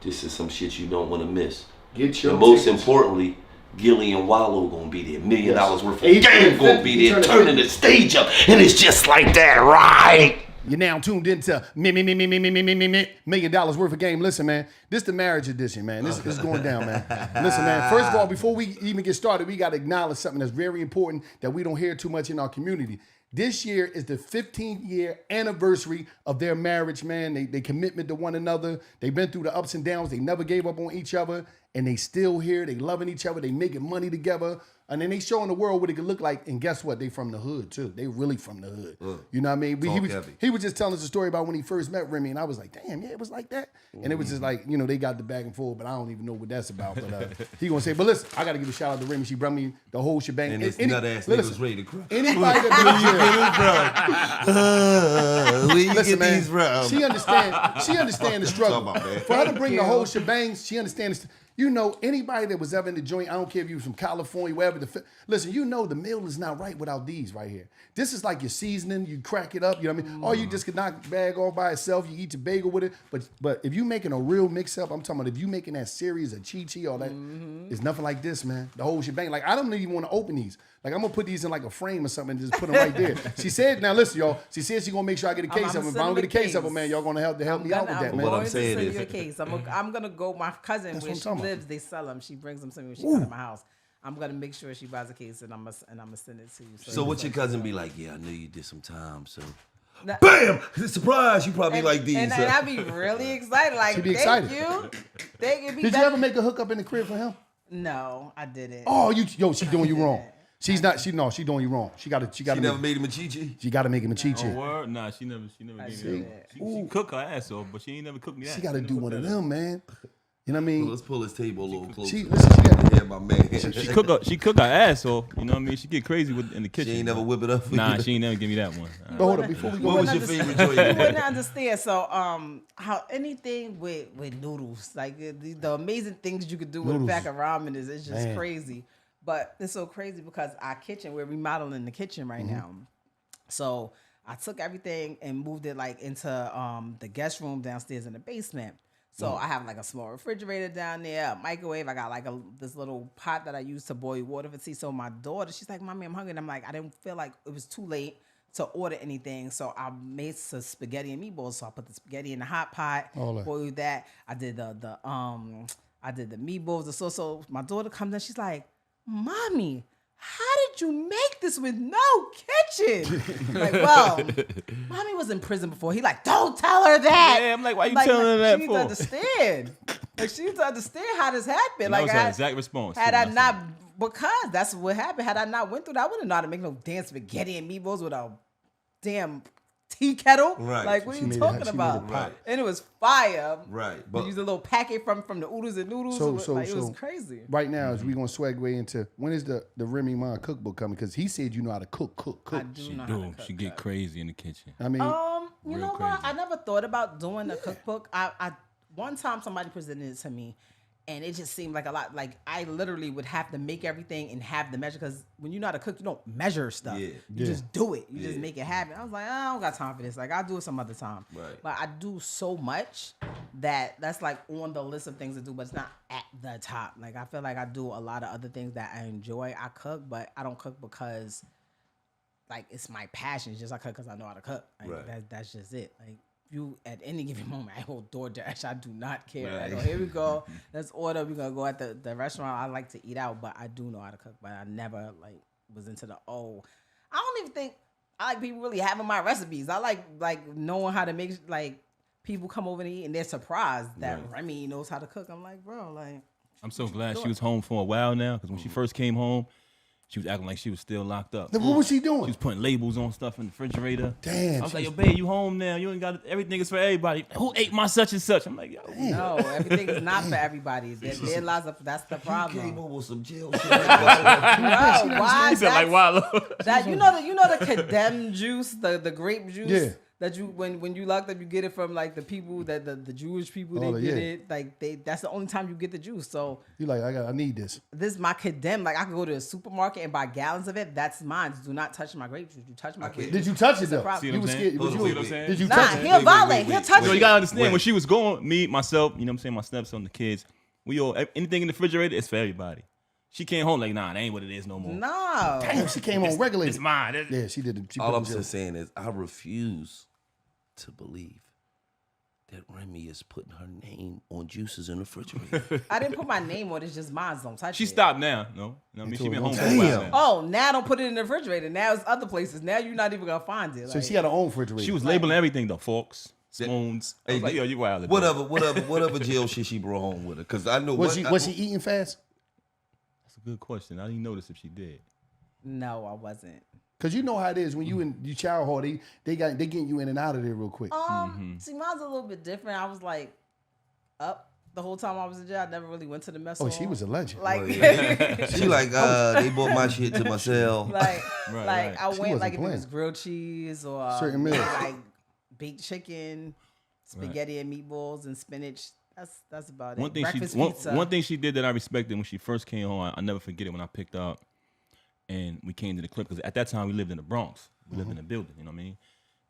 this is some shit you don't want to miss. Get your and most tickets. Importantly, Gilly and Wallow gonna be there. $1 million worth of game gonna be there, turning the stage up, and it's just like that, right? You're now tuned into $1 million worth of game. Listen, man, this the marriage edition, man. This is going down, man. Listen, man, first of all, before we even get started, we got to acknowledge something that's very important that we don't hear too much in our community. This year is the 15th year anniversary of their marriage, man. They commitment to one another. They've been through the ups and downs. They never gave up on each other, and they still here. They loving each other. They making money together. And then they showing the world what it could look like. And guess what? They from the hood, too. They really from the hood. You know what I mean? He was just telling us a story about when he first met Remy, and I was like, damn, yeah, it was like that. And it was just like, you know, they got the back and forth, but I don't even know what that's about. But he gonna say, but listen, I got to give a shout out to Remy. She brought me the whole shebang. And this nut-ass nigga was ready to cry. Anybody that Where you listen, get man, these from? She understand the struggle. For her to bring the whole shebang, she understands. You know, anybody that was ever in the joint, I don't care if you was from California, wherever. Listen, you know the meal is not right without these right here. This is like your seasoning. You crack it up. You know what I mean? Or you just could knock the bag off by itself. You eat your bagel with it. But if you making a real mix-up, I'm talking about if you making that series of Chi-Chi or that, it's nothing like this, man. The whole shebang. Like, I don't even want to open these. Like, I'm going to put these in like a frame or something and just put them right there. She said, now listen, y'all. She said she's going to make sure I get a case of them. If I don't get a case of them, man, y'all going to help me out with that, man. What I'm saying is, you a case. I'm going to go, my cousin, where she lives, they sell them. She brings them to me when she comes to my house. I'm going to make sure she buys a case and I'm going to send it to you. So what your cousin be like, yeah, I knew you did some time, so... Bam! Surprise! You probably like these. And I be really excited. Like, She be excited. Thank you. Did you ever make a hookup in the crib for him? No, I didn't. Oh, she doing you wrong. She doing you wrong. She never made him a Chi-Chi? She got to make him a Chi-Chi. Oh, word? Nah, she never gave me that. She cook her ass off, but she ain't never cooked me that. She got to do one of them, man. You know what I mean? Well, let's pull his table a little closer. She got Yeah, my man. She cook her ass off. You know what I mean? She get crazy in the kitchen. She ain't never whip it up for Nah, you. she ain't never give me that one. But hold up, before we go. What was your favorite joint? I wouldn't understand. So, how anything with noodles, like the amazing things you could do with a pack of ramen is just crazy. But it's so crazy because our kitchen, we're remodeling the kitchen right now. So I took everything and moved it like into the guest room downstairs in the basement. So I have like a small refrigerator down there, a microwave. I got like this little pot that I use to boil water for tea. So my daughter, she's like, Mommy, I'm hungry. And I'm like, I didn't feel like it was too late to order anything. So I made some spaghetti and meatballs. So I put the spaghetti in the hot pot, boiled that. I did the meatballs, the sauce. So my daughter comes in, she's like, Mommy, how did you make this with no kitchen? Like, well, Mommy was in prison before. He like, don't tell her that. Yeah, I'm like, why you telling her that for? She needs to understand. Like, she needs to understand how this happened. And like, that was her exact response. Had I not, because that's what happened. Had I not went through that, I wouldn't know how to make no damn spaghetti and meatballs with a damn tea kettle. Right. Like, what are you talking about? Right. And it was fire. Right. But use a little packet from the oodles and noodles. So it was crazy. Right now, as we gonna segue into when is the Remy Ma cookbook coming? Because he said you know how to cook. I do know how to cook. She get crazy in the kitchen. I mean, you know what? I never thought about doing a cookbook. I one time somebody presented it to me, and it just seemed like a lot. Like, I literally would have to make everything and have the measure, because when you know how to cook, you don't measure stuff. Yeah. You just do it. You just make it happen. I was like, I don't got time for this. Like, I'll do it some other time. Right. But I do so much that's like on the list of things to do, but it's not at the top. Like, I feel like I do a lot of other things that I enjoy. I cook, but I don't cook because, like, it's my passion. It's just I cook because I know how to cook. Like, Right. that's just it. Like, you at any given moment, I will DoorDash. I do not care. Right. I go, here we go. Let's order. We're gonna go at the restaurant. I like to eat out, but I do know how to cook. But I never like was into the I don't even think I like people really having my recipes. I like knowing how to make, like, people come over and eat and they're surprised that Remy knows how to cook. I'm like, bro, like, I'm so glad she was home for a while now, because when she first came home, she was acting like she was still locked up. what was she doing? She was putting labels on stuff in the refrigerator. Damn. I was like, yo, babe, you home now. You ain't got everything is for everybody. Who ate my such and such? I'm like, yo. no, everything is not for everybody. There lies up. That's the problem. Came over with some jail shit. Bro, why? He said like Wallow. That you know the condemned juice, the grape juice. Yeah. that you when you locked up, you get it from like the people that the Jewish people they get it. Like that's the only time you get the juice. So you like I need this. This is my condemn. Like I could go to a supermarket and buy gallons of it. That's mine. Do not touch my grape juice. You touch my grape juice. Did you touch it though? See what I'm saying? Did you Nah, touch it? he'll violate. He'll touch Yo, it. you gotta understand when she was going, me, myself, you know what I'm saying, my stepson, the kids, we all anything in the refrigerator is for everybody. She came home like, nah, that ain't what it is no more. No. Damn, she came home regulated. It's mine. Yeah, she did. All I'm just saying is I refuse to believe that Remy is putting her name on juices in the refrigerator. I didn't put my name on it. It's just mine. Don't touch it. She stopped now. No, you know what I mean, she been home for a Damn. while now. Oh, now don't put it in the refrigerator. Now it's other places. Now you're not even gonna find it. So Like, she had her own refrigerator. She was labeling everything though, forks, spoons. I was like, yo, you wild. Whatever jail shit she brought home with her. Because I know was she eating fast? That's a good question. I didn't notice if she did. no, I wasn't. Cause you know how it is when you in you chow hall, they getting you in and out of there real quick. See, mine's a little bit different. I was like up the whole time I was in jail. I never really went to the mess hall. She was a legend. Like, She like, they bought my shit to myself. like I went wasn't like if it playing. was grilled cheese or Certain meals. like baked chicken, spaghetti and meatballs and spinach. That's about it. Breakfast pizza. One thing she did that I respected when she first came home, I never forget it when I picked her up and we came to the clip because at that time we lived in the Bronx. We lived in a building, you know what I mean?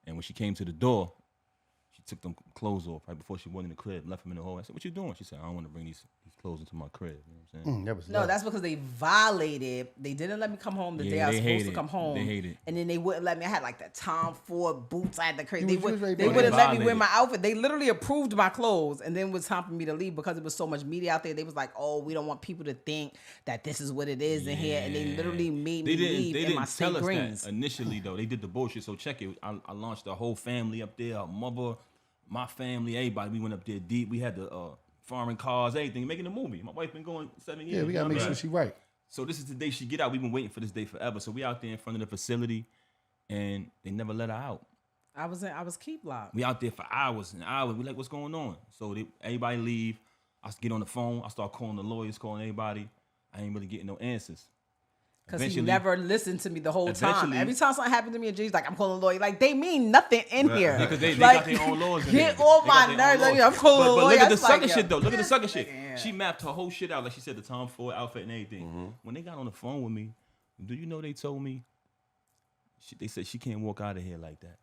And when she came to the door, she took them clothes off right before she went in the crib, left them in the hall. I said, "What you doing?" She said, "I don't want to bring these clothes into my crib." You know what I'm saying? That was No, love. that's because they violated. They didn't let me come home the day I was they supposed hate to it. come home. They hate it. And then they wouldn't let me. I had like the Tom Ford boots. I had the crazy. You They, was would, ready they for it. wouldn't let me wear Violated. my outfit. They literally approved my clothes, and then it was time for me to leave because it was so much media out there. They was like, "Oh, we don't want people to think that this is what it is in here," and they literally made me leave in my tell state us greens. that initially though. They did the bullshit. So check it. I launched the whole family up there. Her mother, my family, everybody. We went up there deep. We had the foreign cars, everything, making a movie. My wife been going 7 years. Yeah, we gotta make sure she right. So this is the day she get out. We've been waiting for this day forever. So we out there in front of the facility, and they never let her out. I was keep locked. We out there for hours and hours. We like, what's going on? So everybody leave. I get on the phone. I start calling the lawyers, calling everybody. I ain't really getting no answers. Because he Eventually- never listened to me the whole time. Eventually- Every time something happened to me, and Jay's like, "I'm calling a lawyer." Like they mean nothing in here. Because they Like, got their own laws. in Get there. all They my got their own nerves. Like, laws. I'm calling a But lawyer. look at the It's like, sucker yo, shit though. Look at the sucker this shit. nigga, yeah. She mapped her whole shit out, like she said, the Tom Ford outfit and everything. When they got on the phone with me, do you know they told me? They said she can't walk out of here like that.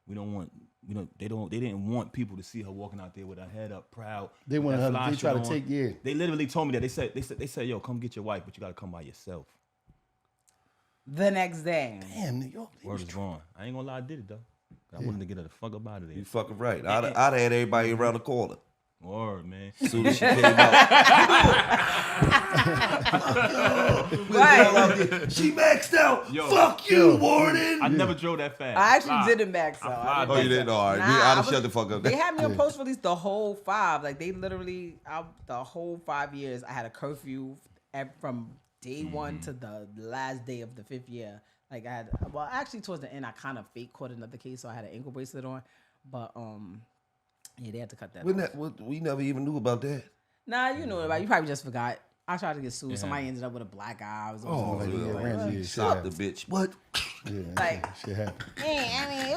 We don't want, they didn't want people to see her walking out there with her head up, proud. They with wanted that her. fly They try to shit on. take yeah. They literally told me that. They said, yo, come get your wife, but you gotta come by yourself. The next day. Damn, nigga. Word is wrong. I ain't gonna lie, I did it though. I wanted to get her the fuck up out of there. You fucking right. I'd have had everybody around the corner. Word, man. As soon as she came out. Right. She maxed out. Yo. Fuck you, Warden. I never drove that fast. I actually Fly. didn't max out. I I fly. Oh, you didn't? All right. Nah, I'd I have was- shut the fuck up. They had me on post release the whole 5. Like they literally, the whole 5 years, I had a curfew from day 1 to the last day of the 5th year. Like I had, well, actually towards the end, I kind of fake caught another case, so I had an ankle bracelet on. But yeah, they had to cut that. We never even knew about that. Nah, you know about it. You probably just forgot. I tried to get sued. Somebody ended up with a black eye. I was Oh, like, yeah, Ramsey, yeah, Stop the shit bitch. What? happened. like- Yeah, shit happened. I mean, it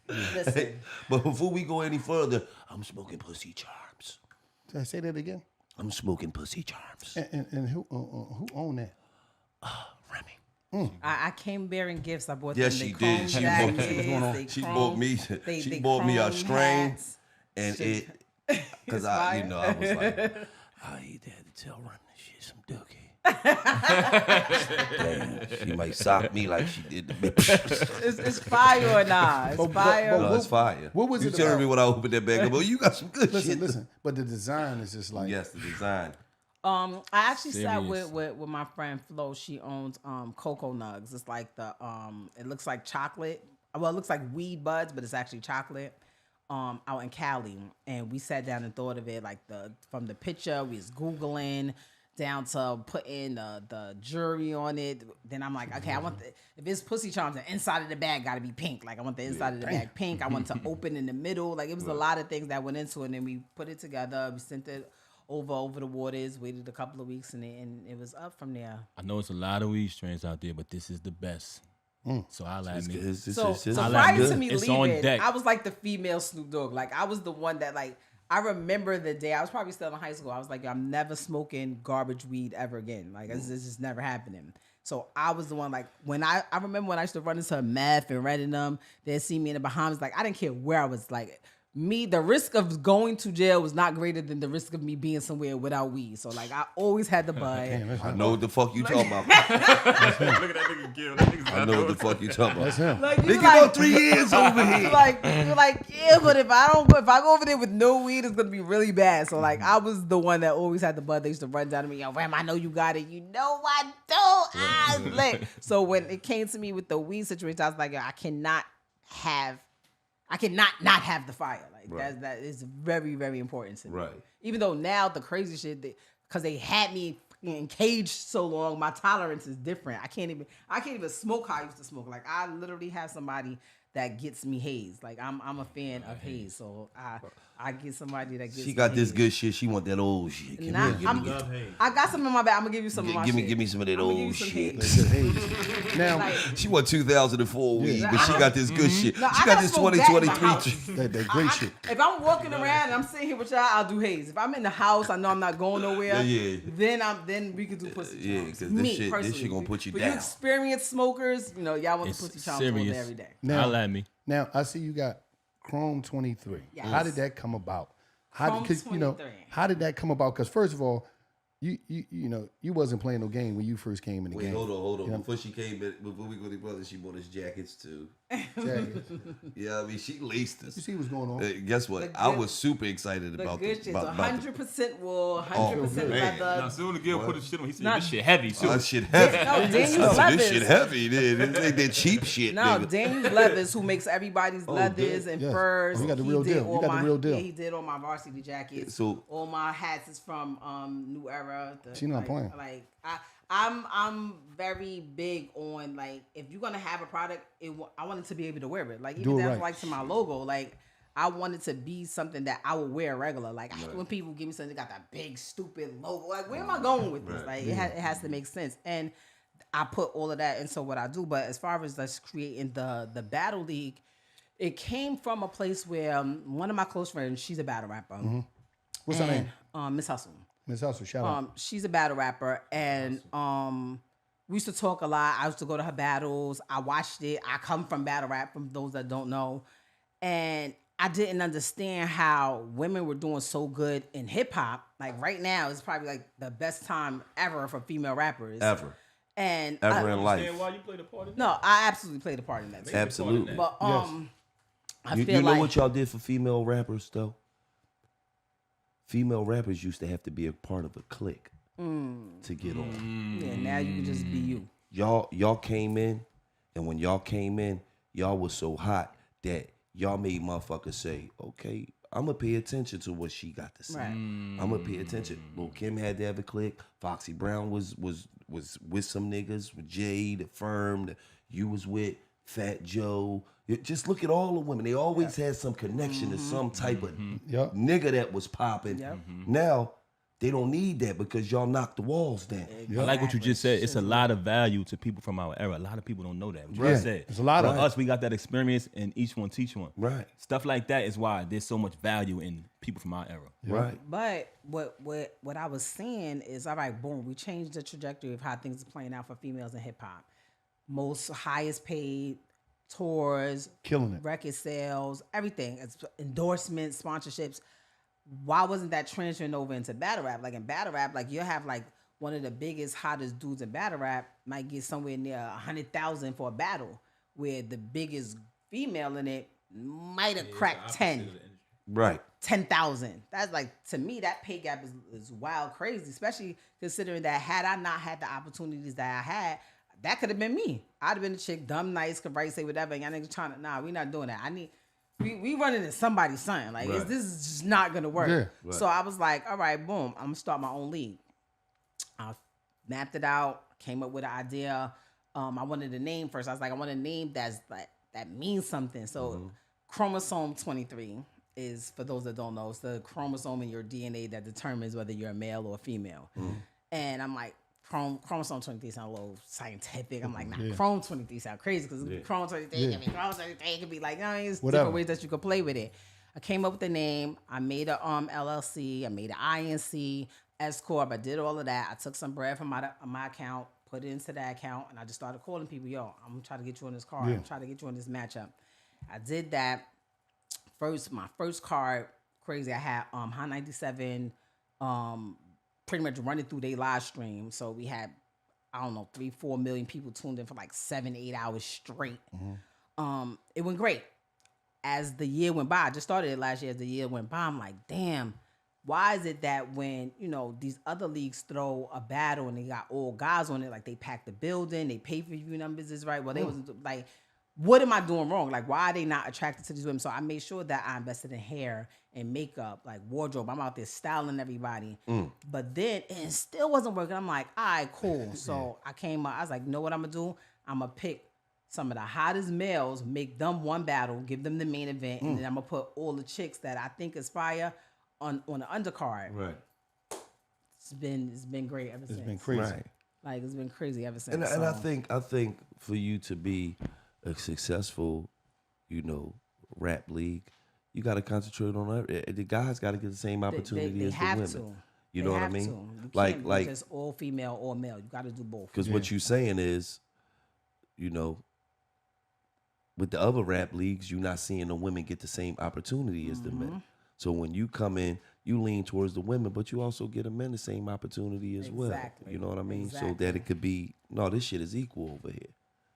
was. Listen, But before we go any further, I'm smoking pussy charms. Did I say that again? I'm smoking pussy charms. And who owned that? Remy. I came bearing gifts. I bought Yes, them. she They did. chrome She jackets, bought- they She chrome- bought me. they She bought me a chrome strain, hats. and Shit. it, because I was like, I ain't had to tell Remy she's some dookie. Damn, she might sock me like she did the bitch. It's fire or not? It's fire. No, it's fire. what was you it telling about? me when I opened that bag up? Oh, you got some good shit. Listen. But the design is just like Yes, the design. I actually sat Serious. with my friend Flo. She owns Cocoa Nugs. It's like the it looks like chocolate. Well, it looks like weed buds, but it's actually chocolate. Out in Cali, and we sat down and thought of it like from the picture. We was Googling down to putting the jury on it. Then I'm like, okay, I want if it's pussy charms, the inside of the bag got to be pink. Like I want the inside of the bag pink. I want to open in the middle. Like it was a lot of things that went into it. And then we put it together. We sent it over the waters. Waited a couple of weeks, and it was up from there. I know it's a lot of weed strains out there, but this is the best. So I'll admit. So prior to me It's on leaving, deck. I was like the female Snoop Dogg. Like I was the one that like I remember the day I was probably still in high school. I was like, I'm never smoking garbage weed ever again. Like it's just never happening. So I was the one like when I remember when I used to run into meth and renting them. They'd see me in the Bahamas. Like I didn't care where I was. Like the risk of going to jail was not greater than the risk of me being somewhere without weed. So like I always had the bud. I know what the fuck you talking about. Look at that nigga Gil. That nigga's I know what the fuck you talking about. That's him. Like, Nigga go 3 years over here. you're like, yeah, but if I go over there with no weed, it's gonna be really bad. So like, I was the one that always had the bud. They used to run down to me, yo, Ram, I know you got it. You know I don't. I lit. So when it came to me with the weed situation, I was like, yo, I cannot not have the fire. Like that is very, very important to me. Right. Even though now the crazy shit, because they had me encaged so long, my tolerance is different. I can't even smoke how I used to smoke. Like I literally have somebody that gets me haze. Like I'm a fan of haze, so I get somebody that gets. She got me this haze. good shit. She want that old shit. I got some in my bag. I'm gonna give you some of my shit. Give me some of that I'ma give you old some shit. haze. Now, Like, She want 2004 weed, but she got this good shit. No, She I got gotta this smoke that in my 2023. house. that great shit. If I'm walking around and I'm sitting here with y'all, I'll do haze. If I'm in the house, I know I'm not going nowhere. Yeah. Then we could do pussy Yeah, charms. 'cause Me this shit personally. gonna put you For down. you experienced smokers, y'all want It's the pussy charms all day, serious. every day. Now, I'll admit. Now I see you got Chrome 23. Yes. How did that come about? Chrome 23. How did that come about? Because first of all, you wasn't playing no game when you first came in the Wait, game. hold on. Before she came in, before we go to the brother, she bought us jackets too. Jackets. Yeah, I mean, she laced us. You see what's going on? Guess what? The I good- was super excited The about good this. shit. So 100% wool, 100% man. leather. Now, soon as Gil put his shit on, he said, Nah. this shit heavy, too. That shit heavy. No, Daniel's Oh, leathers. this shit heavy. This ain't that cheap shit, No, nigga. Daniel's Leathers, who makes everybody's leathers and Yes. furs. Oh, you got the He real did deal. You all got the my- real deal. Yeah, he did all my varsity jackets. So- all my hats is from New Era. She not playing. Like I'm very big on like if you're gonna have a product, I want it to be able to wear it. Like even Do it that's right. like to my logo. Like I want it to be something that I would wear regular. Like when people give me something that got that big stupid logo, like where am I going with this? Like it has to make sense. And I put all of that into what I do. But as far as like creating the battle league, it came from a place where one of my close friends, she's a battle rapper. What's her name? Miss Hustle. Miss Hustle. Shout out. She's a battle rapper, and we used to talk a lot. I used to go to her battles. I watched it. I come from battle rap, from those that don't know, and I didn't understand how women were doing so good in hip hop. Like right now, it's probably like the best time ever for female rappers. Ever. And Ever in life. Why you played a part in that? no, I absolutely played a part in that. Too. Absolutely. But I You feel know like what y'all did for female rappers, though? Female rappers used to have to be a part of a clique to get on. yeah, now you can just be you. Y'all came in, and when y'all came in, y'all was so hot that y'all made motherfuckers say, okay, I'm going to pay attention to what she got to say. Right. I'm going to pay attention. Lil' Kim had to have a clique. Foxy Brown was with some niggas, with Jay, the Firm, you was with Fat Joe. Just look at all the women. They always had some connection to some type of Yep. nigga that was popping. Yep. Now, they don't need that because y'all knocked the walls down. I like what you just said. It's a lot of value to people from our era. A lot of people don't know that. What you Yeah, just said. it's a lot of For it. us, we got that experience, and each one teach one. Right. Stuff like that is why there's so much value in people from our era. Right. But what I was saying is, all right, boom, we changed the trajectory of how things are playing out for females in hip hop. Most highest paid tours, Killing it. record sales, everything. It's endorsements, sponsorships. Why wasn't that transferring over into battle rap? Like in battle rap, like you'll have like one of the biggest, hottest dudes in battle rap might get somewhere near 100,000 for a battle, where the biggest female in it might have cracked 10. Right. 10,000. That's like, to me, that pay gap is wild crazy, especially considering that had I not had the opportunities that I had, that could have been me. I'd have been a chick, dumb, nice, could write, say whatever, and y'all niggas trying to, nah, we not doing that. We running in somebody's son. Like, Right. this is just not gonna work. Yeah. Right. So I was like, all right, boom, I'm gonna start my own league. I mapped it out, came up with an idea. I wanted a name first. I was like, I want a name that means something. So chromosome 23 is, for those that don't know, it's the chromosome in your DNA that determines whether you're a male or a female. And I'm like, Chromosome 23 sound a little scientific. I'm like, nah, Chrome 23 sound crazy because Chrome 23 can be Chrome 23. It can be like, it's different ways that you could play with it. I came up with the name. I made a LLC. I made an INC, S Corp. I did all of that. I took some bread from my account, put it into that account, and I just started calling people. Yo, I'm gonna try to get you on this card. I'm trying to get you on this matchup. I did that. My first card, crazy. I had High 97, pretty much running through their live stream. So we had, I don't know, 3-4 million people tuned in for like 7-8 hours straight. It went great. As the year went by, I just started it last year. As the year went by, I'm like, damn, why is it that when, these other leagues throw a battle and they got all guys on it, like they pack the building, they pay-per-view numbers is right. Well, they was like, what am I doing wrong? Like, why are they not attracted to these women? So I made sure that I invested in hair and makeup, like wardrobe. I'm out there styling everybody. But then it still wasn't working. I'm like, all right, cool. So I came up, I was like, you know what I'm going to do? I'm going to pick some of the hottest males, make them one battle, give them the main event, and then I'm going to put all the chicks that I think is fire on the undercard. Right. It's been great ever since. It's been crazy. Right. Like, it's been crazy ever since. And I think for you to be a successful, rap league, you got to concentrate on it. The guys got to get the same opportunity as the women. To. You know what I mean? You Like can't be just all female, all male. You got to do both. Because what you're saying is, with the other rap leagues, you're not seeing the women get the same opportunity as the men. So when you come in, you lean towards the women, but you also get the men the same opportunity as well. You know what I mean? So that it could be, this shit is equal over here.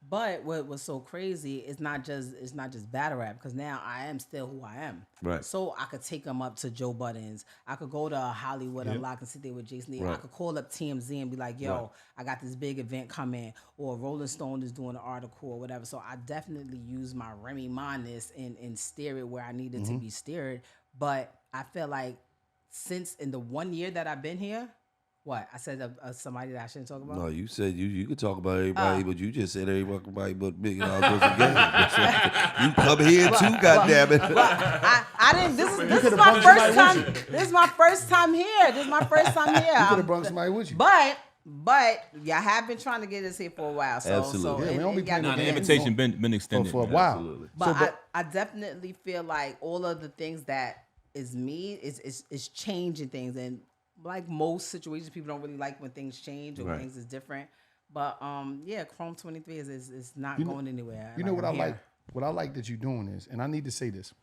But what was so crazy is not just battle rap, because now I am still who I am. Right. So I could take them up to Joe Budden's. I could go to Hollywood Unlocked and sit there with Jason Lee. Right. I could call up TMZ and be like, yo, I got this big event coming, or Rolling Stone is doing an article or whatever. So I definitely use my Remy Ma-ness and steer it where I needed to be steered. But I feel like since in the 1 year that I've been here, what? I said somebody that I shouldn't talk about? No, you said you could talk about everybody, but you just said everybody but $1 million worth of game. You come here too, goddammit. I didn't. This is my first time. This is my first time here. You could have brought somebody with you. But y'all have been trying to get us here for a while. So, Absolutely. We don't be playing the invitation been extended for a while. Absolutely. But I definitely feel like all of the things that is me is changing things, and like most situations, people don't really like when things change or things is different. But Chrome 23 is not going anywhere. You know what I like? What I like that you're doing is, and I need to say this,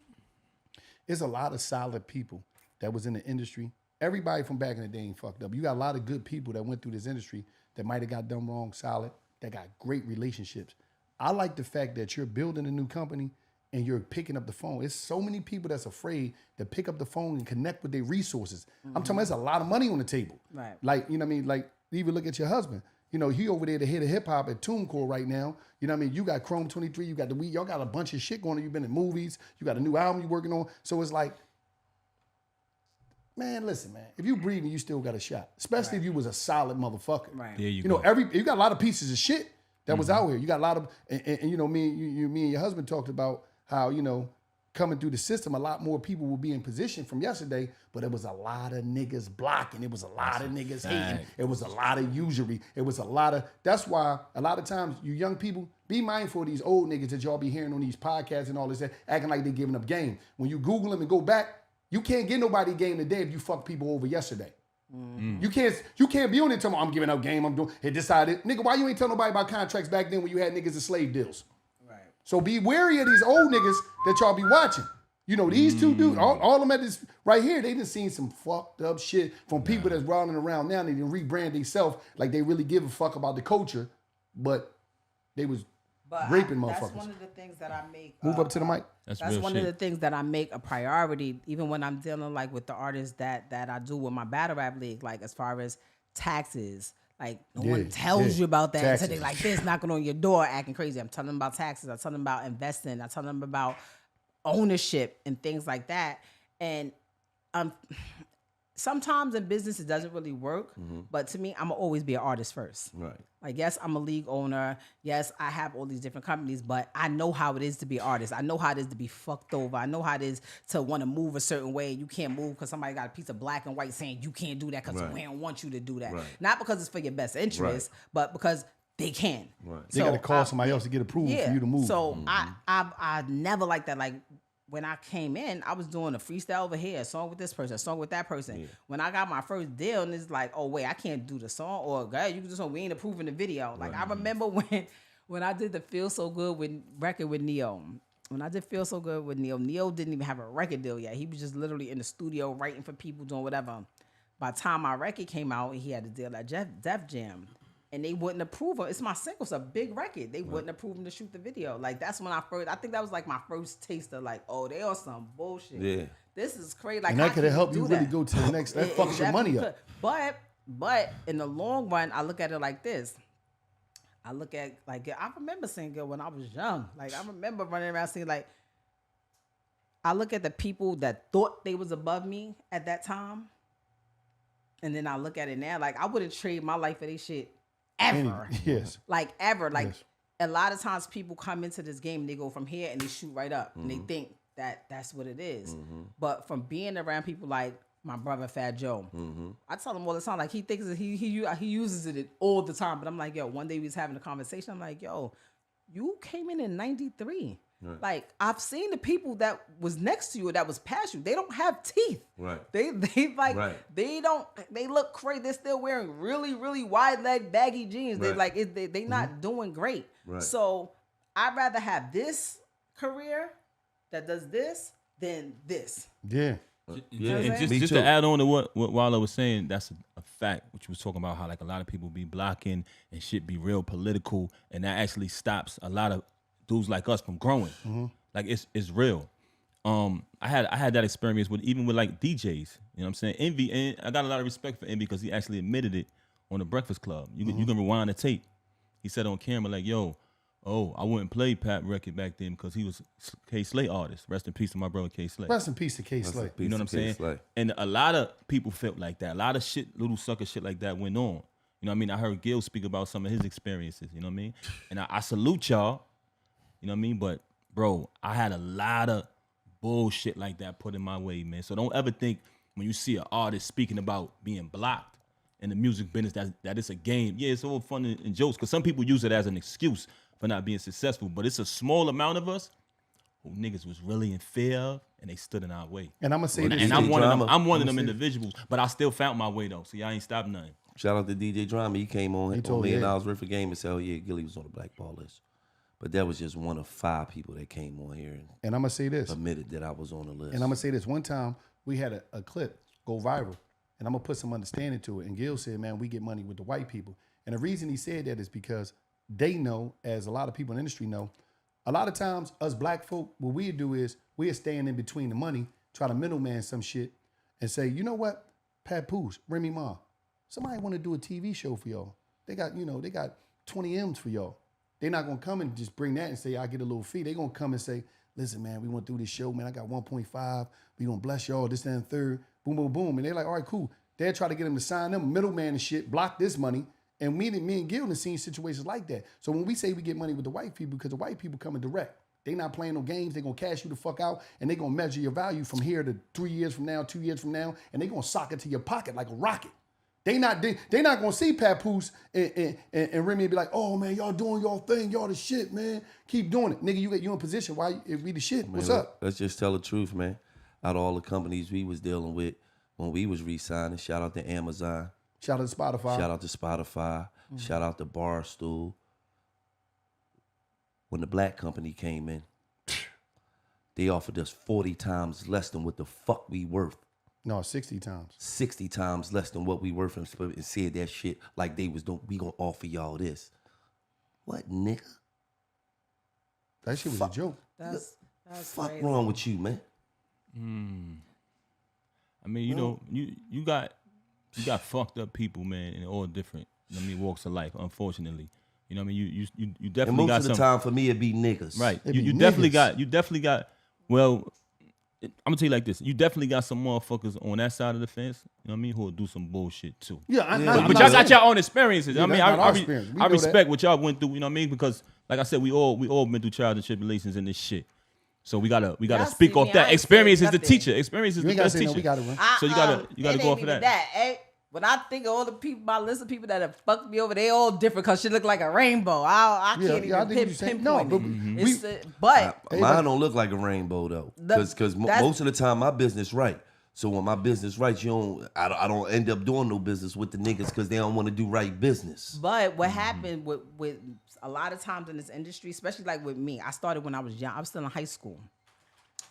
there's a lot of solid people that was in the industry. Everybody from back in the day ain't fucked up. You got a lot of good people that went through this industry that might have got done wrong, solid, that got great relationships. I like the fact that you're building a new company and you're picking up the phone. It's so many people that's afraid to pick up the phone and connect with their resources. I'm talking about there's a lot of money on the table. Right. Like, you know what I mean? Like, even look at your husband. He over there to hit a hip hop at TuneCore right now. You know what I mean? You got Chrome 23, you got the weed, y'all got a bunch of shit going on. You've been in movies, you got a new album you're working on. So it's like, man, listen, man. If you breathing, you still got a shot. Especially if you was a solid motherfucker. Right. There you know, go. you got a lot of pieces of shit that was out here. You got a lot of, and me and your husband talked about how, coming through the system, a lot more people will be in position from yesterday, but it was a lot of niggas blocking. It was a lot of niggas hating. It was a lot of usury. It was a lot of, that's why a lot of times you young people, be mindful of these old niggas that y'all be hearing on these podcasts and all this, acting like they giving up game. When you Google them and go back, you can't get nobody game today if you fuck people over yesterday. You can't be on it telling me I'm giving up game, I'm doing it decided. Nigga, why you ain't tell nobody about contracts back then when you had niggas and slave deals? So be wary of these old niggas that y'all be watching. These two dudes, all of them at this right here, they done seen some fucked up shit from people that's running around now. They done rebrand themselves like they really give a fuck about the culture, but they was raping motherfuckers. That's one of the things that I make. Move up to the mic. That's one of the things that I make a priority, even when I'm dealing like with the artists that I do with my battle rap league, like as far as taxes. Like, no one tells you about that. So they like this, knocking on your door, acting crazy. I'm telling them about taxes. I'm telling them about investing. I'm telling them about ownership and things like that. And sometimes in business it doesn't really work, but to me, I'm gonna always be an artist first. Right. Like, yes, I'm a league owner. Yes, I have all these different companies, but I know how it is to be an artist. I know how it is to be fucked over. I know how it is to want to move a certain way. You can't move because somebody got a piece of black and white saying you can't do that because we don't want you to do that. Right. Not because it's for your best interest, but because they can. Right. They got to call somebody else to get approval for you to move. So I never liked that. Like, when I came in, I was doing a freestyle over here, a song with this person, a song with that person. Yeah. When I got my first deal, and it's like, oh wait, I can't do the song, or God, you can do something. We ain't approving the video. Like, I remember when I did the Feel So Good record with Neo. When I did Feel So Good with Neo didn't even have a record deal yet. He was just literally in the studio writing for people, doing whatever. By the time my record came out, he had a deal at Def Jam. And they wouldn't approve him. It's my single. It's a big record. They wouldn't approve him to shoot the video. Like, that's when I think that was like my first taste of like, oh, they are some bullshit. Yeah. This is crazy. Like, and that could have helped you really go to the next. That fucks your money up. But in the long run, I look at it like this. I look at, like, I remember singing when I was young. Like, I remember running around singing, like, I look at the people that thought they was above me at that time. And then I look at it now. Like, I wouldn't trade my life for this shit. Ever. Yes. Like, ever. Like, a lot of times people come into this game and they go from here and they shoot right up. And they think that that's what it is. But from being around people like my brother Fat Joe, I tell him all the time, like, he thinks that he uses it all the time. But I'm like, yo, one day we was having a conversation. I'm like, yo, you came in 93. Right. Like, I've seen the people that was next to you or that was past you. They don't have teeth. Right. They like they don't. They look crazy. They're still wearing really, really wide leg baggy jeans. Right. They not doing great. Right. So I'd rather have this career that does this than this. Yeah. Yeah, and just to add on to what Wallo was saying, that's a fact. Which was talking about how, like, a lot of people be blocking and shit be real political, and that actually stops a lot of dudes like us from growing. Like, it's real. I had that experience with like DJs. You know what I'm saying? Envy, and I got a lot of respect for Envy because he actually admitted it on the Breakfast Club. You can rewind the tape. He said on camera, like, yo, I wouldn't play Pat record back then because he was K Slay artist. Rest in peace to my brother K Slay. Rest in peace to K Slay. You know what I'm saying? Slay. And a lot of people felt like that. A lot of shit, little sucker shit like that went on. You know what I mean? I heard Gil speak about some of his experiences. You know what I mean? And I salute y'all. You know what I mean? But, bro, I had a lot of bullshit like that put in my way, man. So don't ever think when you see an artist speaking about being blocked in the music business that it's a game. Yeah, it's all fun and jokes because some people use it as an excuse for not being successful. But it's a small amount of us who niggas was really in fear of, and they stood in our way. And I'm going to say this. And I'm one of them individuals, but I still found my way, though. See, I ain't stopped nothing. Shout out to DJ Drama. He came on $1 million worth of game and said, oh, yeah, Gilly was on the blackball list. But that was just one of 5 people that came on here and I'm going to say this. Admitted that I was on the list. And I'm going to say this. One time, we had a clip go viral, and I'm going to put some understanding to it. And Gil said, man, we get money with the white people. And the reason he said that is because they know, as a lot of people in the industry know, a lot of times us black folk, what we do is we'll stand in between the money, try to middleman some shit, and say, you know what, Papoose, Remy Ma, somebody want to do a TV show for y'all. They got 20 M's for y'all. They're not going to come and just bring that and say, I get a little fee. They're going to come and say, listen, man, we went through this show, man. I got 1.5. We going to bless y'all, this, that, and third. Boom, boom, boom. And they're like, all right, cool. They'll try to get them to sign them, middleman and shit, block this money. And me and Gil have seen situations like that. So when we say we get money with the white people, because the white people coming direct. They not playing no games. They're going to cash you the fuck out, and they're going to measure your value from here to 3 years from now, 2 years from now, and they're going to sock it to your pocket like a rocket. They not gonna see Papoose and Remy and be like, oh man, y'all doing y'all thing, y'all the shit, man. Keep doing it, nigga. You in position. Why we the shit? Man, what's up? Let's just tell the truth, man. Out of all the companies we was dealing with when we was re-signing, shout out to Amazon, shout out to Spotify, shout out to Barstool. When the black company came in, they offered us 40 times less than what the fuck we worth. No, 60 times. 60 times less than what we were and said that shit like they was we gonna offer y'all this. What, nigga? That shit was a joke. That's fuck crazy. wrong with you, man? I mean, you know, you got fucked up people, man, in all different, walks of life, unfortunately. You know what I mean? You definitely and got most of the time for me it'd be niggas. Right. It'd You be definitely niggas. got well, I'm gonna tell you like this. You definitely got some motherfuckers on that side of the fence. You know what I mean? Who'll do some bullshit too. Yeah, But y'all got your own experiences. I mean, that's not our experience. We I know respect what y'all went through. You know what I mean? Because like I said, we all been through trials and tribulations in this shit. So we gotta speak off that. Experience is the teacher. Experience is the best teacher. We gotta run. So you gotta go off of that. When I think of all the people, my list of people that have fucked me over, they all different because shit look like a rainbow. I can't even pinpoint no, but mine don't look like a rainbow though, because most of the time my business right. So when my business right, I don't end up doing no business with the niggas because they don't want to do right business. But what happened with a lot of times in this industry, especially like with me, I started when I was young. I was still in high school,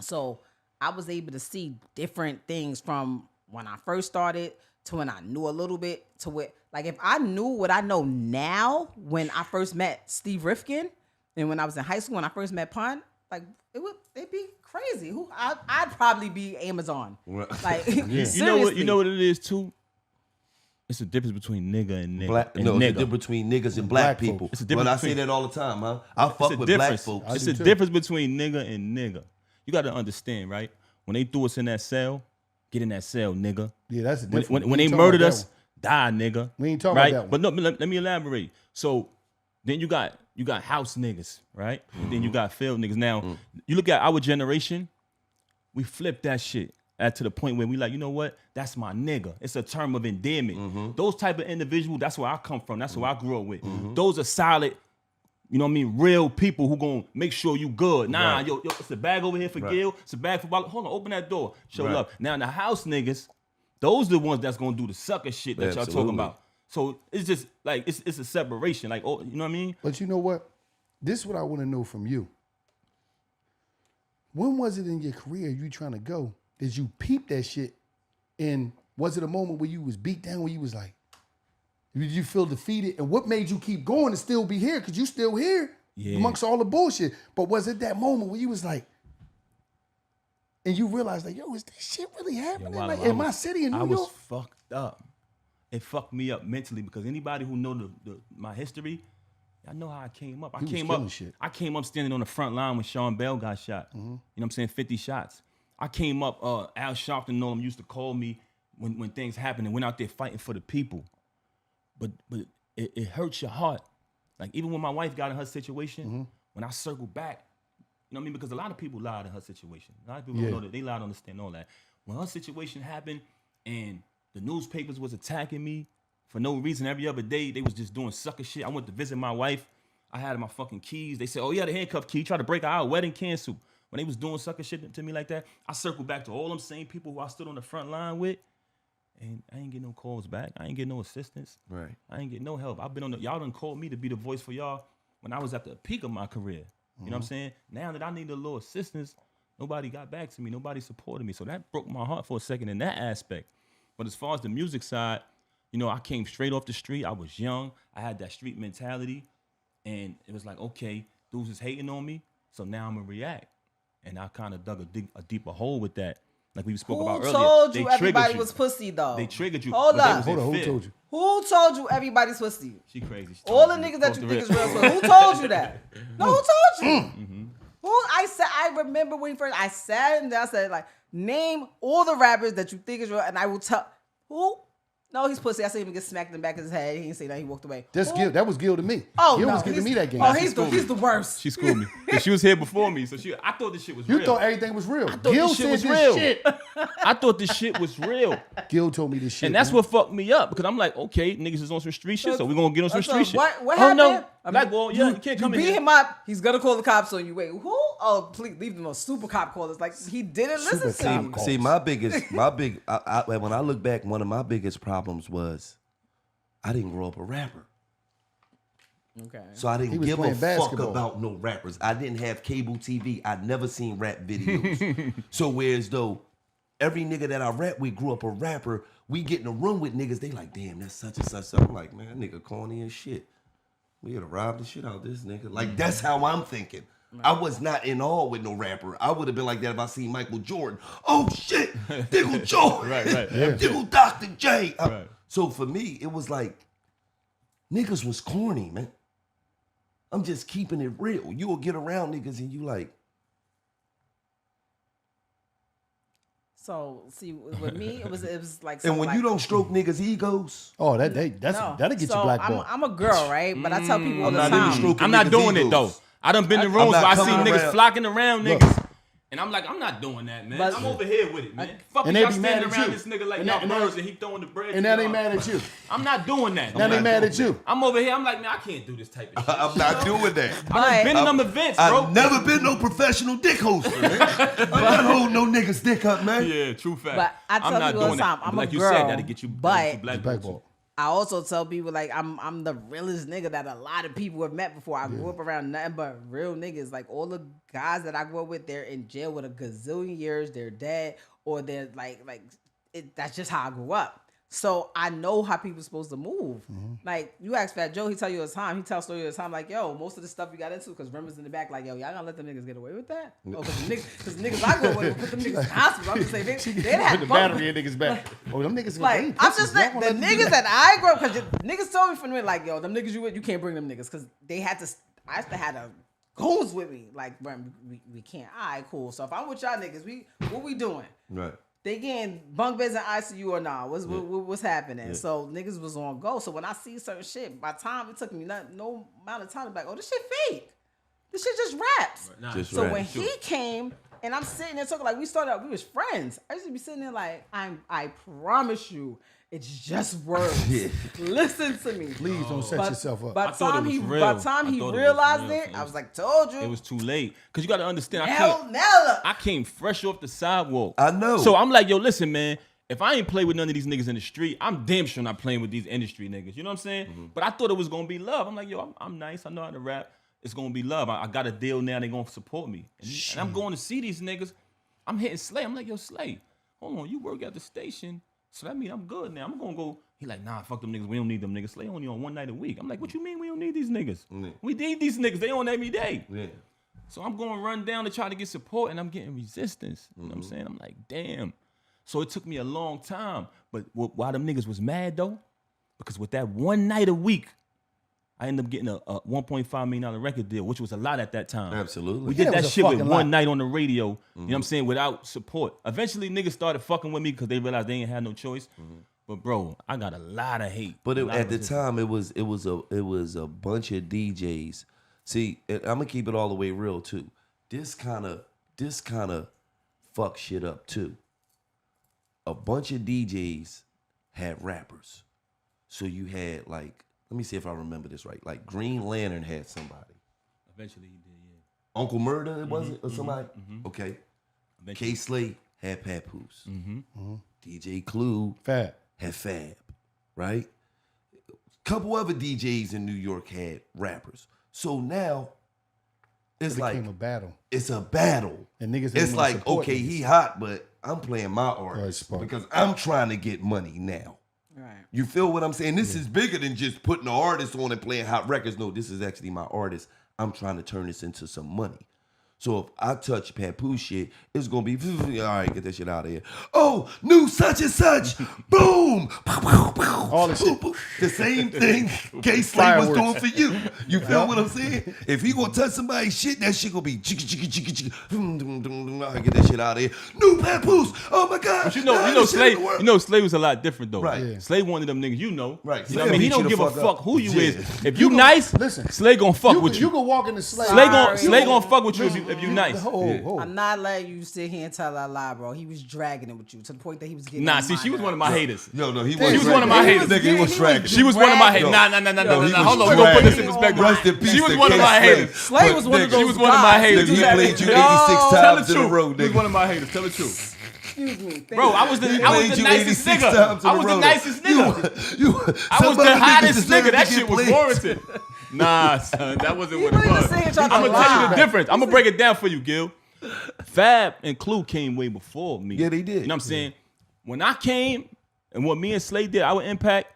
so I was able to see different things from when I first started to when I knew a little bit to what, like if I knew what I know now when I first met Steve Rifkin and when I was in high school when I first met Pun, like it'd be crazy. I'd probably be Amazon. Like seriously. You know what it is too? It's a difference between nigga and nigga. It's a difference between niggas and black people. It's a difference. I say that all the time, huh? I fuck with black folks. It's a difference between nigga and nigga. You got to understand, right? When they threw us in that cell, get in that cell, nigga. Yeah, that's the difference. When they murdered us, die, nigga. We ain't talking right? about that one. But no, let me elaborate. So then you got house niggas, right? And then you got field niggas. Now, you look at our generation, we flipped that shit to the point where we like, you know what? That's my nigga. It's a term of endearment. Those type of individuals, that's where I come from. That's who I grew up with. Those are solid, you know what I mean, real people who gonna make sure you good. Nah, right. yo, it's a bag over here for Gil. It's a bag for Bala. Hold on, open that door. Show love. Now, the house niggas, those are the ones that's gonna do the sucker shit that y'all talking about. So it's just like, it's a separation. Like, oh, you know what I mean? But you know what? This is what I want to know from you. When was it in your career you trying to go? Did you peep that shit? And was it a moment where you was beat down, where you was like, did you feel defeated? And what made you keep going and still be here? Because you still here amongst all the bullshit. But was it that moment where you was like, and you realized like, yo, is this shit really happening in my city in New York? I was fucked up. It fucked me up mentally because anybody who know my history, I know how I came up. I came up standing on the front line when Sean Bell got shot. You know what I'm saying? 50 shots. I came up, Al Sharpton and all them used to call me when things happened and went out there fighting for the people. But it hurts your heart. Like even when my wife got in her situation, when I circled back, you know what I mean? Because a lot of people lied in her situation. A lot of people don't know that. They lied to understand all that. When her situation happened and the newspapers was attacking me for no reason every other day, they was just doing sucker shit. I went to visit my wife. I had my fucking keys. They said, oh, yeah, the handcuff key. Tried to break our wedding canceled. When they was doing sucker shit to me like that, I circled back to all them same people who I stood on the front line with. And I ain't get no calls back. I ain't get no assistance. Right. I ain't get no help. I've been y'all done called me to be the voice for y'all when I was at the peak of my career. You know what I'm saying? Now that I need a little assistance, nobody got back to me. Nobody supported me. So that broke my heart for a second in that aspect. But as far as the music side, you know, I came straight off the street. I was young. I had that street mentality. And it was like, okay, dudes is hating on me. So now I'm going to react. And I kind of dug a deeper hole with that. Like we spoke about earlier. Who told you everybody was pussy, though? They triggered you. Hold up. Hold on, who told you? Who told you everybody's pussy? She crazy. All the niggas that you think is real pussy. Who told you that? No, who told you? Who? I remember when first I sat and I said, like, name all the rappers that you think is real, and I will tell. Who? No, he's pussy. I saw him get smacked in the back of his head. He didn't say that. He walked away. That's Gil. That was Gil to me. Oh, Gil no, was giving me that game. Oh, he's the worst. She schooled me. She was here before me, so I thought this shit was real. You thought everything was real. Gil this shit was real. Shit. I thought this shit was real. Gil told me this shit. And that's what fucked me up because I'm like, okay, niggas is on some street shit, so we're going to get on some street shit. What happened? No. Black boy, you can't come in here. You beat him up, he's going to call the cops on you. Wait, who? Oh, please leave them on super cop callers. Like, he didn't listen to you. See, when I look back, one of my biggest problems was I didn't grow up a rapper. Okay. So I didn't give a fuck about no rappers. I didn't have cable TV. I'd never seen rap videos. So whereas though every nigga that I rap with grew up a rapper, we get in a room with niggas, they like, damn, that's such and such. So I'm like, man, that nigga corny as shit. We gotta rob the shit out of this nigga. Like, that's how I'm thinking. Right. I was not in awe with no rapper. I would have been like that if I seen Michael Jordan. Oh shit, Diggle Jordan. Right. Diggle Dr. J. Right. So for me, it was like, niggas was corny, man. I'm just keeping it real. You will get around niggas and you like, So see, with me, it was like. And when like, you don't stroke niggas' egos, that'll get you so blackballed. I'm a girl, right? But I tell people all the I'm not into time. stroking I'm not niggas' doing egos. it though. I done been in rooms not where I seen coming niggas around. flocking around Look. niggas. And I'm like, I'm not doing that, man. But- I'm over here with it, man. Fuck And y'all they be mad standing at around you. this nigga like And y'all that- and that- birds and he throwing the bread. And to now they y'all. mad at you. I'm not doing that. Now they mad at you. I'm over here. I'm like, man, I can't do this type of shit. I'm not doing that. I've been in them events, bro. I've never been no professional dick hoster, man. I'm not holding no niggas' dick up, man. Yeah, true fact. But I tell I'm not people all doing the time, that. I'm like a you girl, said, that'll get you but Blackball. I also tell people like I'm the realest nigga that a lot of people have met before. I grew up around nothing but real niggas. Like all the guys that I grew up with, they're in jail with a gazillion years. They're dead or they're like that's just how I grew up. So I know how people supposed to move. Like you ask Fat Joe, he tell you all the time. He tell story all the time. Like yo, most of the stuff you got into because Rimmer's in the back. Like yo, y'all gonna let them niggas get away with that? Oh, because niggas I go with put them niggas in hospital. I'm just saying they had Put the fun. battery in niggas back. Oh, them niggas. Like I'm just saying, the niggas that I grew up, because niggas told me from the minute, like, yo, them niggas you with, you can't bring them niggas, because they had to. I used to have a goons with me, like, bro, we can't. All right, cool. So if I'm with y'all niggas, what we doing? Right. They getting bunk beds in ICU or nah? What's happening? Yeah. So niggas was on go. So when I see certain shit, by the time it took me no amount of time to be like, oh, this shit fake. This shit just raps. Nah, Just So rap. when he came and I'm sitting there talking, like we started out, we was friends. I used to be sitting there like, I promise you, it's just words. Listen to me. Please don't set yourself up. By I the thought it time was he real. by the time I he thought it was realized real. it, I was like, told you. It was too late. Because you got to understand, Nella. I came fresh off the sidewalk. I know. So I'm like, yo, listen, man. If I ain't play with none of these niggas in the street, I'm damn sure not playing with these industry niggas. You know what I'm saying? But I thought it was gonna be love. I'm like, yo, I'm nice. I know how to rap. It's gonna be love. I got a deal now. They gonna support me. And I'm going to see these niggas. I'm hitting Slay. I'm like, yo, Slay, hold on. You work at the station, so that means I'm good now. I'm gonna go. He like, nah, fuck them niggas. We don't need them niggas. Slay only on one night a week. I'm like, what you mean we don't need these niggas? Yeah. We need these niggas. They on every day. Yeah. So I'm going to run down to try to get support, and I'm getting resistance. You know what I'm saying? I'm like, damn. So it took me a long time. But why them niggas was mad, though? Because with that one night a week, I ended up getting a $1.5 million record deal, which was a lot at that time. Absolutely. We Yeah, did it that was a shit with fucking one lot. night on the radio, you know what I'm saying, without support. Eventually, niggas started fucking with me because they realized they ain't had no choice. But, bro, I got a lot of hate. But A lot at of the resistance. time, it was a bunch of DJs. See, and I'm gonna keep it all the way real too. This kind of fuck shit up too. A bunch of DJs had rappers, so you had like, let me see if I remember this right. Like Green Lantern had somebody. Eventually, he did, yeah. Uncle Murder, was it, or somebody? Okay. Eventually. K Slay had Papoose. DJ Clue Fat. had Fab, right? Couple other DJs in New York had rappers. So now it's It like became a battle. it's a battle. And niggas didn't It's wanna like, support okay, niggas. he hot, but I'm playing my artist smart. because I'm trying to get money now. Right. You feel what I'm saying? This is bigger than just putting the artist on and playing hot records. No, this is actually my artist. I'm trying to turn this into some money. So if I touch Papoose shit, it's gonna be all right. Get that shit out of here. Oh, new such and such, boom, All the shit. The same thing K Slay was doing Fireworks. for you. You feel what I'm saying? If he gonna touch somebody's shit, that shit gonna be I get that shit out of here. New Papoose. Oh my god. But you know, Slay. Slay was a lot different though. Right. Yeah. Slay one of them niggas, you know. Right. You know what I mean? He Slay don't beat you give a the fuck fuck up. who you Yeah. is. If you nice, listen, Slay gonna fuck with You you. can walk in the slave. Slay gonna fuck with you if you nice. I'm not letting you sit here and tell that lie, bro. He was dragging it with you to the point that he was getting. Nah, your see, she mind was up. one of my haters. Yo, no, he She was one of my haters. Nigga, he was dragging. She was one of my haters. Yo. Nah. Yo, he was Hold on, we gonna put this in dragging. perspective. Rest in peace She was to one of K my Slay. haters. Slay was one of those She was one of my guys. haters. Nigga, he played you 86 Tell the times in a truth. row, He was nigga. one of my haters. Tell the truth. Excuse me, Bro, I was the played you nicest 86 nigga. times in I a was row, the though. nicest nigga. I was Some the other hottest niggas nigga. That deserve to shit get was played. warranted. Nah, son, that wasn't what it really was. just saying trying to I'm gonna tell you lie. the difference. I'm gonna break it down for you, Gil. Fab and Clue came way before me. Yeah, they did. You know what I'm saying? When I came and what me and Slay did, our impact,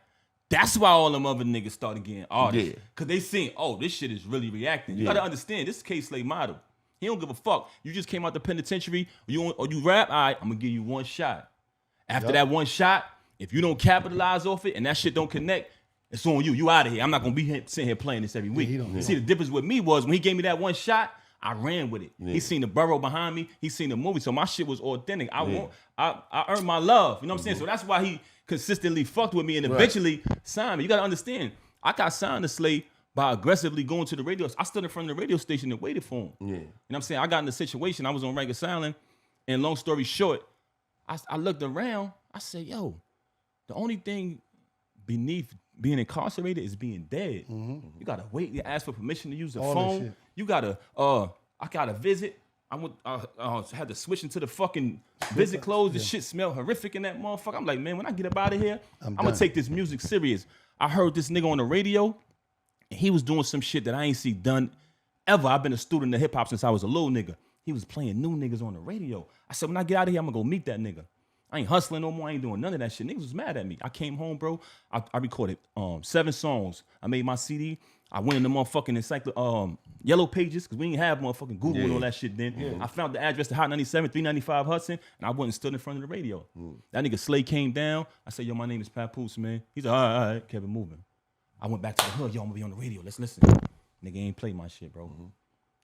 that's why all them other niggas started getting artists. Yeah. Cause they seen, oh, this shit is really reacting. You Yeah. gotta understand, this is K Slay model. He don't give a fuck. You just came out the penitentiary, or you rap, all right, I'm gonna give you one shot. After that one shot, if you don't capitalize off it and that shit don't connect, it's on you. You out of here. I'm not gonna be sitting here playing this every week. See, the difference with me was when he gave me that one shot, I ran with it. He seen the borough behind me. He seen the movie. So my shit was authentic. I earned my love. You know what I'm saying? So that's why he consistently fucked with me and eventually signed me. You gotta understand, I got signed to Slay by aggressively going to the radio. I stood in front of the radio station and waited for him. Yeah. You know what I'm saying? I got in the situation, I was on Rikers Island, and long story short, I looked around, I said, yo, the only thing beneath being incarcerated is being dead. You gotta wait, you ask for permission to use the phone. You gotta, I got a visit. I had to switch into the fucking visit clothes. The shit smelled horrific in that motherfucker. I'm like, man, when I get up out of here, I'm gonna take this music serious. I heard this nigga on the radio, and he was doing some shit that I ain't see done ever. I've been a student of hip hop since I was a little nigga. He was playing new niggas on the radio. I said, when I get out of here, I'm gonna go meet that nigga. I ain't hustling no more. I ain't doing none of that shit. Niggas was mad at me. I came home, bro. I recorded 7 songs. I made my CD. I went in the motherfucking Yellow Pages, because we didn't have motherfucking Google and all that shit then. I found the address to Hot 97, 395 Hudson, and I went and stood in front of the radio. That nigga Slay came down. I said, yo, my name is Papoose, man. He's like, all right, kept it moving. I went back to the hood. Yo, I'm gonna be on the radio. Let's listen. Nigga ain't play my shit, bro.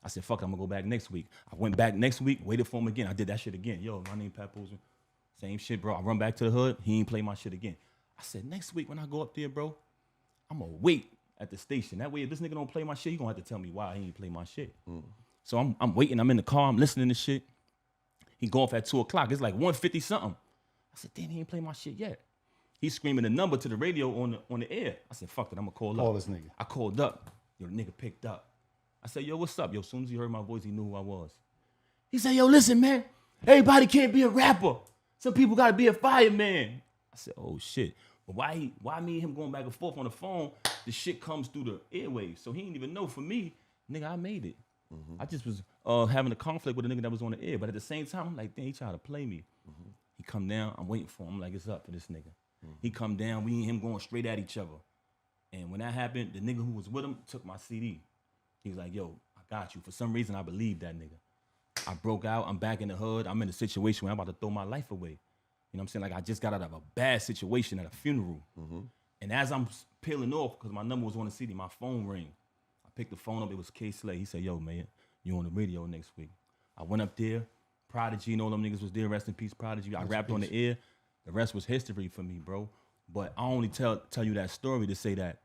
I said, fuck it, I'm gonna go back next week. I went back next week, waited for him again. I did that shit again. Yo, my name Papoose. Same shit, bro. I run back to the hood. He ain't play my shit again. I said, next week when I go up there, bro, I'm gonna wait at the station. That way, if this nigga don't play my shit, you gonna have to tell me why he ain't play my shit. So I'm waiting. I'm in the car. I'm listening to shit. He go off at 2 o'clock. It's like 1:50 something. I said, damn, he ain't play my shit yet. He's screaming the number to the radio on the air. I said, fuck it, I'm gonna call up. Call this nigga. I called up. Yo, the nigga picked up. I said, yo, what's up? Yo, as soon as he heard my voice, he knew who I was. He said, yo, listen, man. Everybody can't be a rapper. Some people gotta be a fireman. I said, oh shit. But why me and him going back and forth on the phone, the shit comes through the airwaves. So he didn't even know. For me, nigga, I made it. I just was having a conflict with a nigga that was on the air. But at the same time, I'm like, damn, he tried to play me. He come down, I'm waiting for him. I'm like, it's up for this nigga. He come down, we and him going straight at each other. And when that happened, the nigga who was with him took my CD. He was like, yo, I got you. For some reason, I believed that nigga. I broke out, I'm back in the hood. I'm in a situation where I'm about to throw my life away. You know what I'm saying? Like, I just got out of a bad situation at a funeral. And as I'm peeling off, because my number was on the CD, my phone rang. I picked the phone up, it was K Slay. He said, yo, man, you on the radio next week. I went up there, Prodigy and all them niggas was there, rest in peace, Prodigy. I rapped on the air. The rest was history for me, bro. But I only tell you that story to say that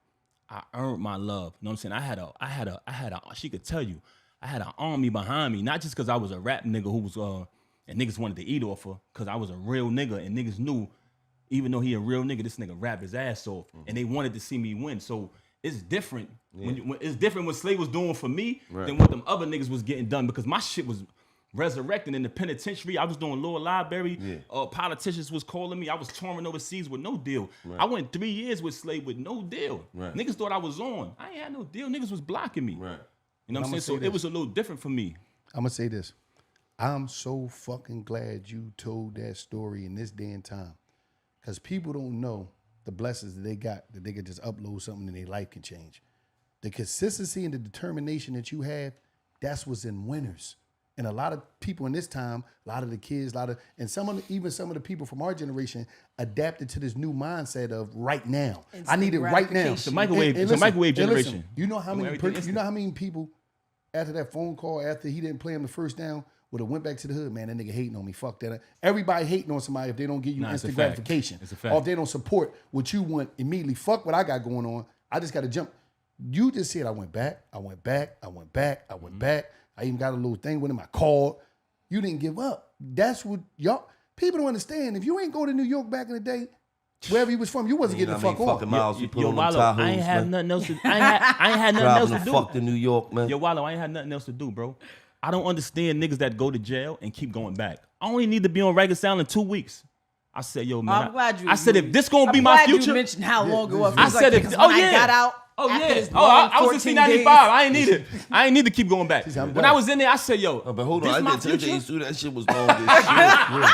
I earned my love. You know what I'm saying? I had a, she could tell you, I had an army behind me, not just because I was a rap nigga who was, and niggas wanted to eat off her, because I was a real nigga, and niggas knew, even though he a real nigga, this nigga rapped his ass off, and they wanted to see me win. So it's different. It's different what Slay was doing for me than what them other niggas was getting done, because my shit was resurrecting in the penitentiary. I was doing lower library. Politicians was calling me. I was touring overseas with no deal. I went 3 years with Slay with no deal. Niggas thought I was on. I ain't had no deal. Niggas was blocking me. You know what I'm saying? So it was a little different for me. I'm gonna say this. I'm so fucking glad you told that story in this day and time. Because people don't know the blessings that they got, that they could just upload something and their life can change. The consistency and the determination that you have, that's what's in winners. And a lot of people in this time, a lot of the kids, and some of the people from our generation adapted to this new mindset of right now. I need it right now. It's a microwave generation. Listen, you know how many people after that phone call, after he didn't play him the first down, would have went back to the hood, man, that nigga hating on me. Fuck that. Everybody hating on somebody if they don't give you instant gratification. It's a fact. Or if they don't support what you want immediately. Fuck what I got going on. I just got to jump. You just said I went back. I even got a little thing with him. I called. You didn't give up. That's what y'all people don't understand. If you ain't go to New York back in the day, wherever you was from, you wasn't getting the fuck off. Miles you put on them Wallow, I ain't had nothing else to. I ain't had nothing else to do. Fuck to New York, man. Yo, Wallow, I ain't had nothing else to do, bro. I don't understand niggas that go to jail and keep going back. I only need to be on Rikers Island 2 weeks. I said, yo, man. I'm glad you. I said, if this gonna be my future. You mentioned how long it was. I said, if I got out. Oh yeah. I was in C95. I ain't need it. I ain't need to keep going back. When I was in there, I said, yo. But hold on, I didn't tell you that shit was long as shit.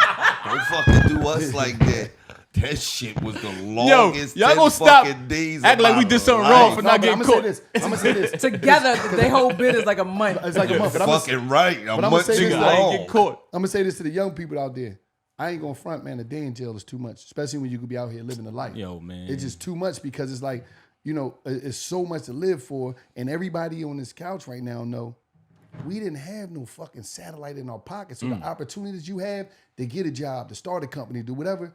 Don't fucking do us like that. That shit was the longest. Yo, y'all gonna stop days act like we did something wrong for not getting caught. I'm gonna say this. Together, their whole bid is like a month. It's like a month. But fucking right. I'm gonna say this. I ain't get caught. I'm gonna say this to the young people out there. I ain't gonna front, man. A day in jail is too much, especially when you could be out here living the life. Yo, man, it's just too much because it's like, you know, it's so much to live for, and everybody on this couch right now know we didn't have no fucking satellite in our pocket. So the opportunities you have to get a job, to start a company, do whatever,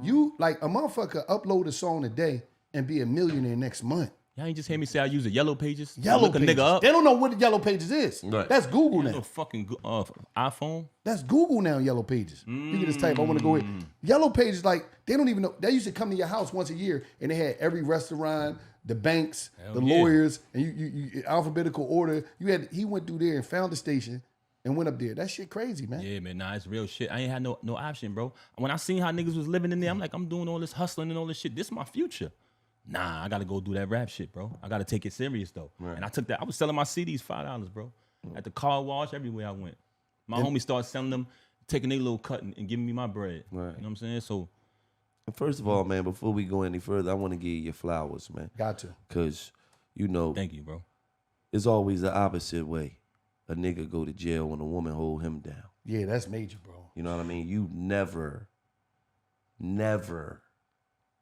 you like a motherfucker upload a song a day and be a millionaire next month. Y'all ain't just hear me say I use the Yellow Pages? Yellow Look Pages. a nigga up. They don't know what the Yellow Pages is. Right. That's Google No now. fucking iPhone. That's Google now, Yellow Pages. You can just type, I want to go in. Yellow Pages, like, they don't even know. They used to come to your house once a year, and they had every restaurant, the banks, the lawyers, and you alphabetical order. He went through there and found the station and went up there. That shit crazy, man. Yeah, man, nah, it's real shit. I ain't had no option, bro. When I seen how niggas was living in there, I'm like, I'm doing all this hustling and all this shit. This my future. Nah, I gotta go do that rap shit, bro. I gotta take it serious though. Right. And I took that. I was selling my CDs $5, bro. At the car wash, everywhere I went. My homies started selling them, taking their little cut and giving me my bread. Right. You know what I'm saying? So, first of all, man, before we go any further, I want to give you your flowers, man. Got to. Because, you know, thank you, bro. It's always the opposite way. A nigga go to jail when a woman hold him down. Yeah, that's major, bro. You know what I mean? You never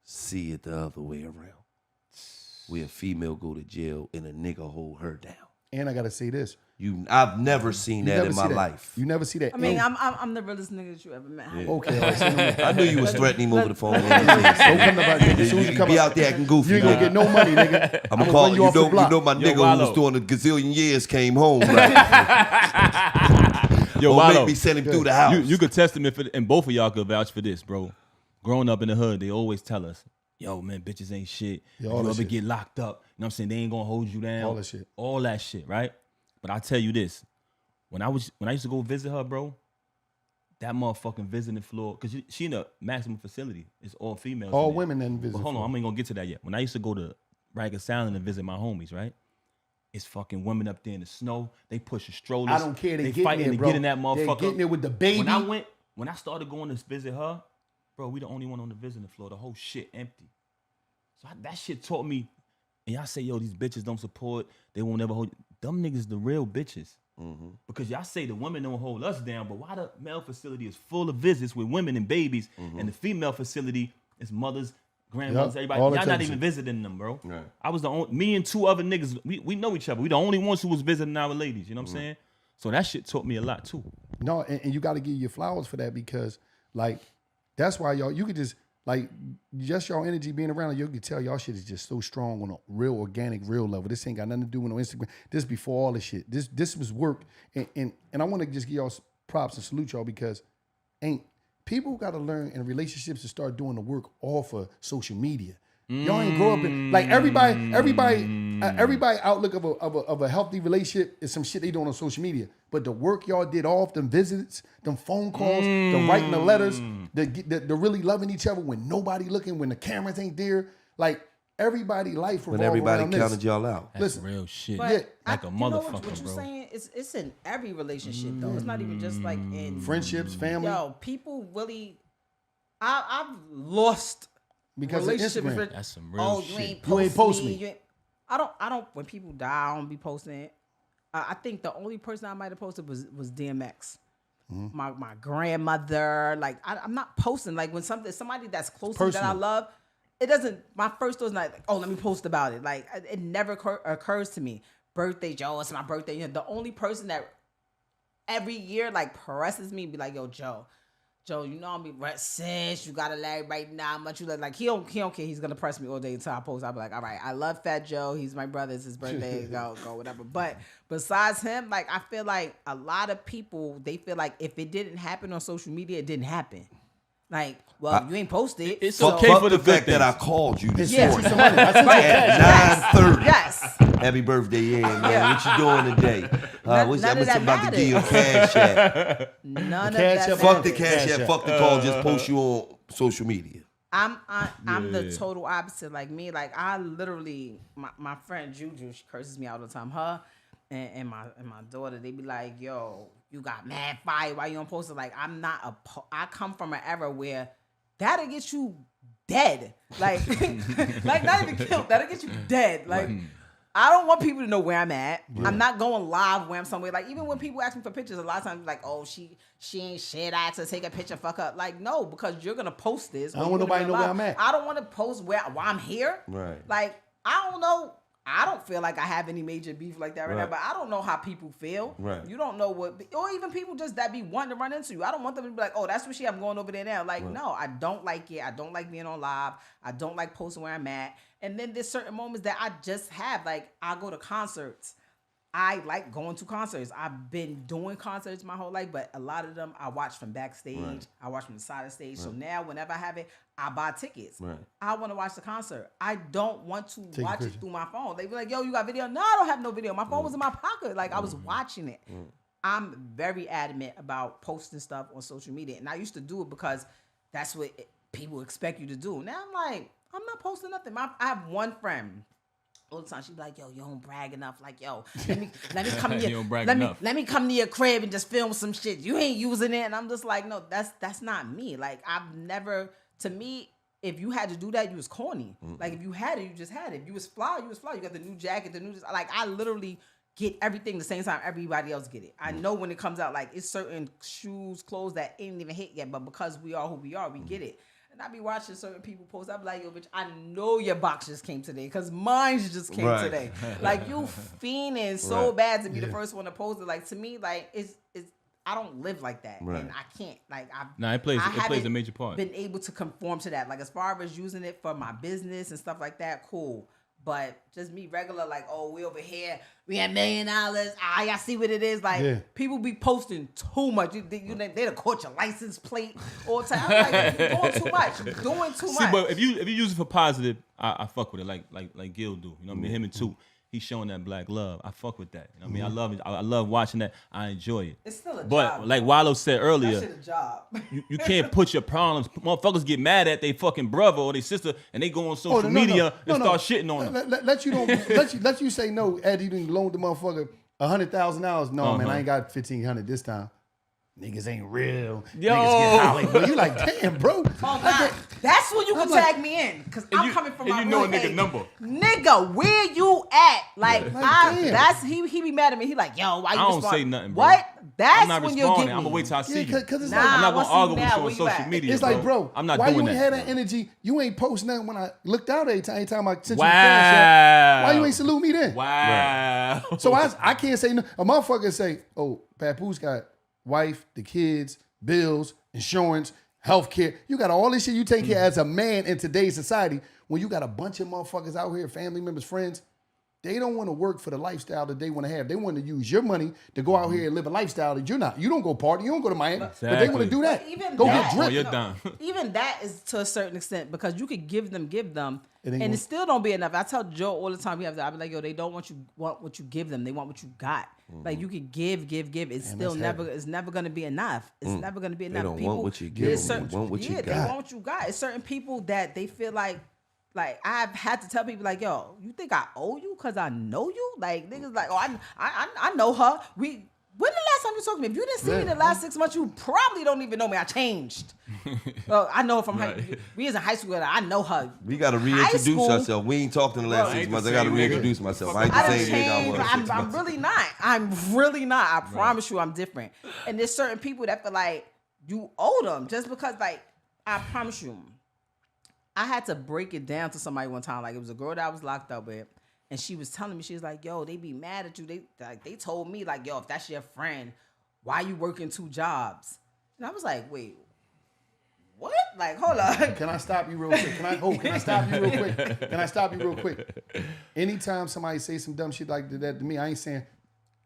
see it the other way around. Where a female go to jail and a nigga hold her down. And I gotta say this. I've never seen that in my life. You never see that. I mean, I'm the realest nigga that you ever met. Yeah. Okay. I knew you was threatening him over the phone. Don't come about nigga. As soon as you come be out there acting goofy. You ain't gonna get no money, nigga. I'm gonna call you. You know my nigga who was doing a gazillion years came home. Right? Yo, Wallo, make me send him through the house. You could testament for, and both of y'all could vouch for this, bro. Growing up in the hood, they always tell us, yo, man, bitches ain't shit. Yeah, you ever get locked up, you know what I'm saying? They ain't gonna hold you down. All that shit, right? But I tell you this, when I used to go visit her, bro, that motherfucking visiting floor, because she in a maximum facility. It's all females. All women in visiting. But hold on, I'm ain't gonna get to that yet. When I used to go to Rikers Island and visit my homies, right? It's fucking women up there in the snow. They pushing strollers. I don't care. They fighting there, to bro. get in that motherfucker. They getting there with the baby. When I started going to visit her, bro, we the only one on the visiting floor. The whole shit empty. So that shit taught me. And y'all say, yo, these bitches don't support. They won't ever hold you. Them niggas the real bitches. Mm-hmm. Because y'all say the women don't hold us down, but why the male facility is full of visits with women and babies, and the female facility is mothers, grandmothers, everybody. Y'all not even visiting them, bro. Right. I was the only, me and two other niggas, we know each other. We the only ones who was visiting our ladies, you know what I'm saying? So that shit taught me a lot too. No, and you got to give your flowers for that because, like, that's why y'all, you could just, like, just y'all energy being around, you can tell y'all shit is just so strong on a real organic, real level. This ain't got nothing to do with no Instagram. This before all this shit. This was work. And I want to just give y'all props and salute y'all because people got to learn in relationships to start doing the work off of social media. Y'all ain't grow up in, like, everybody outlook of a healthy relationship is some shit they doing on social media. But the work y'all did off them visits, them phone calls, the writing the letters, the really loving each other when nobody looking, when the cameras ain't there, like everybody life revolved when everybody around counted this. y'all out. That's real shit. But like a motherfucker, you know what you're bro. saying? It's in every relationship though. It's not even just like in Friendships, family. Yo, people really, I've lost because of Instagram. That's some real shit. You ain't post me. I don't. When people die, I don't be posting it. I think the only person I might have posted was DMX. My grandmother. Like I'm not posting. Like when somebody that's close to me that I love, it doesn't. My first thought is not like, oh, let me post about it. Like it never occurs to me. Birthday, Joe. It's my birthday. You know, the only person that every year like presses me, be like, yo, Joe, you know I'm be sis, you gotta let right now. Much you like he don't care. He's gonna press me all day until I post. I'll be like, all right, I love Fat Joe. He's my brother. It's his birthday. go whatever. But besides him, like I feel like a lot of people they feel like if it didn't happen on social media, it didn't happen. Like, well, you ain't posted. It's okay for the fact things that I called you this Yes. morning Yes. at 9:30. Yes. Happy birthday, man. What you doing today? I'm about to give you a cash app. None of that. Fuck the cash app. Fuck the call. Just post you on social media. I'm the total opposite. Like me, like I literally, my friend Juju, she curses me all the time. Her and my daughter, they be like, yo, you got mad fire. Why you don't post it? Like I'm not I come from an era where that'll get you dead. Like, like not even killed. That'll get you dead. Like. Right. I don't want people to know where I'm at. Yeah. I'm not going live where I'm somewhere. Like, even when people ask me for pictures, a lot of times, like, oh, she ain't shit. I asked her to take a picture, fuck up. Like, no, because you're going to post this. I don't want nobody to know where I'm at. I don't want to post why I'm here. Right. Like, I don't know. I don't feel like I have any major beef like that right now, but I don't know how people feel. Right. You don't know what, or even people just that be wanting to run into you. I don't want them to be like, oh, that's what I'm going over there now. Like, no, I don't like it. I don't like being on live. I don't like posting where I'm at. And then there's certain moments that I just have. Like, I go to concerts. I like going to concerts. I've been doing concerts my whole life, but a lot of them I watch from backstage. Right. I watch from the side of the stage. Right. So now whenever I have it, I buy tickets. Right. I want to watch the concert. I don't want to watch it through my phone. They be like, yo, you got video? No, I don't have no video. My phone was in my pocket. Like, I was watching it. I'm very adamant about posting stuff on social media. And I used to do it because that's what people expect you to do. Now I'm like, I'm not posting nothing. I have one friend. All the time she be like, yo, you don't brag enough. Like, yo, let me come to your let me come to your crib and just film some shit. You ain't using it. And I'm just like, no, that's not me. Like, I've never, to me, if you had to do that, you was corny. Like, if you had it, you just had it. If you was fly, you was fly. You got the new jacket, like, I literally get everything the same time everybody else get it. I know when it comes out, like, it's certain shoes, clothes that ain't even hit yet, but because we are who we are, we get it. And I be watching certain people post. I be like, yo, bitch, I know your box just came today because mine just came today. Like, you fiending so bad to be the first one to post it. Like, to me, like, it's I don't live like that. And I can't. Like, it plays a major part. Been able to conform to that. Like, as far as using it for my business and stuff like that, cool. But just me regular, like, oh, we over here, we had $1 million. I see what it is. Like, people be posting too much. They done caught your license plate all the time. I'm like, you're doing too much. You're doing too much. See, but if you use it for positive, I fuck with it. Like Gil do. You know what I mean? Him and Toot. He's showing that black love. I fuck with that. You know what I mean? I love it. I love watching that. I enjoy it. It's still a job. But like Wallo said earlier, that shit a job. you can't put your problems. Motherfuckers get mad at their fucking brother or their sister, and they go on social media and start shitting on them. Let you say no. Eddie didn't loan the motherfucker $100,000. No, man, I ain't got $1,500 this time. Niggas ain't real. Yo. Niggas get holly. But you like, damn, bro. Oh, God. That's when you can tag me in. Because I'm coming from my you know a nigga number. Nigga, where you at? Like he be mad at me. He like, yo, why you I don't say nothing, bro. What? That's I'm not when responding. you'll get me. I'm gonna wait till I see you. Cause it's I'm not like, gonna argue with you on social media. It's like, bro, I'm not why doing you ain't that. had that energy? You ain't post nothing when I looked out every time I sent you the Wow. cash app. Why you ain't salute me then? Wow. So I can't say no. A motherfucker say, oh, Papoose got wife, the kids, bills, insurance, healthcare. You got all this shit you take care as a man in today's society. When you got a bunch of motherfuckers out here, family members, friends, they don't want to work for the lifestyle that they want to have. They want to use your money to go out here and live a lifestyle that you're not. You don't go party. You don't go to Miami. Exactly. But they want to do that. Even go that, get dripped. You're done. Even that is to a certain extent because you could give them, and it still don't be enough. I tell Joe all the time, I be like, yo, they don't want what you give them. They want what you got. Like, you could give. It's still never gonna be enough. It's never gonna be enough. They don't people, want what you give them. They want what you got. They want what you got. It's certain people that they feel like I've had to tell people like, yo, you think I owe you because I know you? Like, niggas like, oh, I know her. When the last time you talked to me? If you didn't see me the last 6 months, you probably don't even know me. I changed. Well, I know her from we was in high school. I know her. We got to reintroduce ourselves. We ain't talked in the last 6 months. I got to reintroduce myself. I ain't the same nigga I was. I'm really not. I'm really not. I promise you I'm different. And there's certain people that feel like you owe them just because, like, I promise you. I had to break it down to somebody one time. Like, it was a girl that I was locked up with. And she was telling me, she was like, yo, they be mad at you. They told me, like, yo, if that's your friend, why you working 2 jobs? And I was like, wait, what? Like, hold on. Can I stop you real quick? Can I stop you real quick? Can I stop you real quick? Anytime somebody say some dumb shit like that to me, I ain't saying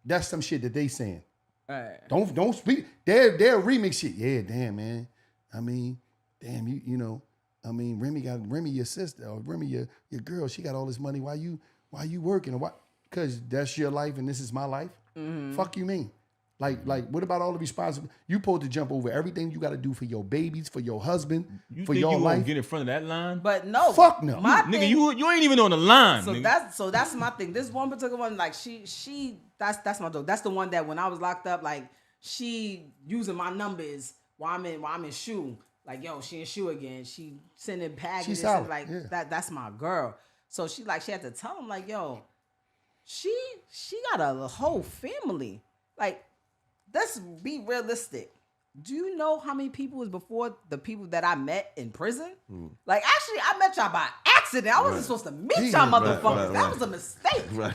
that's some shit that they saying. All right. Don't speak. They're remix shit. Yeah, damn, man. I mean, damn, you know. I mean, Remy, your sister, or Remy, your girl, she got all this money. Why you working? Or what? Because that's your life and this is my life. Mm-hmm. Fuck you mean? Like, what about all the responsibility? You supposed to jump over everything you got to do for your babies, for your husband, for your life. You get in front of that line? But no. Fuck no. Nigga, you ain't even on the line. So that's my thing. This one particular one, like she that's my dog. That's the one that when I was locked up, like, she using my numbers while I'm in shoe. Like, yo, she in shoe again. She sending packages. And like, that's my girl. So she had to tell him, like, yo, she got a whole family. Like, let's be realistic. Do you know how many people was before the people that I met in prison? Like, actually, I met y'all by accident. I wasn't supposed to meet y'all motherfuckers. That was a mistake. Right.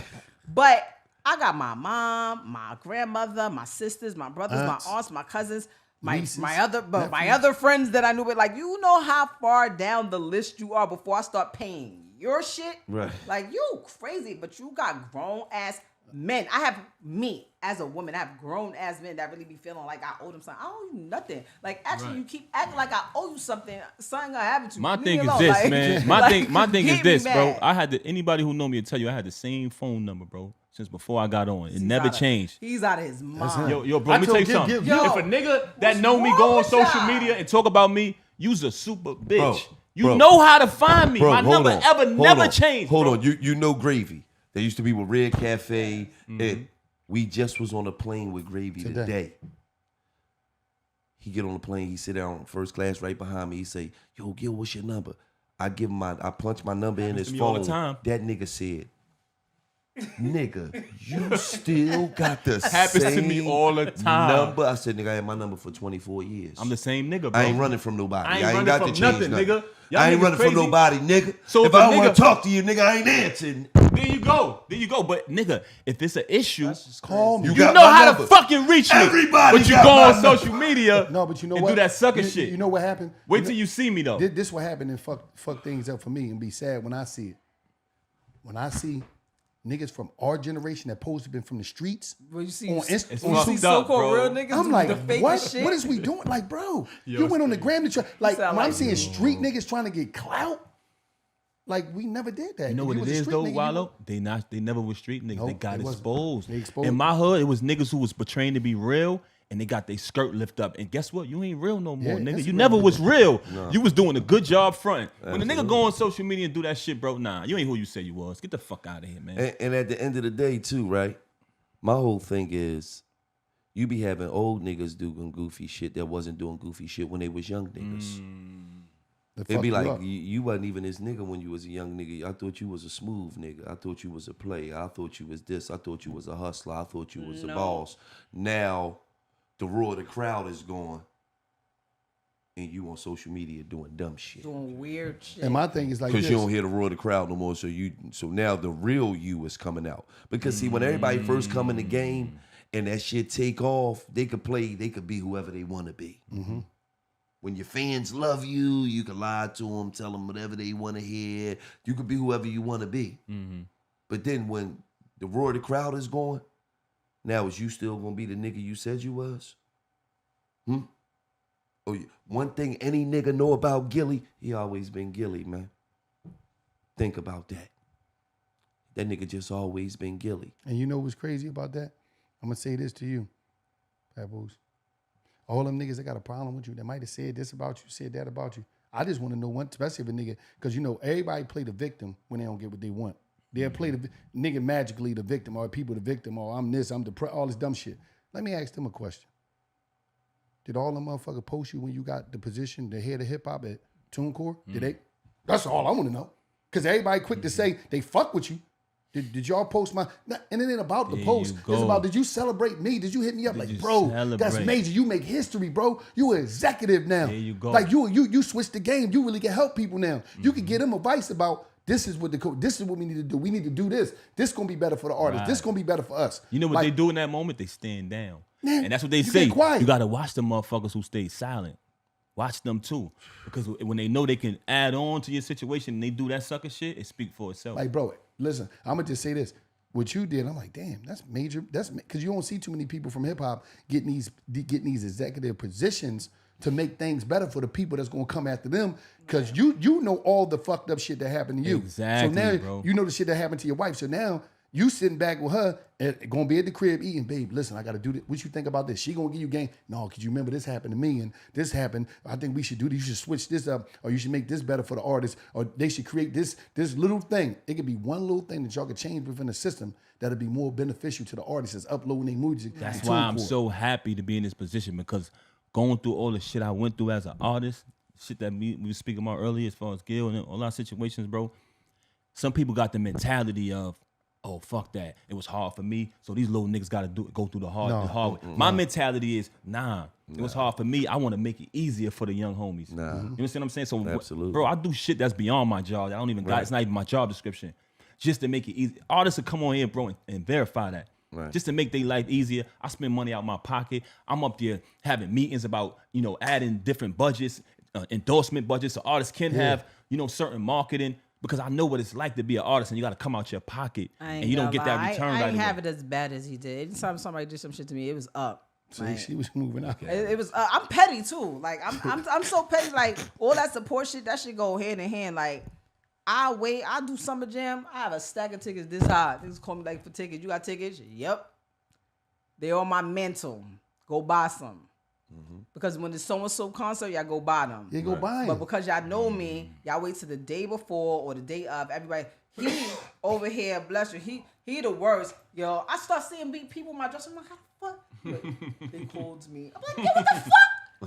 But I got my mom, my grandmother, my sisters, my brothers, my aunts, my cousins, my other friends that I knew. But like, you know how far down the list you are before I start paying your shit? Right. Like, you crazy, but you got grown ass men. I have me as a woman. I have grown ass men that really be feeling like I owe them something. I owe you nothing. Like, actually, you keep acting like I owe you something. Something I haven't to. My thing is this, man. My thing is this, bro. I had anybody who know me will tell you I had the same phone number, bro, since before I got on. It never changed. He's out of his mind. Yo, bro, let me tell you something. If a nigga that know me go on social media and talk about me, you's a super bitch. You know how to find me. My number never changed. Hold on. You know Gravy. They used to be with Red Cafe. And we just was on a plane with Gravy today. He get on the plane. He sit down first class right behind me. He say, "Yo, Gil, what's your number?" I give him I punch my number in his phone. All the time. That nigga said, "Nigga, you still got the Happens same to me all the time. number." I said, "Nigga, I had my number for 24 years. I'm the same nigga, bro. I ain't running from nobody. I ain't got running to from change nothing, nigga. Y'all I ain't niggas running crazy. from nobody, nigga. So if if a I want nigga- to talk to you, nigga, I ain't answering. There you go. But nigga, if it's an issue, Call me. you got know my how number. to fucking reach me. Everybody But you got go my on number. social media No, but you know and what? do that sucker you, shit. You know what happened? Wait till you see me, though. This what happened and fuck things up for me and be sad when I see it. When I see niggas from our generation that supposed to been from the streets When you see, on you Instagram. see fucked up, so-called bro. real niggas I'm do like, the fakest what? shit. What is we doing? Like, bro, you went on the gram to try. Like, when sound I'm like seeing street niggas trying to get clout, like, we never did that. You know If what it was a is street though, nigga, you Wallow? They never was street niggas. Nope, they got they wasn't. exposed. They exposed. In my hood, it was niggas who was portraying to be real, and they got their skirt lift up. And guess what? You ain't real no more, Yeah, nigga. that's You real. never was real. You was doing a good job front. When a nigga go on social media and do that shit, bro, nah, you ain't who you say you was. Get the fuck out of here, man. And at the end of the day, too, right? My whole thing is, you be having old niggas doing goofy shit that wasn't doing goofy shit when they was young niggas. It'd be like, you wasn't even this nigga when you was a young nigga. I thought you was a smooth nigga. I thought you was a player. I thought you was this. I thought you was a hustler. I thought you was a boss. Now, the roar of the crowd is gone. And you on social media doing dumb shit. doing weird shit. And my thing is like Because this. you don't hear the roar of the crowd no more. So now the real you is coming out. Because see, when everybody first come in the game and that shit take off, they could be whoever they want to be. Mm-hmm. When your fans love you, you can lie to them, tell them whatever they want to hear. You could be whoever you want to be. But then when the roar of the crowd is going, now is you still going to be the nigga you said you was? Oh, one thing any nigga know about Gilly, he always been Gilly, man. Think about that. That nigga just always been Gilly. And you know what's crazy about that? I'm gonna say this to you, Papoose. All them niggas that got a problem with you, that might have said this about you, said that about you. I just want to know one, especially if a nigga, because you know everybody play the victim when they don't get what they want. They'll play the nigga magically the victim, or people the victim, or I'm this, I'm the all this dumb shit. Let me ask them a question. Did all them motherfuckers post you when you got the position, the head of hip hop at TuneCore? Did they? That's all I want to know. Because everybody quick to say they fuck with you. Did y'all post my? And it ain't about the post. It's about, did you celebrate me? Did you hit me up like, bro? That's major. You make history, bro. You an executive now. There you go. Like you switched the game. You really can help people now. You can give them advice about this is what this is what we need to do. We need to do this. This gonna be better for the artist. This gonna be better for us. You know what like, they do in that moment? They stand down. Man, and that's what they you say. get quiet. You gotta watch the motherfuckers who stay silent. Watch them too. Because when they know they can add on to your situation and they do that sucker shit, it speaks for itself. Like, bro, listen, I'm gonna just say this. What you did, I'm like, damn, that's major. That's because you don't see too many people from hip hop getting these executive positions to make things better for the people that's gonna come after them. Because you know all the fucked up shit that happened to you. Exactly, so now bro. you know the shit that happened to your wife. So now you sitting back with her and gonna be at the crib eating, babe, listen, I gotta do this. What you think about this? She gonna give you game. No, cause you remember this happened to me and this happened. I think we should do this. You should switch this up, or you should make this better for the artist, or they should create this little thing. It could be one little thing that y'all could change within the system that'll be more beneficial to the artists that's uploading their music. That's why I'm so happy to be in this position, because going through all the shit I went through as an artist, shit that we were speaking about earlier as far as Gil and all our situations, bro. Some people got the mentality of, oh, fuck that. It was hard for me, so these little niggas got to go through the hard way. My mentality is, it was hard for me. I want to make it easier for the young homies. You understand what I'm saying? So, Absolutely. bro, I do shit that's beyond my job. I don't even got, it's not even my job description. Just to make it easy. Artists will come on here, bro, and verify that. Right. Just to make their life easier. I spend money out my pocket. I'm up there having meetings about, adding different budgets, endorsement budgets so artists can have, certain marketing. Because I know what it's like to be an artist and you got to come out your pocket and you don't get that return right away. I didn't have it as bad as he did. Anytime somebody did some shit to me, it was up. See, she was moving out. It was. I'm petty too. Like I'm so petty. Like all that support shit, that should go hand in hand. Like I do Summer Jam. I have a stack of tickets this high. Niggas call me like for tickets. You got tickets? Yep. They on my mental. Go buy some. Because when the so-and-so concert, y'all go buy them. You go buy them. But because y'all know me, y'all wait till the day before or the day of. Everybody, he over here, bless you, he the worst. Yo, I start seeing people in my dress. I'm like, how the fuck? They called me. I'm like, yo, what the fuck?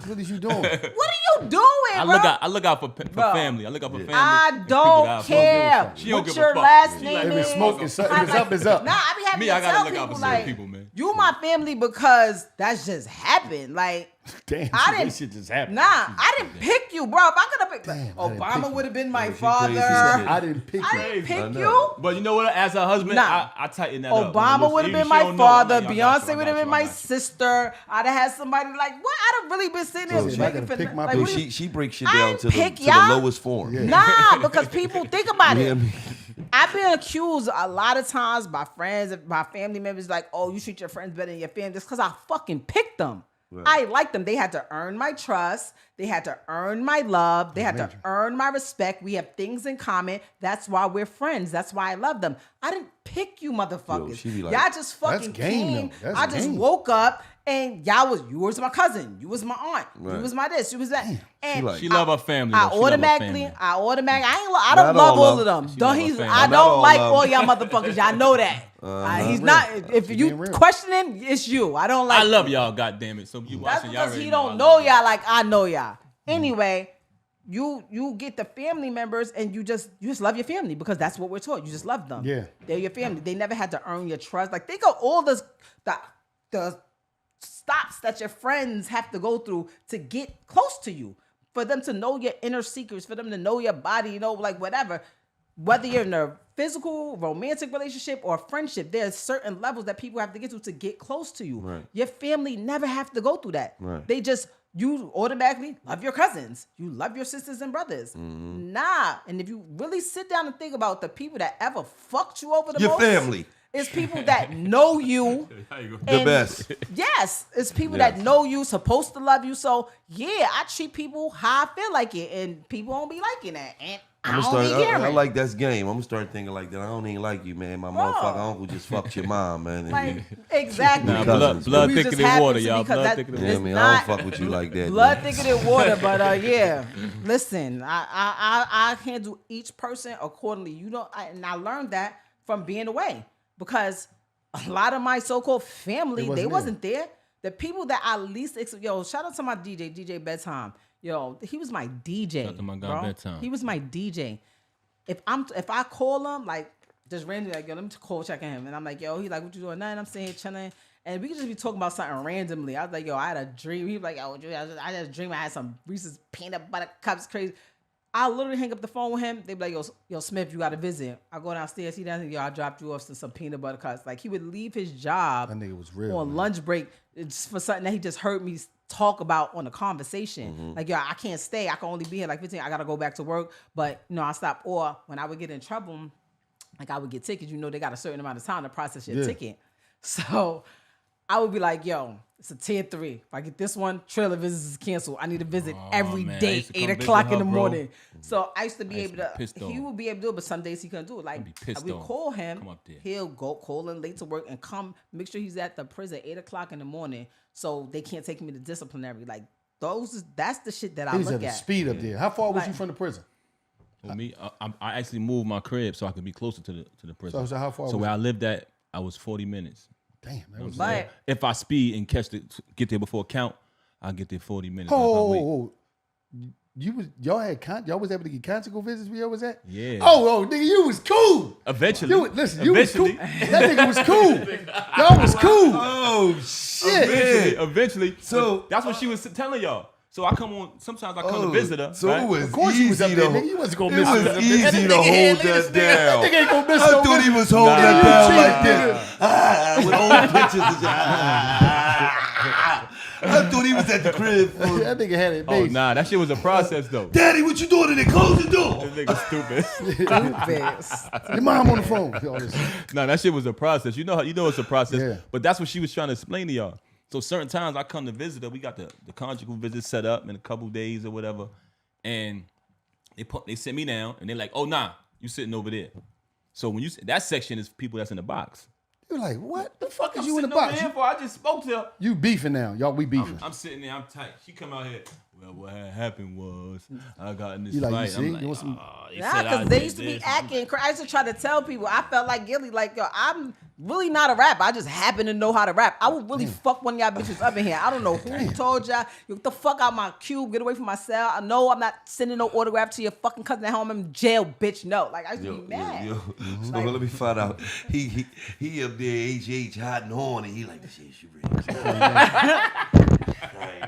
What is you doing? What are you doing, bro? I look out for family. I look out for family. I don't care what your last name If is. it's smoking, if it's up, it's up. Nah, I be having I to gotta tell look out people, for certain like, people, man. you my family because that just happened. Like, Damn, this shit just happened. Nah, I didn't pick you, bro. If I could have picked, Damn, Obama would have been my she crazy father. as shit. I didn't pick I you. didn't pick you. But you know what? As a husband, Nah. I tighten that up. Obama would have Even been she my don't know, I'm father. like, I got Beyonce you, would have been I my got you. sister. I'd have had somebody like, what? I'd have really been sitting there So, begging I for gotta pick my like, bitch. what do you- She breaks shit I down ain't to the pick y'all. lowest form. Yeah. Nah, because people think about You it. hear me? I've been accused a lot of times by friends, by family members, like, oh, you treat your friends better than your family. That's because I fucking picked them. Right. I like them. They had to earn my trust. They had to earn my love. They had to earn my respect. We have things in common. That's why we're friends. That's why I love them. I didn't pick you motherfuckers. She be like, y'all just fucking game, came. though. That's I just game. woke up and you was my cousin. You was my aunt. Right. You was my this. You was that. And like- She love her family. I though. She love her automatically, family. I don't Not love all all of of them. them. She Don't love her he's family. I Not don't all like of all y'all motherfuckers. Y'all know that. He's not. If She you being real. questioning, it's you. I don't like. I love y'all, goddammit. So you That's watching y'all because already he know I don't love know y'all. y'all like I know y'all. Anyway, you get the family members and you just love your family because that's what we're taught. You just love them. Yeah. They're your family. They never had to earn your trust. Like think of all the stops that your friends have to go through to get close to you. For them to know your inner secrets, for them to know your body, like whatever. Whether you're in a physical, romantic relationship or friendship, there's certain levels that people have to get close to you. Right. Your family never have to go through that. Right. They just, you automatically love your cousins. You love your sisters and brothers. Nah. And if you really sit down and think about the people that ever fucked you over the Your most. family. It's people that know you. The best. Yes. It's people that know you, supposed to love you. So, yeah, I treat people how I feel like it. And people don't be liking that. And I don't be caring. I like that's game. I'm gonna start thinking like that. I don't even like you, man. My motherfucking uncle just fucked your mom, man. Like, exactly. Nah, Cousins. blood We thicker just than happen water, to y'all. because Blood that- thicker than Yeah, it's water. man, not- I don't fuck with you like that. Blood man. thicker than water, but yeah. Listen, I handle each person accordingly. And I learned that from being away because a lot of my so-called family, they wasn't there. The people that I least shout out to my DJ Bedtime. Yo, he was my DJ. Shout out to my guy bro. Bedtime. He was my DJ. If I call him like just randomly like yo, let me call check on him, and I'm like yo, he's like what you doing? Nothing. I'm sitting here chilling. And we could just be talking about something randomly. I was like, yo, I had a dream. He was like, yo, I had a dream. I had some Reese's peanut butter cups, crazy. I literally hang up the phone with him. They be like, yo, Smith, you got to visit. I go downstairs. He down, yo, I dropped you off to some peanut butter cups. Like, he would leave his job That nigga was real, on man. lunch break just for something that he just heard me talk about on a conversation. Like, yo, I can't stay. I can only be here like 15. I got to go back to work. But, I stopped. Or when I would get in trouble, like, I would get tickets. They got a certain amount of time to process your ticket. So I would be like, yo, it's a tier 3. If I get this one, trailer visits is canceled. I need to visit every man. I day, used to 8 come o'clock visit in the her, bro. morning. So I used to be able used to be to, pissed he off. would be able to do it, but some days he couldn't do it. Like, be pissed we off. call him, Come up there. he'll go call in late to work and come, make sure he's at the prison 8 o'clock in the morning so they can't take me to disciplinary. Like, that's the shit that I He's look at the at. speed up there. How far was Like- you from the prison? For me, I actually moved my crib so I could be closer to the prison. So how far So was where it? I lived at, I was 40 minutes. Damn, that was But If I speed and get there before count, I'll get there 40 minutes. If I wait. Oh, y'all was able to get conjugal visits where y'all was at? Yeah. Oh, nigga, you was cool. Eventually. You was cool. That nigga was cool. Y'all was cool. Oh shit! Eventually. So that's what she was telling y'all. So I come on. Sometimes I come to visit her. So right? it was Of course you was up easy there, to. nigga. You wasn't gonna It miss was it. easy to hold that down. Nigga ain't gonna miss I no thought he visit. was holding Nah, that down you like cheated, this. With old pictures and shit. I thought he was at the crib. That nigga had it. Oh nah, that shit was a process though. Daddy, what you doing in there? Close the door. This nigga stupid. Stupid. Your mom on the phone. All this. Nah, that shit was a process. You know it's a process. Yeah. But that's what she was trying to explain to y'all. So certain times I come to visit her, we got the conjugal visit set up in a couple days or whatever, and they sit me down and they're like, oh nah, you sitting over there. So when that section is people that's in the box. You're like, what the fuck is I'm you in the sitting over box? here for, I just spoke to her. You beefing now. Y'all, we beefing. I'm sitting there, I'm tight. She come out here. Well, what had happened was I got in this You like, you fight. see? I'm You like, want some- they Yeah, said I because they did used to be this. acting crazy. I used to try to tell people. I felt like Gilly, like, yo, I'm really not a rapper. I just happen to know how to rap. I would really fuck one of y'all bitches up in here. I don't know who told y'all. You get the fuck out my cube. Get away from my cell. I know I'm not sending no autograph to your fucking cousin at home. I'm in jail, bitch. No. Like, I used to be mad. So let me find out. He up there, HH hot and horny. He like, this shit, you real.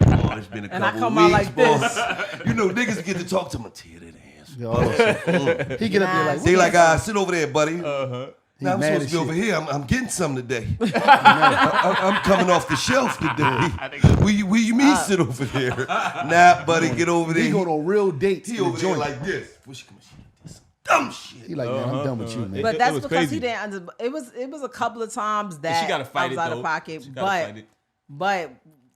Oh, it's been a couple And I come weeks, out like this. boss. You know, niggas get to talk to him. Tear that ass. He get up there like, They like, sit over there, buddy. He Now I'm mad supposed as to be over shit. here. I'm getting some today. I'm coming off the shelf today. Will you mean sit over there? Nah, buddy, get over there. He going on real dates. He in the over there joint. like this. Where she come? She like this. Dumb shit. He like, man, I'm done with you, man. But It that's was because crazy. he didn't. It was a couple of times that she gotta fight I was it, out though. of pocket. She gotta fight it. But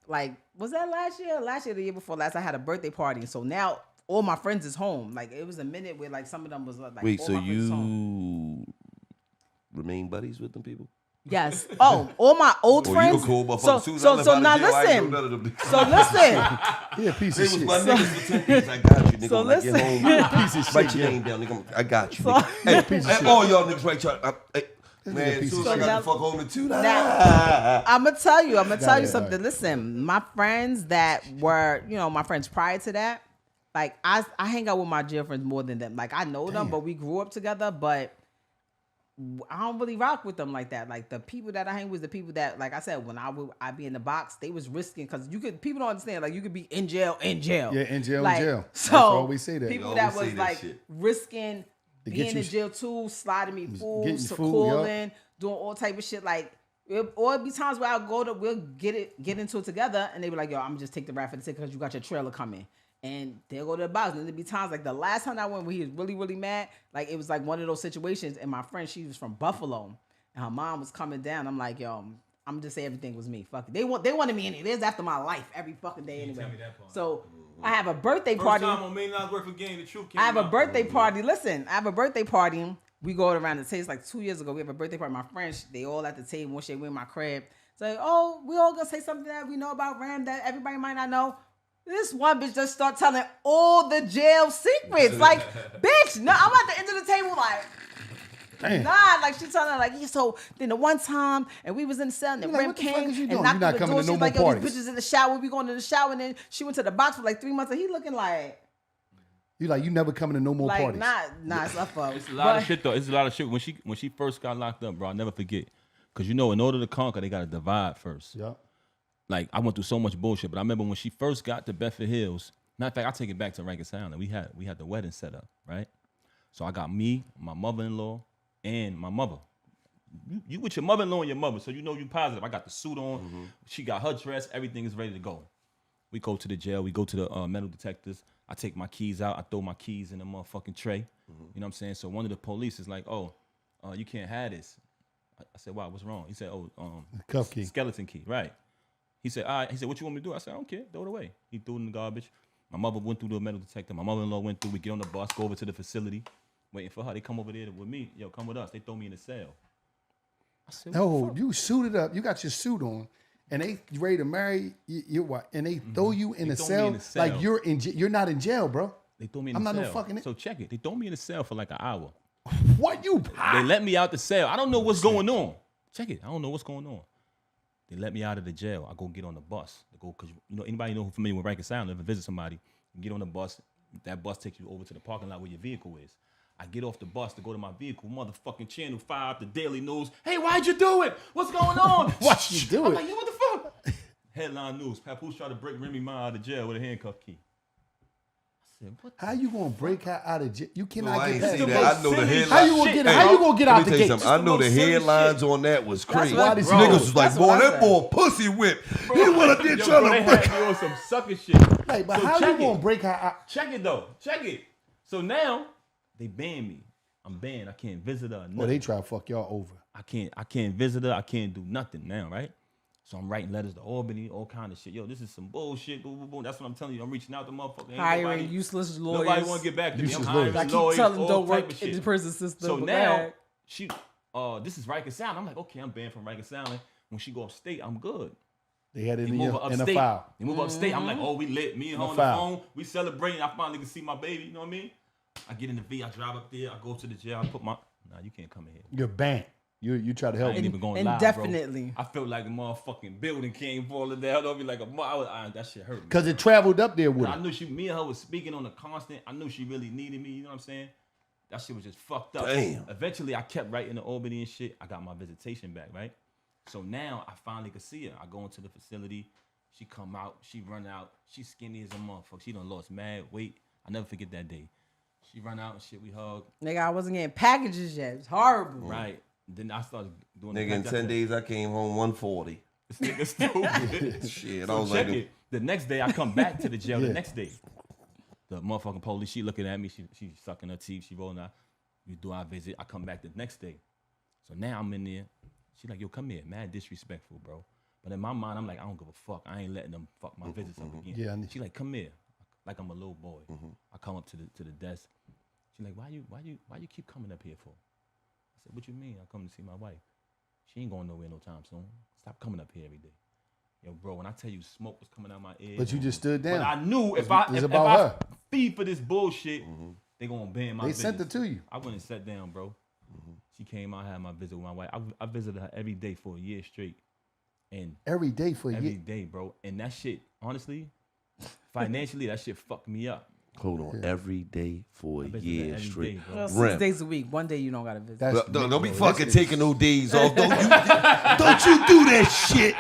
like, was that last year? Last year, the year before last, I had a birthday party. So now all my friends is home. Like it was a minute where like some of them was like, Wait, all so my friends is home. you remain buddies with them people? Yes. Oh, all my old Oh, friends. you a cool motherfucker. So As soon as I left out now of jail, I ain't listen. know none of them. So listen. He a piece They of was shit. my niggas for 10 years. I got you, nigga. So When I get listen. home, Piece of write shit, your yeah. name down, nigga. I got you, So- nigga. Hey, piece of hey, shit. all y'all niggas write your... Hey, This man, nigga as piece soon of as I shit. got now- the fuck home to two, I'm gonna tell you Got it, something. Listen, my friends that were, my friends prior to that, like I hang out with my jail friends more than them. Like I know them, but we grew up together, but I don't really rock with them like that. Like the people that I hang with, the people that, like I said, when I be in the box, they was risking because people don't understand. Like you could be in jail. Yeah, in jail, Like, in jail. So That's why we say that. people We that always was say that like shit. risking To being get you in jail too, sliding me getting food, you so food, calling, doing all type of shit. Like or it be times where we'll get into it together, and they be like, "Yo, I'm gonna just take the rap for the ticket because you got your trailer coming." And they'll go to the box. And there'll be times like the last time I went where he was really, really mad. Like it was like one of those situations. And my friend, she was from Buffalo, and her mom was coming down. I'm like, yo, I'm gonna just say everything was me. Fuck it. They wanted me in it. It's after my life every fucking day anyway. tell me that part. So I have a birthday First party. time on $1 million worth of game, the truth came I have a out. birthday party. Listen, I have a birthday party. We go around the table. It's like 2 years ago. We have a birthday party. My friends, they all at the table. Once they win my crib. It's like, oh, we all gonna say something that we know about Ram that everybody might not know. This one bitch just start telling all the jail secrets. Like, bitch, no, I'm at the end of the table like, Damn. nah, like she telling her like, yeah, so then the one time and we was in the cell and the You like, Ram what the fuck came is you and doing? knocked You not on the coming door. to no She's more like, yo, parties. these bitches in the shower. We going to the shower and then she went to the box for like 3 months and he looking like You never coming to no more like parties. nah, it's up for. It's a lot of shit though. It's a lot of shit. When she first got locked up, bro, I'll never forget. Cause in order to conquer, they gotta divide first. Yeah. Like I went through so much bullshit, but I remember when she first got to Bedford Hills. Matter of fact, I take it back to Rikers Island. We had the wedding set up, right? So I got me, my mother-in-law, and my mother. You with your mother-in-law and your mother, so you know you positive. I got the suit on. Mm-hmm. She got her dress. Everything is ready to go. We go to the jail. We go to the metal detectors. I take my keys out. I throw my keys in the motherfucking tray. Mm-hmm. You know what I'm saying? So one of the police is like, "Oh, you can't have this." I said, "Why? What's wrong?" He said, "Oh, Cuff key. skeleton key." Right. He said, "All right." He said, "What you want me to do?" I said, "I don't care. Throw it away." He threw it in the garbage. My mother went through the metal detector. My mother-in-law went through. We get on the bus, go over to the facility, waiting for her. They come over there with me. Yo, come with us. They throw me in the cell. I said, No, you suited up. You got your suit on, and they ready to marry you. What? And they throw you in They a throw me cell in the cell. like you're not in jail, bro. They throw me in I'm the not no cell. fucking- So check it. They throw me in the cell for like an hour. What you? They let me out the cell. I don't know what's going on. Check it. I don't know what's going on. They let me out of the jail. I go get on the bus to go because anybody know who familiar with Rikers Island, if I visit somebody, you get on the bus, that bus takes you over to the parking lot where your vehicle is. I get off the bus to go to my vehicle. Motherfucking Channel 5, the Daily News. Hey, why'd you do it? What's going on? Why'd you do I'm it? like, yo, what the fuck? Headline news. Papoose tried to break Remy Ma out of jail with a handcuff key. I said, what? How you gonna break her out of jail? You cannot I get ain't past see the that. gate. I know the headlines. How you gonna get? How you gonna get Let out me the tell you gate? something. I know the most silly headlines shit. on that was crazy. why this Niggas bro, was like, that's boy, what I that said. boy pussy whip. He went up there Yo, trying bro, to they break. had me on some sucker shit. Like, but So how you check gonna it. break her out? Check it though. Check it. So now they banned me. I'm banned. I can't visit her. Well, Nothing. they try to fuck y'all over. I can't visit her. I can't do nothing now, right? So I'm writing letters to Albany, all kind of shit. Yo, this is some bullshit. Boom, boom, boom. That's what I'm telling you. I'm reaching out to motherfuckers. Ain't Hiring nobody, useless lawyers. Nobody want to get back to me. I'm Useless hiring lawyers. I keep lawyers, telling them all don't type work of in the shit. prison system. So but now go ahead. she, this is Rikers Island. I'm like, okay, I'm banned from Rikers Island. When she go upstate, I'm good. They had it They in, move her in a upstate. file. They move upstate. I'm like, oh, we lit. Me and her In a on the file. phone. We celebrating. I finally can see my baby. You know what I mean? I get in the V. I drive up there. I go to the jail. I put my. Nah, you can't come in here. You're banned. You try to I help ain't me. even going live, Indefinitely. bro. I felt like a motherfucking building came falling down. I'll be like that shit hurt me. Because it traveled up there with I her. knew me and her was speaking on a constant. I knew she really needed me. You know what I'm saying? That shit was just fucked up. Damn. Eventually, I kept writing to Albany and shit. I got my visitation back, right? So now I finally could see her. I go into the facility. She come out. She run out. She skinny as a motherfucker. She done lost mad weight. I never forget that day. She run out and shit. We hug. Nigga, I wasn't getting packages yet. It's horrible. Right. Then I started doing Nigga, in 10 days, I came home 140. This nigga stupid. Shit, I So was check like, it. The next day, I come back to the jail. Yeah. The next day, the motherfucking police, she looking at me. She sucking her teeth. She rolling out. We do our visit. I come back the next day. So now I'm in there. She like, yo, come here. Mad disrespectful, bro. But in my mind, I'm like, I don't give a fuck. I ain't letting them fuck my visits up again. Yeah, I need- She like, come here. Like I'm a little boy. I come up to the desk. She like, why you keep coming up here for? I said, what you mean? I come to see my wife. She ain't going nowhere no time soon. Stop coming up here every day. Yo, bro, when I tell you smoke was coming out my ears. But you just stood down. But I knew if It's I about her. feed for this bullshit, they gonna ban my They visits. sent it to you. I went and sat down, bro. She came out, had my visit with my wife. I visited her every day for a year straight. And Every day for a every year. day, bro. And that shit, honestly, financially, that shit fucked me up. hold on, every day for a I visited year every straight. day, bro. Well, Rem. 6 days a week. One day you don't gotta visit. That's Don't be bro, fucking that's- taking no days off. Don't you do that shit.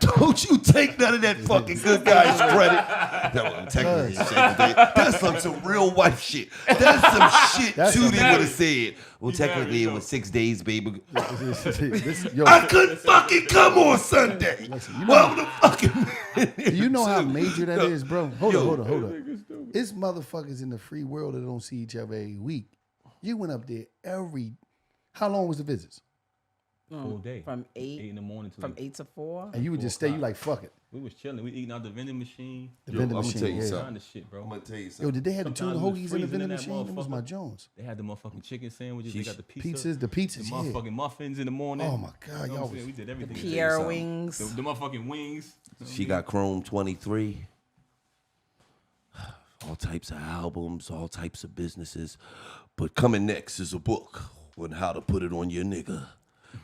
Don't you take none of that fucking good guy's credit. No, technically, that's some real wife shit. That's some shit That's Judy some- would have said. Well, technically, it was 6 days, baby. Yo, I couldn't fucking come on Sunday. Well, the fucking do you know how major that is, bro? Hold Yo. on. It's motherfuckers in the free world that don't see each other every week. You went up there how long was the visits? Full day. From 8 in the morning to from like, 8 to 4. And you would just stay, you like, fuck it. we was chilling. We eating out the vending machine. The Yo, vending I'ma machine. tell you yeah. something. Kind of shit, bro. I'm gonna tell you Yo, something. did they have the tuna Sometimes we hoagies was in the freezing vending in that machine? It was my motherfucker. Jones. They had the motherfucking chicken sandwiches. They got the pizza. The pizzas, The yeah. motherfucking muffins in the morning. Oh my God, You know what y'all I'm saying? We did everything. Pierre something. wings. The motherfucking wings. She got Chrome 23. All types of albums, all types of businesses. But coming next is a book on how to put it on your nigga.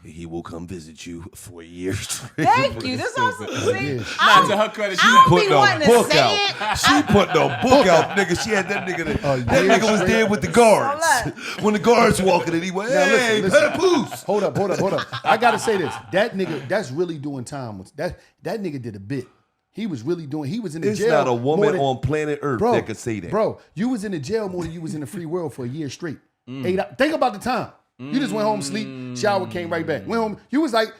He will come visit you for a year straight. Thank you. This also see, Not to her credit, she I don't Put be the wanting to book say out. it. She put the book out, nigga. She had that nigga. That year nigga was straight. there with the guards. So When the guards walking in, he went, Now, "Hey, listen. Papoose." Hold up. I gotta say this. That nigga, that's really doing time. That nigga did a bit. He was really doing. He was in the It's jail. not a woman more than- on planet Earth bro, that could say that. Bro, you was in the jail more than you was in the free world for a year straight. Think about the time. You just went home, sleep, shower, came right back. Went home. You was like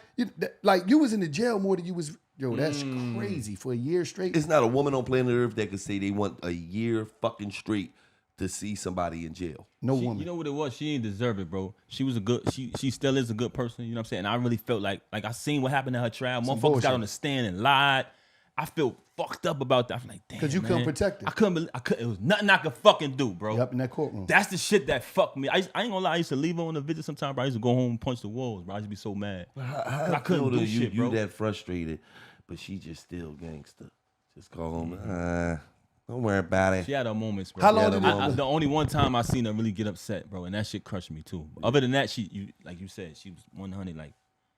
you was in the jail more than you was. Yo, that's crazy for a year straight. It's not a woman on planet Earth that could say they want a year fucking straight to see somebody in jail. No She, woman. you know what it was? She didn't deserve it, bro. She was a good. She still is a good person. You know what I'm saying? And I really felt like I seen what happened to her trial. Motherfuckers bullshit. got on the stand and lied. I feel fucked up about that. I'm like, damn, 'Cause you couldn't man. protect it. I couldn't. It was nothing I could fucking do, bro. Up in that courtroom. That's the shit that fucked me. I ain't gonna lie. I used to leave her on the visit sometimes, bro. I used to go home and punch the walls, bro. I used to be so mad. I couldn't do you, shit, you bro. that frustrated, but she just still gangster. Just call him. Don't worry about it. She had her moments, bro. How long Yeah, did the it? moment. The only one time I seen her really get upset, bro, and that shit crushed me too. Other than that, like you said, she was 100. Like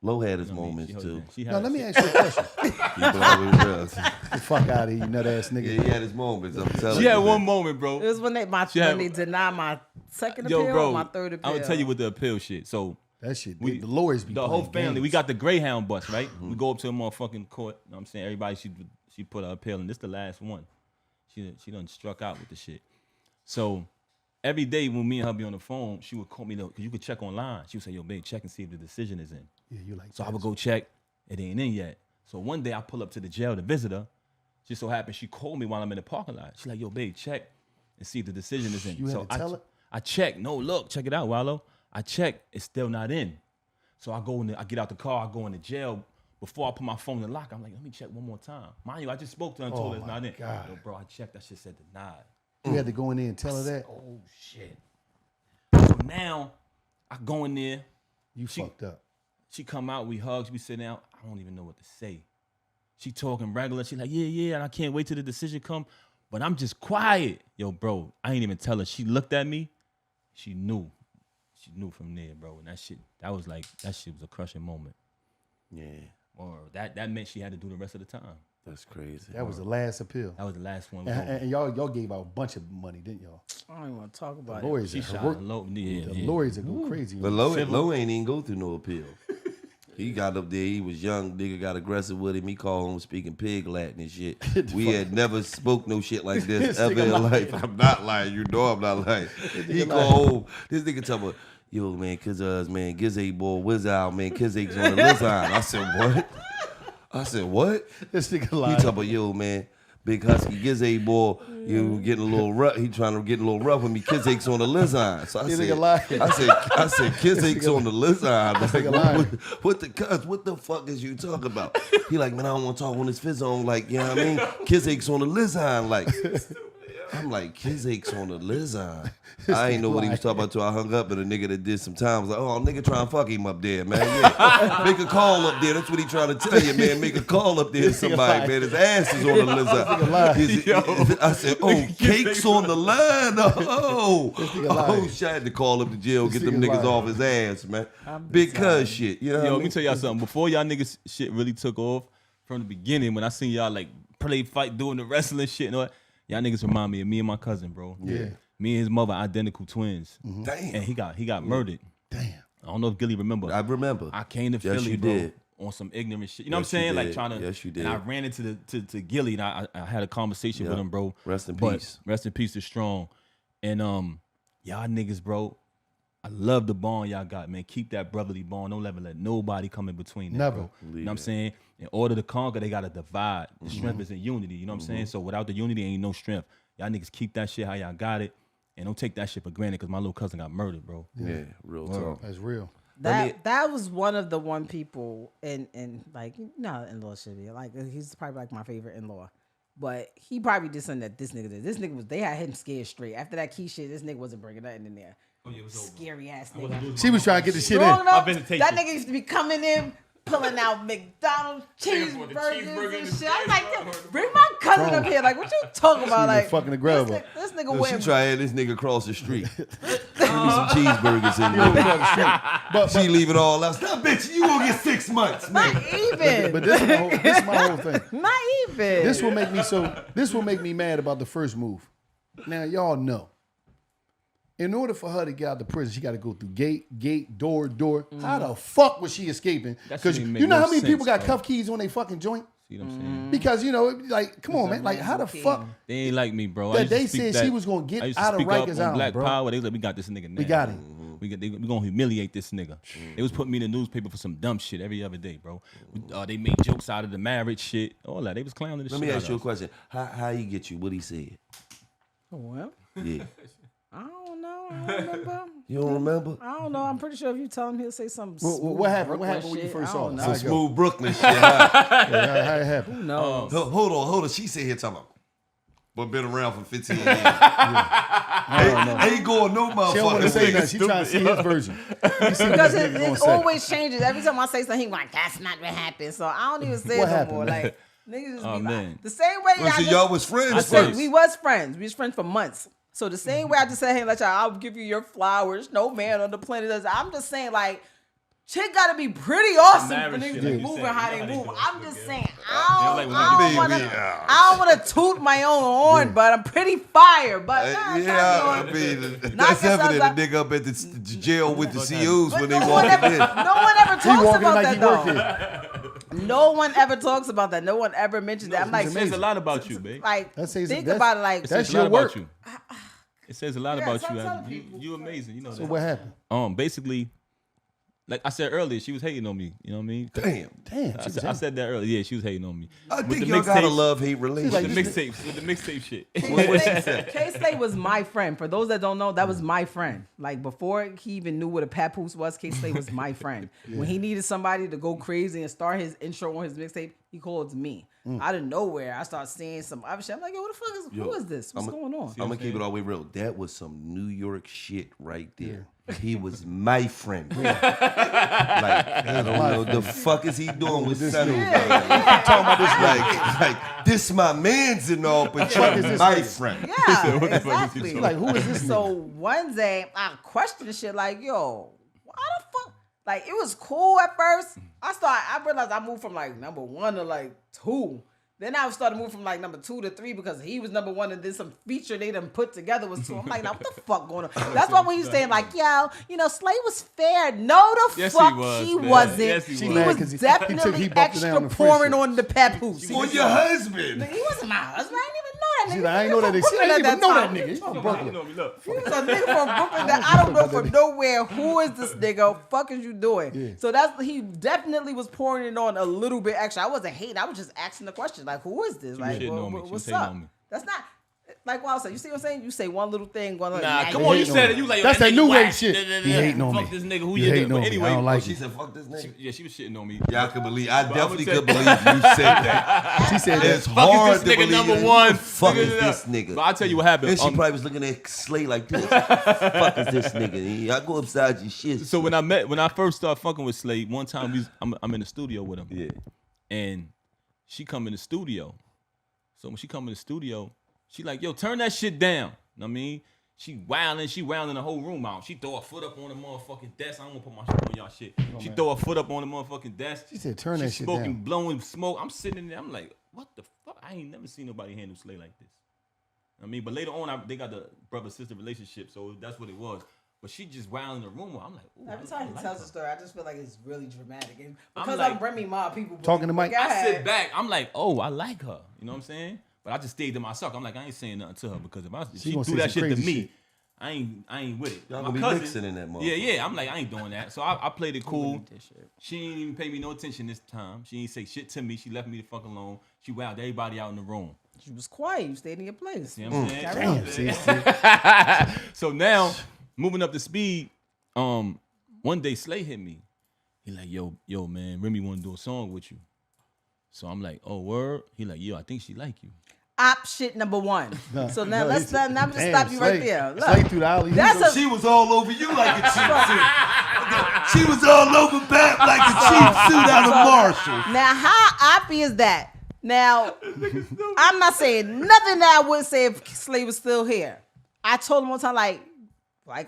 Low had his You know what I mean? moments too. She No, had let me she- ask you a question. He probably was. Get the fuck out of here, you nut ass Yeah, nigga. he had his moments. I'm telling She you. had man. one moment, bro. It was when they denied my second appeal Yo, bro, or my third appeal. I'm gonna tell you what the appeal shit. So That shit, We- the lawyers be the playing whole family, we games. got the Greyhound bus, right? We go up to a motherfucking court. You know what I'm saying? Everybody, she put her appeal, and this the last one. She done struck out with the shit. So every day when me and her be on the phone, she would call me though, because you could check online. She would say, yo, babe, check and see if the decision is in. Yeah, you like So I that. would go check. It ain't in yet. So one day I pull up to the jail to visit her. Just so happened she called me while I'm in the parking lot. She's like, yo, babe, check and see if the decision is in. You had so to tell her? I check. No, look, check it out, Wallow. I check. It's still not in. So I go in. I get out the car. I go in the jail. Before I put my phone in the lock, I'm like, let me check one more time. Mind you, I just spoke to her and told her it's my not in. God. Yo, bro, I checked. That shit said denied. You had to go in there and tell her that. Oh shit. So now I go in there. You fucked up. She come out, we hugs, we sit down. I don't even know what to say. She talking regular. She like, yeah, and I can't wait till the decision come. But I'm just quiet. Yo, bro, I ain't even tell her. She looked at me. She knew. She knew from there, bro. And that shit was a crushing moment. Yeah, Or that meant she had to do the rest of the time. that's crazy. That was the last appeal. That was the last one. And y'all gave out a bunch of money, didn't y'all? I don't even want to talk about The it. lawyers, She are shot work, her low. Yeah, the yeah. lawyers are go crazy. But Low ain't even go through no appeal. He got up there, he was young, nigga got aggressive with him. He called him speaking pig Latin and shit. We had never spoke no shit like this ever in life. I'm not lying, you know I'm not lying. He called home, this nigga tell me, yo man, man, Gizzy boy, whiz out, man, Kizzy's on the lizard. I said, what? This nigga He lied. talking about, yo man, Big Husky Gizzy boy, you getting a little rough. He trying to get a little rough with me. Kizzy's on the lizard. So I This said, nigga lied. I said, Kizzy's on the lizard. Like, nigga lied. what the fuck is you talking about? He like, man, I don't want to talk on this fizz on. Like, you know what I mean? Kizzy's on the lizard. Like, I'm like, Kizzy's on the lizard. I ain't know what he was talking about till I hung up, and a nigga that did some time was like, oh, nigga trying to fuck him up there, man. Yeah. Make a call up there. That's what he trying to tell you, man. Make a call up there to somebody, man. His ass is on the lizard. I said, oh, cake's on the line. Oh, shit. I had to call up the jail, get them niggas off his ass, man. Because shit. You know what I Yo, mean? let me tell y'all something. Before y'all niggas shit really took off from the beginning, when I seen y'all like play fight doing the wrestling shit and all that, y'all niggas remind me of me and my cousin, bro. Yeah. Me and his mother identical twins. Damn. And he got murdered. Damn. I don't know if Gilly remember. I remember. I came to Yes, Philly, you bro, did. on some ignorant shit. You know Yes, what I'm you saying? Like did. trying to. Yes, you did. And I ran into to Gilly, and I had a conversation with Yeah. him, bro. Rest in But peace. Rest in peace to Strong. And y'all niggas, bro. I love the bond y'all got, man. Keep that brotherly bond. Don't ever let nobody come in between that, Never. bro. You know what I'm saying? In order to conquer, they gotta divide. The strength is in unity. You know what I'm saying? So without the unity, ain't no strength. Y'all niggas keep that shit how y'all got it. And don't take that shit for granted, because my little cousin got murdered, bro. Yeah, real talk. That's real. That was one of the one people in like, in-law should be like, he's probably like my favorite in-law, but he probably did something that this nigga did. This nigga they had him scared straight. After that key shit, this nigga wasn't bringing nothing in there. Oh, yeah, it was over. Scary ass nigga. She was trying to get the shit in. Strong enough, visitation. that nigga used to be coming in, pulling out McDonald's cheeseburgers and shit. I was like, bring my cousin up here. Like, what you talking about? Like, fucking the grabber. this nigga Yo, she went. try to have this nigga across the street. Give me some cheeseburgers in there. But She leave it all out. Stop, bitch. You gonna get 6 months, man. Not even. but this is my whole thing. Not even. This will make me mad about the first move. Now y'all know. In order for her to get out of prison, she got to go through gate, door. How the fuck was she escaping? That Because shit you make know no how many people sense, got bro. cuff keys on their fucking joint? See what I'm saying? Because like, come on, man. Like, how the fuck? They ain't like me, bro. That I used to they speak said that- she was gonna get I used to out of speak up Rikers on Island, Black bro. Power. They was like, we got this nigga now. We got him. We gonna humiliate this nigga. They was putting me in the newspaper for some dumb shit every other day, bro. They made jokes out of the marriage shit. All that. They was clowning the Let shit me out ask you a of us. question. How he get you? What he said? Well, Yeah. I don't know. I don't remember. You don't remember? I don't know. I'm pretty sure if you tell him, he'll say something. What happened? What Brooklyn happened when you shit. first I saw don't it? know. How'd Some it go? smooth Brooklyn shit. Huh? Yeah, how it happened? Who knows? Hold on. She sit here talking about, but been around for 15 years. I don't know. Ain't going no motherfucker. She don't want to say nothing. She trying to see his version. Let me see what Because this it, nigga gonna it say. always changes. Every time I say something, he like, that's not what happened. So I don't even say What it no happened, more. man? Like, niggas just Oh, be man. like, the same way Well, I so just, y'all was friends I said, first. we was friends. We was friends for months. So the same way I just said, hey, let y'all, I'll give you your flowers. No man on the planet does. I'm just saying, like, shit gotta be pretty awesome for Marriage niggas shit, to like be you moving said. how You they know how move. they do it. I'm just saying, They I like don't want to toot my own horn, but I'm pretty fire. But I mean, that's evident. The nigga up at the jail with the COs when they no one walking in. no one ever talks walking about like that he worked though. No one ever talks about that. No one ever mentions that. I'm like, It says a lot about you, babe. like That says- think that's- about it. Like, It says That's a lot your work. about you. It says a lot Yeah, about tell- you. tell You. people. You amazing. You know So that. what happened? Basically, like I said earlier, she was hating on me. You know what I mean? Damn. Damn. I said that earlier. Yeah, she was hating on me. I With think the y'all got a mixtapes- love-hate relationship. With the mixtapes, with the mixtape shit. K-Slay was my friend. For those that don't know, that was my friend. Like before he even knew what a papoose was, K-Slay was my friend. When he needed somebody to go crazy and start his intro on his mixtape, he called me. Out of nowhere, I started seeing some other shit. I'm like, yo, what the fuck is, who is this? What's going on? I'm gonna keep it all the way real. That was some New York shit right there. He was my friend. Like, I don't know the fuck is he doing with Settle. Talking about this like this my man's and all, but you're my friend. Yeah, What the fuck is he exactly. talking Like, who is this? So one day I questioned the shit like, yo, why the fuck? Like it was cool at first. I realized I moved from like number 1 to like 2. Then I started moving from like number 2 to 3 because he was number 1 and then some feature they done put together was 2. I'm like, now what the fuck going on? That's why when he's saying like, yo, Slay was fair. No, the Yes, fuck he was, he man. wasn't. Yes, he he was. Mad was 'cause he definitely bumped it down on extra the pouring friendship. on the papoose. For your husband. He wasn't my husband. I didn't even know that nigga. She like, I ain't know that. He She was ain't from even know that time. nigga. He's from You Brooklyn. know me, look. He was a nigga from Brooklyn that I don't know from nowhere. Who is this nigga? Fuck is you doing? Yeah. So he definitely was pouring it on a little bit extra. I wasn't hating. I was just asking the question like, who is this? Like, shitting on me. She was what's hating up? on me. That's not like what I said. You see what I'm saying? You say one little thing, one little. Nah, come He on, you hating said on it. You like, That's that that new nigga wave whack. shit. He hating on Fuck me. this nigga. Who He you hating nigga? on But me. anyway, I don't like She it. said, "Fuck this nigga." yeah, she was shitting on me. Y'all could believe. I definitely tell could believe you said that. She said It's that. Fuck hard is to this nigga believe number it. one? Who the fuck is Nigga, this nigga? But I'll tell you what happened. And she probably was looking at Slay like this. Fuck is this nigga? I go upside your shit. So when I first started fucking with Slade, one time I'm in the studio with him. Yeah. And she come in the studio. So when she come in the studio, she like, yo, turn that shit down. You know what I mean? She wilding the whole room out. She throw her foot up on the motherfucking desk. I don't want to put my shit on y'all shit. She throw her foot up on the motherfucking desk. She said, turn that shit smoking, down. blowing smoke. I'm sitting in there. I'm like, what the fuck? I ain't never seen nobody handle Slay like this. I mean, but later on, they got the brother-sister relationship, so that's what it was. But she just wilding the room. I'm like, ooh, Every I time he like tells her. a story, I just feel like it's really dramatic. And I'm because like- I'm Remy Ma, people Talking to Mike. Go I ahead. sit back. I'm like, oh, I like her. You know what I'm saying? But I just stayed to myself. I'm like, I ain't saying nothing to her because if She she gonna do say that some shit to crazy me, shit. I ain't with it. Y'all My gonna be cousin- mixing in that motherfucker. Yeah. I'm like, I ain't doing that. So I played it cool. She ain't even pay me no attention this time. She ain't say shit to me. She left me the fuck alone. She wowed everybody out in the room. You was quiet. You stayed in your place. You know what I'm saying? Damn, see. So now, moving up to speed, one day Slay hit me. He like, yo, man, Remy want to do a song with you. So I'm like, oh, word? He like, yo, I think she like you. Op shit number 1. So now No, he said, now I'm just damn, stop you right Slay- there. Look, Slay through the alley. That's a- She was all over you like a cheap suit. She was all over Bap like a cheap suit out of Marshall. now how oppy is that? Now I'm not saying nothing that I would say if Slay was still here. I told him one time like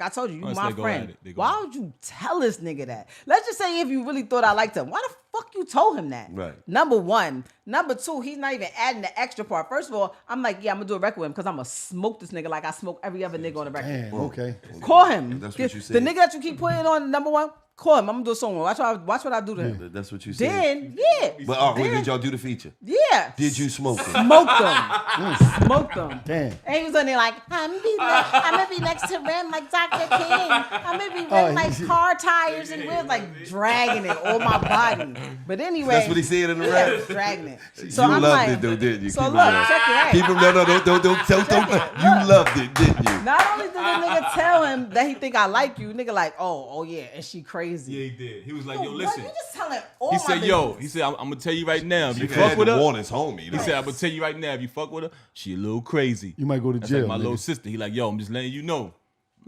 I told you, you Unless my they go friend. at it, they go Why at it. would you tell this nigga that? Let's just say if you really thought I liked him, why the fuck you told him that? Right. Number 1. Number 2, he's not even adding the extra part. First of all, I'm like, yeah, I'm gonna do a record with him because I'm gonna smoke this nigga like I smoke every other nigga on the record. Damn, okay. Call him. That's what you The said. nigga that you keep putting on number 1, call him. I'm gonna do a song. Watch what I do to him. That's what you said. Then, yeah. But all right, Then- did y'all do the feature? Yeah. Did you smoke it? Smoked them. Smoked them. Damn. And he was on there like, I'm gonna be next to Ren like Dr. King. I'm gonna be Ren like car tires and wheels, like dragging it on my body. But anyway. That's what he said in the yeah, rap. dragging it. You So I'm loved like, it though, didn't you? So Keep it look, real. check it out. Keep him. No, don't. You loved it, didn't you? Not only did the nigga tell him that he think I like you, nigga like, oh yeah, and she crazy. Yeah, he did. He was like, yo, What? listen. You just telling all He my said, yo, business. he said, I'm gonna tell you right now, if you Nigga fuck had with to her, warn his homie. he said, I'm gonna tell you right now, if you fuck with her, she a little crazy. You might go to That's jail. like my nigga. little sister. He like, yo, I'm just letting you know.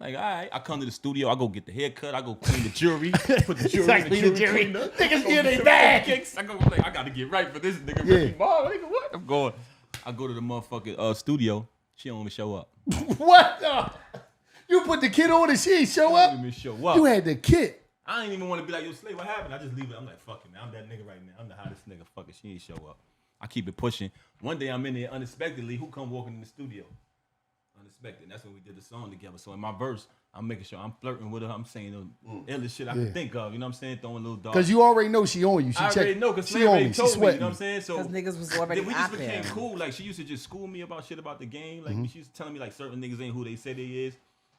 I'm like, all right. I come to the studio. I go get the haircut. I go clean the jewelry. Put the jewelry in the jewelry. Niggas get they bag. I go, like, I gotta get right for this nigga. Yeah. Ricky Ball, nigga, what? I'm going. I go to the motherfucking studio. She don't even show up. What? You put the kid on and she ain't show She up? don't even show up. You had the kid. I ain't even want to be like, yo, Slay, what happened? I just leave it. I'm like, fuck it, man. I'm that nigga right now. I'm the hottest nigga. Fuck it. She ain't show up. I keep it pushing. One day I'm in there unexpectedly. Who come walking in the studio? Unexpected. And that's when we did the song together. So in my verse, I'm making sure I'm flirting with her. I'm saying the illest shit I can think of. You know what I'm saying? Throwing a little dog. Because you already know she on you. I already know because Slay already told me. You know what I'm saying? So because niggas was already we just out became there. cool. Like she used to just school me about shit about the game. Like she used to telling me like certain niggas ain't who they say they is.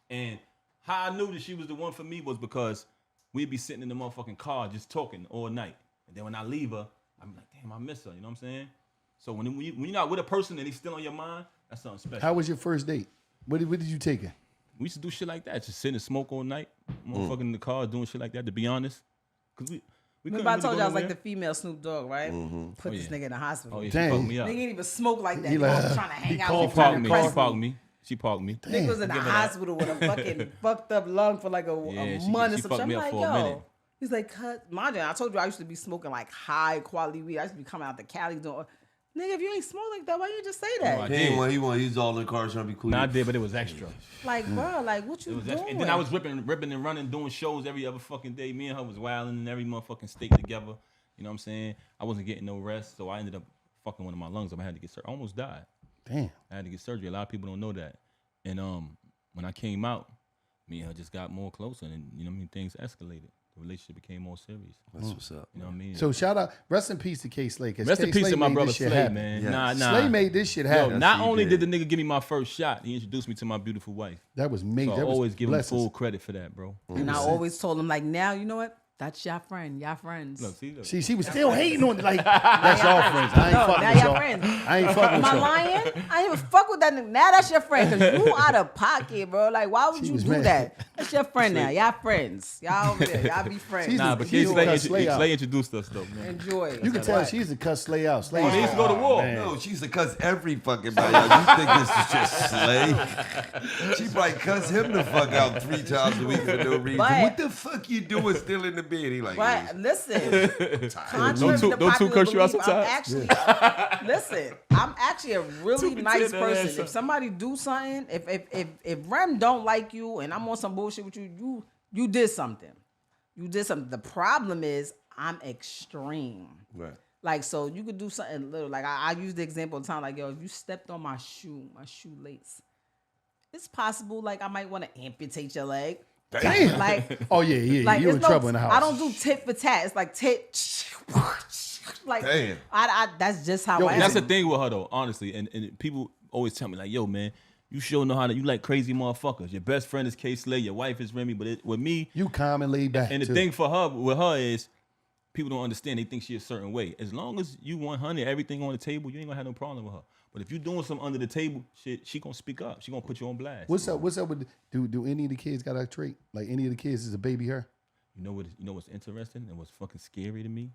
And how I knew that she was the one for me was because we'd be sitting in the motherfucking car just talking all night. And then when I leave her, I'm like, damn, I miss her. You know what I'm saying? So when you're not with a person and he's still on your mind, that's something special. How was your first date? Where did you take her? We used to do shit like that. Just sit and smoke all night. Motherfucking in the car doing shit like that, to be honest. Because we Remember I told you I was like the female Snoop Dogg, right? Put this nigga in the hospital. Oh, yeah, Dang. she fucked me up. Nigga ain't even smoke like that. He He like- was trying to hang out. called with She parked me. me. She parked me. Nigga was in the hospital with a fucking fucked up lung for like a she month or fucked some shit. I'm me up like, for a minute. yo. He's like, cut. Mind you, I told you I used to be smoking like high quality weed. I used to be coming out the Cali doing. Nigga, if you ain't smoke like that, why you just say that? I He did. ain't want. He was all in the car trying to be cool. Nah, I did, but it was extra. Like, bro, like, what you It was doing? extra. And then I was ripping and running, doing shows every other fucking day. Me and her was wilding in every motherfucking state together. You know what I'm saying? I wasn't getting no rest, so I ended up fucking one of my lungs up. I had to get surgery. I almost died. Damn. I had to get surgery. A lot of people don't know that. And when I came out, me and her just got more closer, and you know what I mean, things escalated. The relationship became more serious. That's what's up. You know what I mean? So shout out, rest in peace to K Slay. Rest in peace to my brother Slay, happen. man. Yes. Nah. Slay made this shit Yo, happen. not he only did. did the nigga give me my first shot, he introduced me to my beautiful wife. That was me. So I That was always give him blessings. full credit for that, bro. And I always told him, like, now, you know what? That's your friend. Y'all friends. Look, see, look. She was still hating on it. Like, that's y'all friends. I ain't No, fucking now with y'all y'all. friends. I ain't fucking Am with I y'all. lying? I ain't even fuck with that nigga. Now that's your friend because you out of pocket, bro. Like, why would She you was do mad. that? That's your friend now. Y'all friends. Y'all over there. Y'all be friends. She's Nah, a- but he used to cuss Slay out. Slay introduced us though, man. Enjoy. You can tell she used to cuss Slay out. Slay Oh, they used to go to war. man. No, she used to cuss every fucking body out. You think this is just Slay? She probably cuss him the fuck out 3 times a week for no reason. But- What the fuck you doing still in the bed? He like, But listen, contrary Don't to two popular curse you out belief, I'm sometimes? actually listen. I'm actually a really Two nice pretend ass person. If somebody do something, if Rem don't like you and I'm on some bullshit with you, you did something. You did something. The problem is I'm extreme. right. Like, so you could do something little. Like, I use the example of the time, like, yo, if you stepped on my shoelace, it's possible, like, I might want to amputate your leg. Damn. Like, Oh, yeah. like You it's in trouble in the house. I don't do tit for tat. It's like tit. Like, Damn. I that's just how Yo, I am. That's the thing with her though, honestly. And people always tell me like, yo, man, you sure know how to. You like crazy motherfuckers. Your best friend is K Slay. Your wife is Remy. But with me, You calm and laid back. and the too. thing for her with her is, people don't understand. They think she a certain way. As long as you 100, everything on the table, you ain't gonna have no problem with her. But if you doing something under the table, shit, she gonna speak up. She gonna put you on blast. What's up with do any of the kids got a trait? Like any of the kids is a baby her? You know what? You know what's interesting and what's fucking scary to me?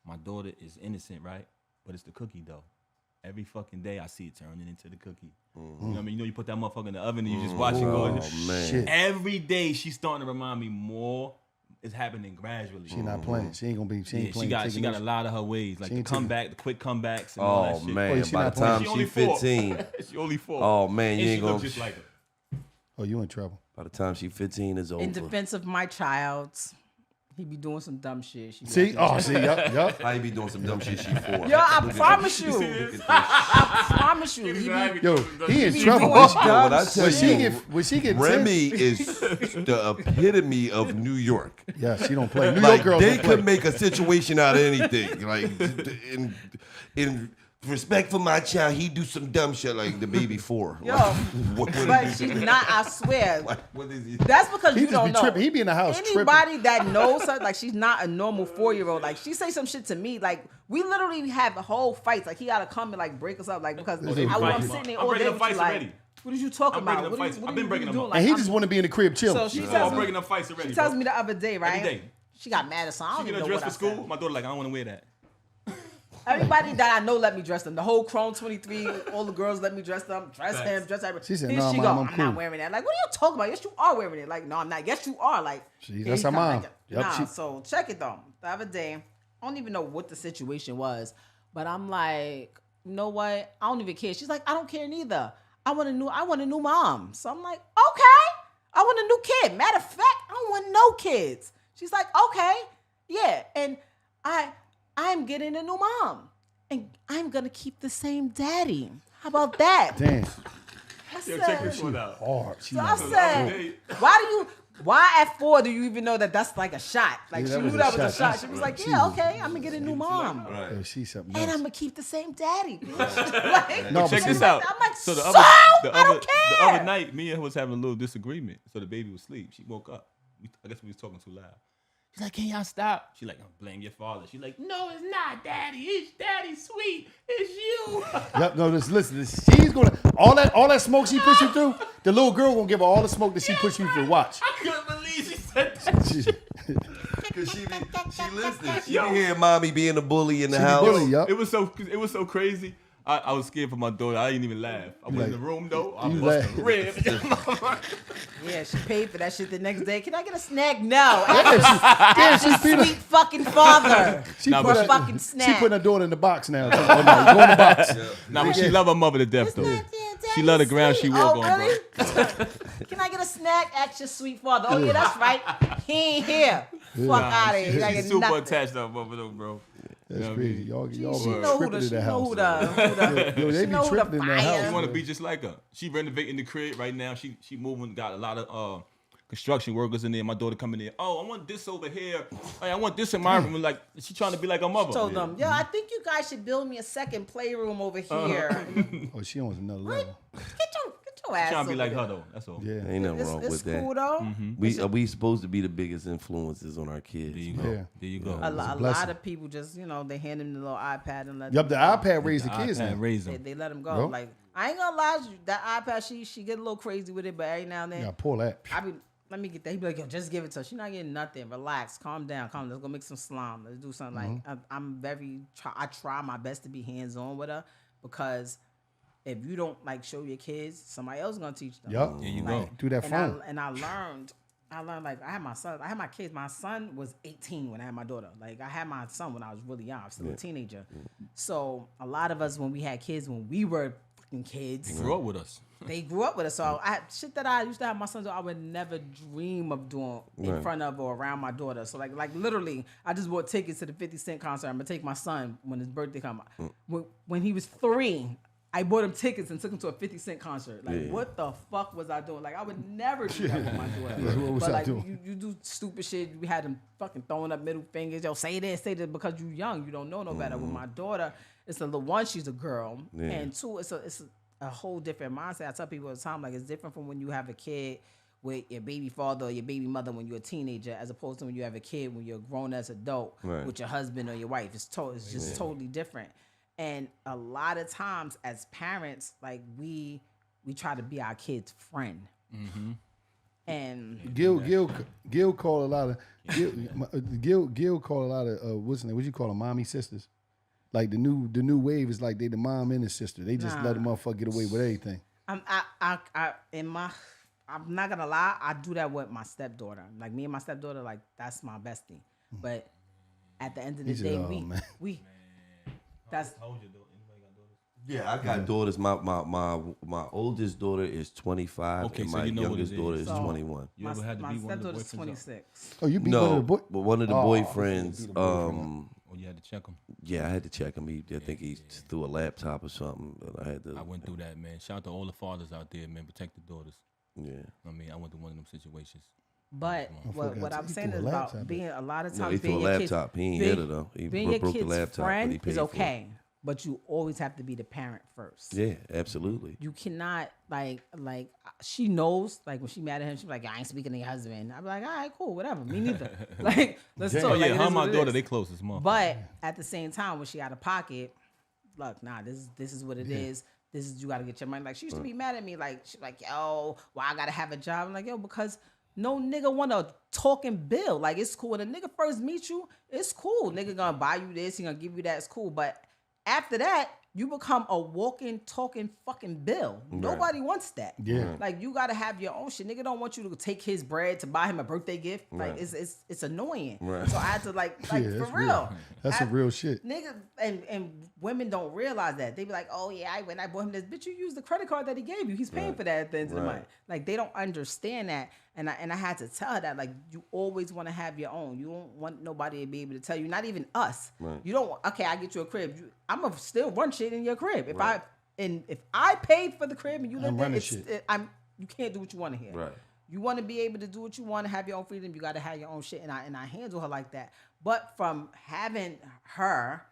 My daughter is innocent, right? But it's the cookie dough. Every fucking day I see it turning into the cookie. You know what I mean? You know you put that motherfucker in the oven and you just watch it go. Oh, man. Shit. Every day she's starting to remind me more. It's happening gradually. She not playing. She ain't gonna be. She ain't Yeah, playing. she got a lot of her ways, like She the ain't taking- comeback, the quick comebacks, and all Oh, that shit. man. Oh, she By not the time She only she 4. 15. She only 4. Oh, man. You And ain't she look gonna. just like her. Oh, you in trouble. By the time she 15 is over. In defense of my child, he be doing some dumb shit. She be See? like, Oh, see. Yup. How you be doing some dumb shit she for? yo, I promise you. Look at this. I promise you. He be, Yo, he in be trouble. doing When dumb When I tell shit. when she get Remy is the epitome of New York. Yeah, she don't play. New York Like girls they don't play. could make a situation out of anything. Like in respect for my child, he do some dumb shit like the baby 4. Yo, what but she's not, I swear. what is he? That's because He you just don't be know. tripping. He be in the house Anybody that knows her, like she's not a normal 4-year-old. Like she say some shit to me, like we literally have whole fights. Like he gotta come and like break us up, like because they be I'm fighting. sitting there I'm all day breaking with up fights you, like, already. what did you talking I'm breaking about? up What are you- fights. what I've are been you breaking them doing? up. Like, And he I'm- just want to be in the crib chilling. So she Oh, tells I'm me, breaking up fights already. she tells bro. me the other day, right? Every day. She got mad at something. I She don't get even a know dress what for I school. said. My daughter like, I don't want to wear that. Everybody that I know let me dress them. The whole Chrome 23, all the girls let me dress them. Dress him, Facts. dress everybody. She said, Here "No, she Mom, go. I'm I'm cool." not wearing that. Like, what are you talking about? Yes, you are wearing it. Like, no, I'm not. Yes, you are. Like, See, here that's he her come. mom. Like, Yep, nah, she- so check it though. The other day, I don't even know what the situation was, but I'm like, you know what? I don't even care. She's like, I don't care neither. I want a new mom. So I'm like, okay. I want a new kid. Matter of fact, I don't want no kids. She's like, okay, yeah. And I'm getting a new mom. And I'm going to keep the same daddy. How about that? Damn. I Yo, said, check this one out. Hard. She so I like, said, why at 4 do you even know that that's like a shot? Like, Yeah, she knew that was a shot. She was like, yeah, okay, I'm going to get a new mom. oh, she's something And else. I'm going to keep the same daddy. Like, No, Check but this see- out. I'm like, so so? the I don't the care. other night, me and her was having a little disagreement. So the baby was asleep. She woke up. I guess we was talking too loud. She's like, can y'all stop? She's like, blame your father. She's like, no, it's not daddy. It's daddy sweet. It's you. Yep, no, listen, she's gonna all that smoke she push you through, the little girl gonna give her all the smoke that she push you through. Watch. I couldn't believe she said that. Cause she listening. She be hearing mommy being a bully in the house. bully, yup. It was so crazy. I was scared for my daughter. I didn't even laugh. I was in the room though. I You bust laugh. a rib. Yeah, she paid for that shit the next day. Can I get a snack? No. Damn, Your sweet fucking father. She Nah, put but her, she- fucking she snack. putting her daughter in the box now. Oh, no, go in the box. Nah, but she love her mother to death though. She love the ground she walk on, really? Can I get a snack? Ask your sweet father. Oh yeah, that's right. He ain't here. Fuck out of here. You gotta She's get super nothing. attached to her mother though, bro. That's You know what I crazy. mean? Y'all She be know who tripping the, in she the know house. who the, Yo, they she be know who the tripping in the fire. house. She want to be just like her. She renovating the crib right now. She moving. Got a lot of construction workers in there. My daughter coming in. Oh, I want this over here. Hey, I want this in my room. Like she trying to be like her mother. Told them, yo, I think you guys should build me a second playroom over here. Oh, she on another level. Get your ass Trying to be over like there. her though. That's all. Yeah. Ain't nothing wrong It's with that. cool though. We supposed to be the biggest influences on our kids. There you go. Yeah. There you go. A lot blessing. of people just, they hand them the little iPad and let Yup, the them go. iPad raised the kids iPad now. raise They, them. they let them go. Bro. Like, I ain't gonna lie, that iPad, she get a little crazy with it, but every now and then, Yeah, pull that. I be, let me get that. He be like, yo, just give it to her. She not getting nothing. Relax, calm down. Let's go make some slime. Let's do something. Like, I try my best to be hands on with her because if you don't like show your kids, somebody else is gonna teach them. Yup. There you Like, go. Do that and phone. I learned like I had my son. I had my kids. My son was 18 when I had my daughter. Like I had my son when I was really young. I was still a teenager. So a lot of us when we had kids when we were fucking kids, Grew up with us. they grew up with us. So shit that I used to have my sons do, I would never dream of doing in front of or around my daughter. So like literally, I just bought tickets to the 50 Cent concert. I'm gonna take my son when his birthday come. When he was 3. I bought him tickets and took him to a 50 Cent concert. Like, what the fuck was I doing? Like, I would never do that with my daughter. What was but I like, doing? you do stupid shit. We had them fucking throwing up middle fingers. Yo, say this, because you young. You don't know no better. With my daughter, it's one, she's a girl, and 2, it's a whole different mindset. I tell people all the time, like, it's different from when you have a kid with your baby father or your baby mother when you're a teenager, as opposed to when you have a kid when you're a grown as adult with your husband or your wife. It's just totally different. And a lot of times as parents, like we try to be our kid's friend. And Gil called a lot of Gil called a lot of what's the name? What you call them? Mommy sisters. Like the new wave is like they the mom and the sister. They just let a motherfucker get away with everything. I'm not gonna lie, I do that with my stepdaughter. Like me and my stepdaughter, like that's my bestie. But at the end of the day, we that's Yeah, I got daughters. My oldest daughter is 25, Okay, and so my you know what youngest it daughter is. is So, 21. You ever had to my be one of the stepdaughter's boyfriends? 26. Oh, you beat one of the No, boy? but one of the Oh, boyfriends, Or you had to check them? yeah, I had to check him. I think he threw a laptop or something. But I had to. I went through that, man. Shout out to all the fathers out there, man. Protect the daughters. Yeah. I mean, I went through one of them situations. But what I'm He saying threw a is about laptop. being a lot of No, times he threw a being your kid's- laptop. He ain't being- hit her though. He being your broke the kid's laptop, but friend he paid is for it. okay, but you always have to be the parent first. Yeah, absolutely. You cannot like she knows like when she mad at him, she's like, I ain't speaking to your husband. I'm like, all right, cool, whatever. Me neither. Like, let's talk. Oh, yeah, Like, it her is and my what it daughter, is. they closest, motherfucker. But at the same time, when she out of pocket, look, nah, this is what it is. This is you got to get your money. Like she used to be mad at me. Like she's like, yo, why I gotta have a job? I'm like, yo, because no nigga want to talk and bill. Like it's cool. When a nigga first meet you, it's cool. Nigga gonna buy you this, he gonna give you that. It's cool. But after that, you become a walking, talking fucking bill. Nobody wants that. Yeah. Like you gotta have your own shit. Nigga don't want you to take his bread to buy him a birthday gift. Like it's annoying. Right. So I had to like Yeah, for that's real. real. That's some real shit. Nigga and women don't realize that. They be like, oh yeah, I bought him this. Bitch, you use the credit card that he gave you. He's paying for that at the end of the month. Like they don't understand that. And I had to tell her that, like, you always want to have your own. You don't want nobody to be able to tell you, not even us. Right. You don't, okay, I get you a crib. I'm going to still run shit in your crib. If I paid for the crib and you live there, you can't do what you want to here. Right. You want to be able to do what you want to have your own freedom. You got to have your own shit. And I handle her like that. But from having her,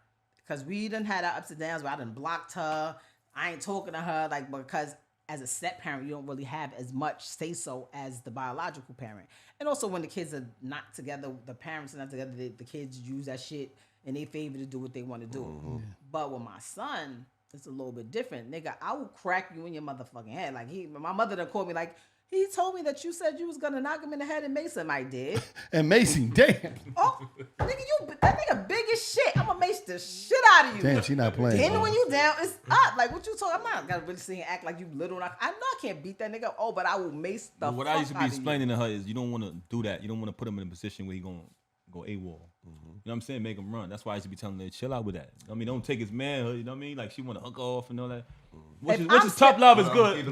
because we done had our ups and downs where I done blocked her. I ain't talking to her, like, because as a step parent, you don't really have as much say-so as the biological parent. And also when the kids are not together, the parents are not together, the kids use that shit in their favor to do what they want to do. Mm-hmm. But with my son, it's a little bit different. Nigga, I will crack you in your motherfucking head. Like, my mother done called me like, he told me that you said you was gonna knock him in the head and mace him. I did. And Mason, damn. Oh, nigga, that nigga big as shit. I'm gonna mace the shit out of you. Damn, she not playing. Then when you down, it's up. Like, what you talking? I'm not gonna really sit here and act like you little. I know I can't beat that nigga. Oh, but I will mace the fuck out of you. What I used to be explaining to her is you don't want to do that. You don't want to put him in a position where he gonna go AWOL. Mm-hmm. You know what I'm saying? Make him run. That's why I used to be telling her, chill out with that. I mean, don't take his manhood. You know what I mean? Like, she want to hook off and all that. Which is tough love is good.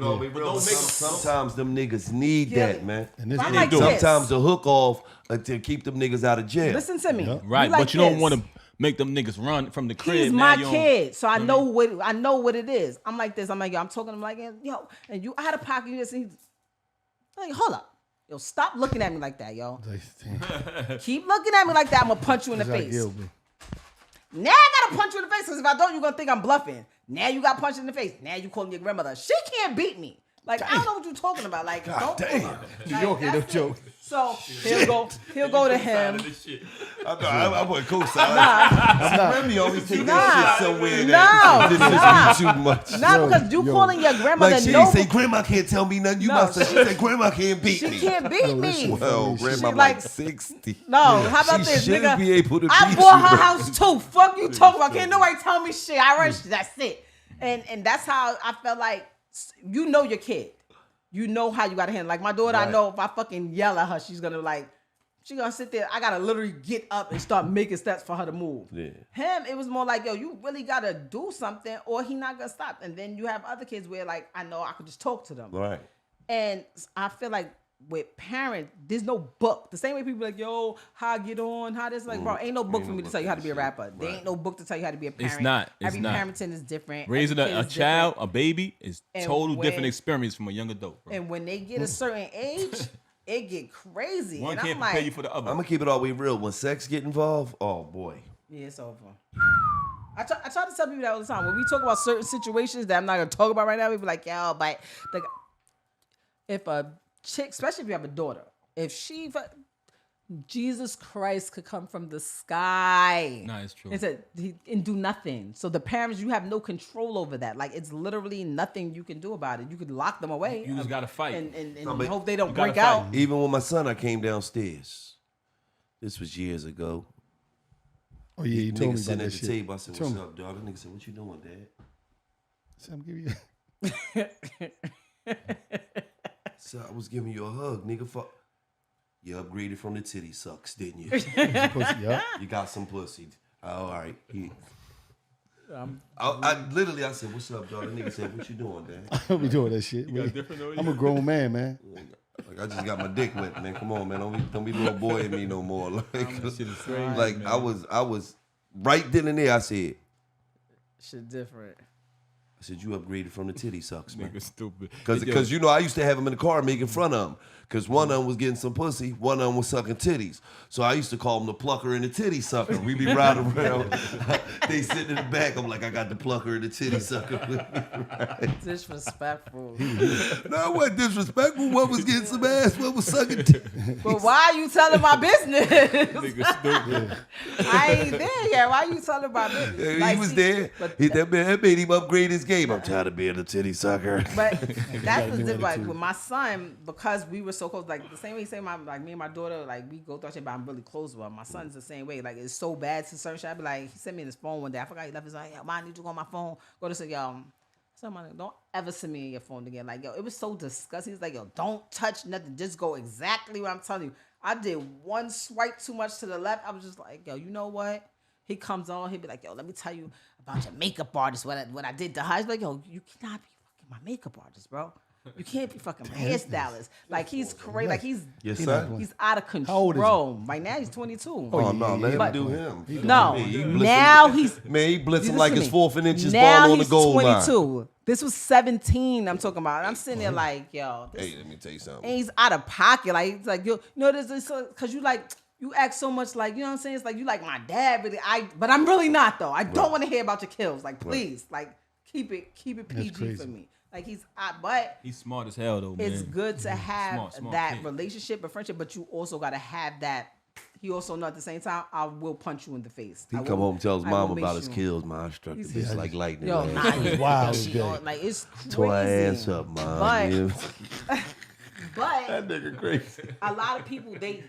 Sometimes them niggas need that, man. And this like sometimes the hook off to keep them niggas out of jail. Listen to me. Yeah. Right, like but you don't want to make them niggas run from the crib. He's my kid, so I know what it is. I'm like this. I'm like, yo, I'm talking to him like, yo, and you out of pocket. This, and he's like, hold up. Yo, stop looking at me like that, yo. Keep looking at me like that, I'm gonna punch you in the face. Now I gotta punch you in the face, because if I don't, you're gonna think I'm bluffing. Now you got punched in the face. Now you calling your grandmother. She can't beat me. Like, I don't know what you're talking about. Like, God damn. Like, You're okay, no joke. So he'll go to him. I put co-sign. Remy always take that shit somewhere that this is too much. Because you calling your grandmother. Like, she didn't say, grandma can't tell me nothing. You must say, she said, grandma can't beat me. She can't beat me. Well, grandma She like 60. No, how about this, She nigga? be able to I beat bought you. her house too. Fuck you talking about. Can't nobody tell me shit. I run shit. That's it. And that's how I felt like, you know your kid. You know how you gotta handle. Like my daughter, right. I know if I fucking yell at her, she's gonna sit there. I gotta literally get up and start making steps for her to move. Yeah. Him, it was more like, yo, you really gotta do something or he not gonna stop. And then you have other kids where like, I know I could just talk to them. Right. And I feel like with parents, there's no book. The same way people like, yo, how I get on, how this, like, bro, ain't no book for me to tell you how to be a rapper. Right. There ain't no book to tell you how to be a parent. It's not. Every parenting is different. Raising a child, a baby, is total different experience from a young adult. Bro. And when they get a certain age, it get crazy. One and can't prepare you for the other. I'm gonna keep it all the way real. When sex get involved, oh boy. Yeah, it's over. I try to tell people that all the time. When we talk about certain situations that I'm not gonna talk about right now, we be like, yo, but if a chick, especially if you have a daughter, if Jesus Christ could come from the sky. No, it's true. And do nothing. So the parents, you have no control over that. Like, it's literally nothing you can do about it. You could lock them away. You just gotta fight. And hope they don't break out. Even with my son, I came downstairs. This was years ago. Oh yeah, you told me sitting about at that the shit. table. I said, "What's up, dog?" The nigga said, "What you doing, Dad?" So I'm giving you. So I was giving you a hug, nigga. Fuck. You upgraded from the titty sucks, didn't you? Pussy, yeah. You got some pussy. Oh, all right. I said, "What's up, dog?" The nigga said, "What you doing, Dad?" I don't be doing that shit. I'm a grown man. Like, I just got my dick wet, man. Come on, man. Don't be little boy in me no more. Like, I was right then and there. I said, shit different. I said, you upgraded from the titty sucks, man. Nigga stupid. Because, you know, I used to have them in the car making fun of them. Because one of them was getting some pussy, one of them was sucking titties. So I used to call them the plucker and the titty sucker. We be riding around. They sitting in the back. I'm like, I got the plucker and the titty sucker with me. Right? Disrespectful. No, I wasn't disrespectful. One was getting some ass, one was sucking titties. But why are you telling my business? Nigga stupid. I ain't there yet. Why are you telling my business? Yeah, like, he was there. That made him upgrade his game. I'm tired of being a titty sucker. But that's the difference. Like, with my son, because we were so close, like the same way you say, me and my daughter, like we go through shit, but I'm really close with her. My son's the same way. Like, it's so bad to certain shit. I be like, he sent me his phone one day. I forgot he left his like, yo, I need to go on my phone. Go to say, yo, somebody don't ever send me your phone again. Like, yo, it was so disgusting. He's like, yo, don't touch nothing. Just go exactly what I'm telling you. I did one swipe too much to the left. I was just like, yo, you know what? He comes on, he'll be like, yo, let me tell you about your makeup artist. What I did to her. He's like, yo, you cannot be fucking my makeup artist, bro. You can't be fucking my hairstylist. Like he's crazy. Like he's son? he's out of control. How old is he? Right now he's 22. Oh, no, let him But- do him. No, He now he's Man, he blitzing listen like to his me. 4th and inches now ball on the he's goal 22. line. This was 17. I'm talking about. And I'm sitting there like, yo, this, Hey, let me tell you something. and he's out of pocket. Like he's like, yo, you know, this because you like. You act so much like, you know what I'm saying? It's like you like my dad, really. But I'm really not though. I don't want to hear about your kills. Like, please, like keep it PG crazy. for me. Like but He's smart as hell though, man. it's good to have Smart that kid. relationship and friendship, but you also gotta have that. He also know at the same time, I will punch you in the face. He I come will- home and tells I mom will about make his you- kills, man. I struck the bitch like lightning. Yo, man. nah, It's wild as you day. know, like it's crazy. Tore her ass up, man. But Nigga crazy. a lot of people they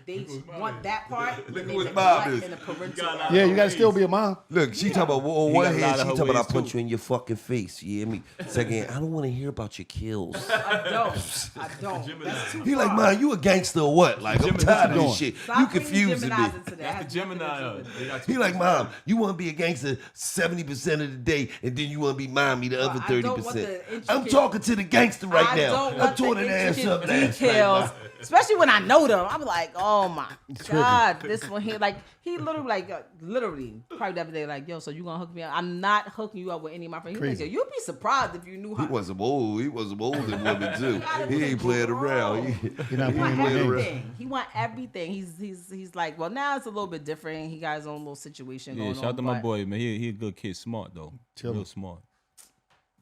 want that part. Look and at they what neglect Bob is. in the parental got a lot area. Yeah, you gotta still be a mom. Look, she talking about on He one got a lot hand, of she her talking about I ways, punch too. you in your fucking face. You hear me? Second hand, I don't want to hear about your kills. I don't. That's too He like, far. man, you a gangster or what? Like, I'm tired of doing? this shit. Stop You bringing confusing me. Geminis into that. That's Has the nothing to Gemini. do with it. They got He like, mom, you want to be a gangster 70% of the day, and then you want to be mommy the other I don't want 30%. the I'm intricate- talking to the gangster right I now. don't I'm want tore the that ass intricate up last details, night. especially when I know them. I'm like, oh my god, this one here, like he literally probably the other day, like, yo, so you gonna hook me up? I'm not hooking you up with any of my friends. He was like, yo, you'd be surprised if you knew He how. was some old. He was some older women too. gotta He be ain't playing around. You're not He want playing no games. everything. He want everything. He's like, well, now it's a little bit different. He got his own little situation Yeah, going shout on. out to my but boy, man. He a good kid, smart though. Chill. Real smart.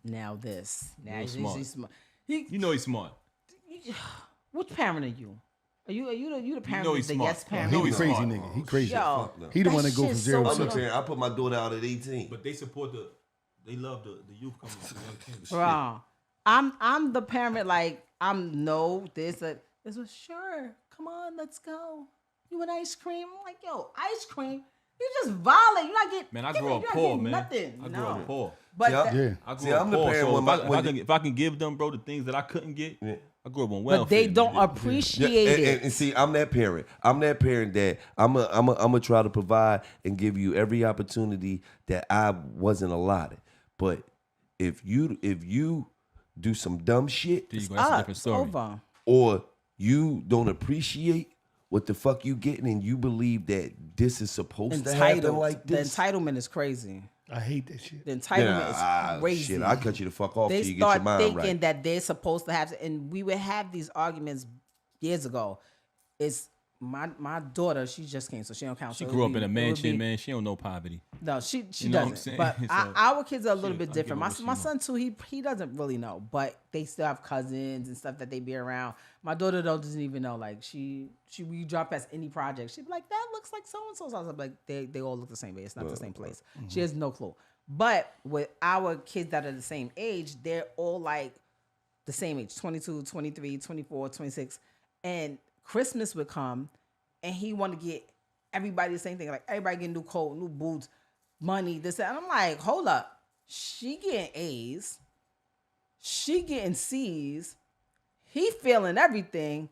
Now this. Now Real he's smart. smart. He, You know he's smart. which parent are you? Are you the parent know that's he's the smart. yes parent? You know He he's crazy smart. nigga. He crazy. Yo, He the that one that go from shit's 0 so to I'm a 60. parent. I put my daughter out at 18. But they support they love the youth coming up. The young kids. Bro, I'm the parent. Like I'm no this that. This was sure. Come on, let's go. You want ice cream? I'm like, yo, ice cream. You just violate. You not getting. Man, I you're grew up not poor, getting man. Nothing. I grew no. up poor. But Yeah. that- Yeah. I grew See, up I'm the poor, parent so when if I can give them, bro, the things that I couldn't get, I grew up on welfare. but they don't man. appreciate it. And see, I'm that parent. I'm that parent that I'm a try to provide and give you every opportunity that I wasn't allotted. But if you do some dumb shit There you go. That's a different story. Over. or you don't appreciate what the fuck you getting and you believe that this is supposed to happen Entitled. like The this. entitlement is crazy. I hate that shit. The entitlement is crazy. Shit, I cut you the fuck off They till you get your start mind thinking right. that they're supposed to have, and we would have these arguments years ago. It's my daughter. She just came, so she don't count. She So grew it up would in a be- it would mansion, be- man. She don't know poverty. No, she You know what I'm doesn't. saying? But So, our kids are a little shit, bit I give different. her My what she my know. son too. He doesn't really know, but they still have cousins and stuff that they be around. My daughter though doesn't even know. Like we drop past any project, she'd be like, "That looks like so and so's house." I'm like, they all look the same, but it's not the same place. She has no clue. But with our kids that are the same age, they're all like the same age, 22, 23, 24, 26. And Christmas would come and he want to get everybody the same thing. Like everybody getting new coat, new boots, money, this, that. And I'm like, hold up. She getting A's. She getting C's. He feeling everything.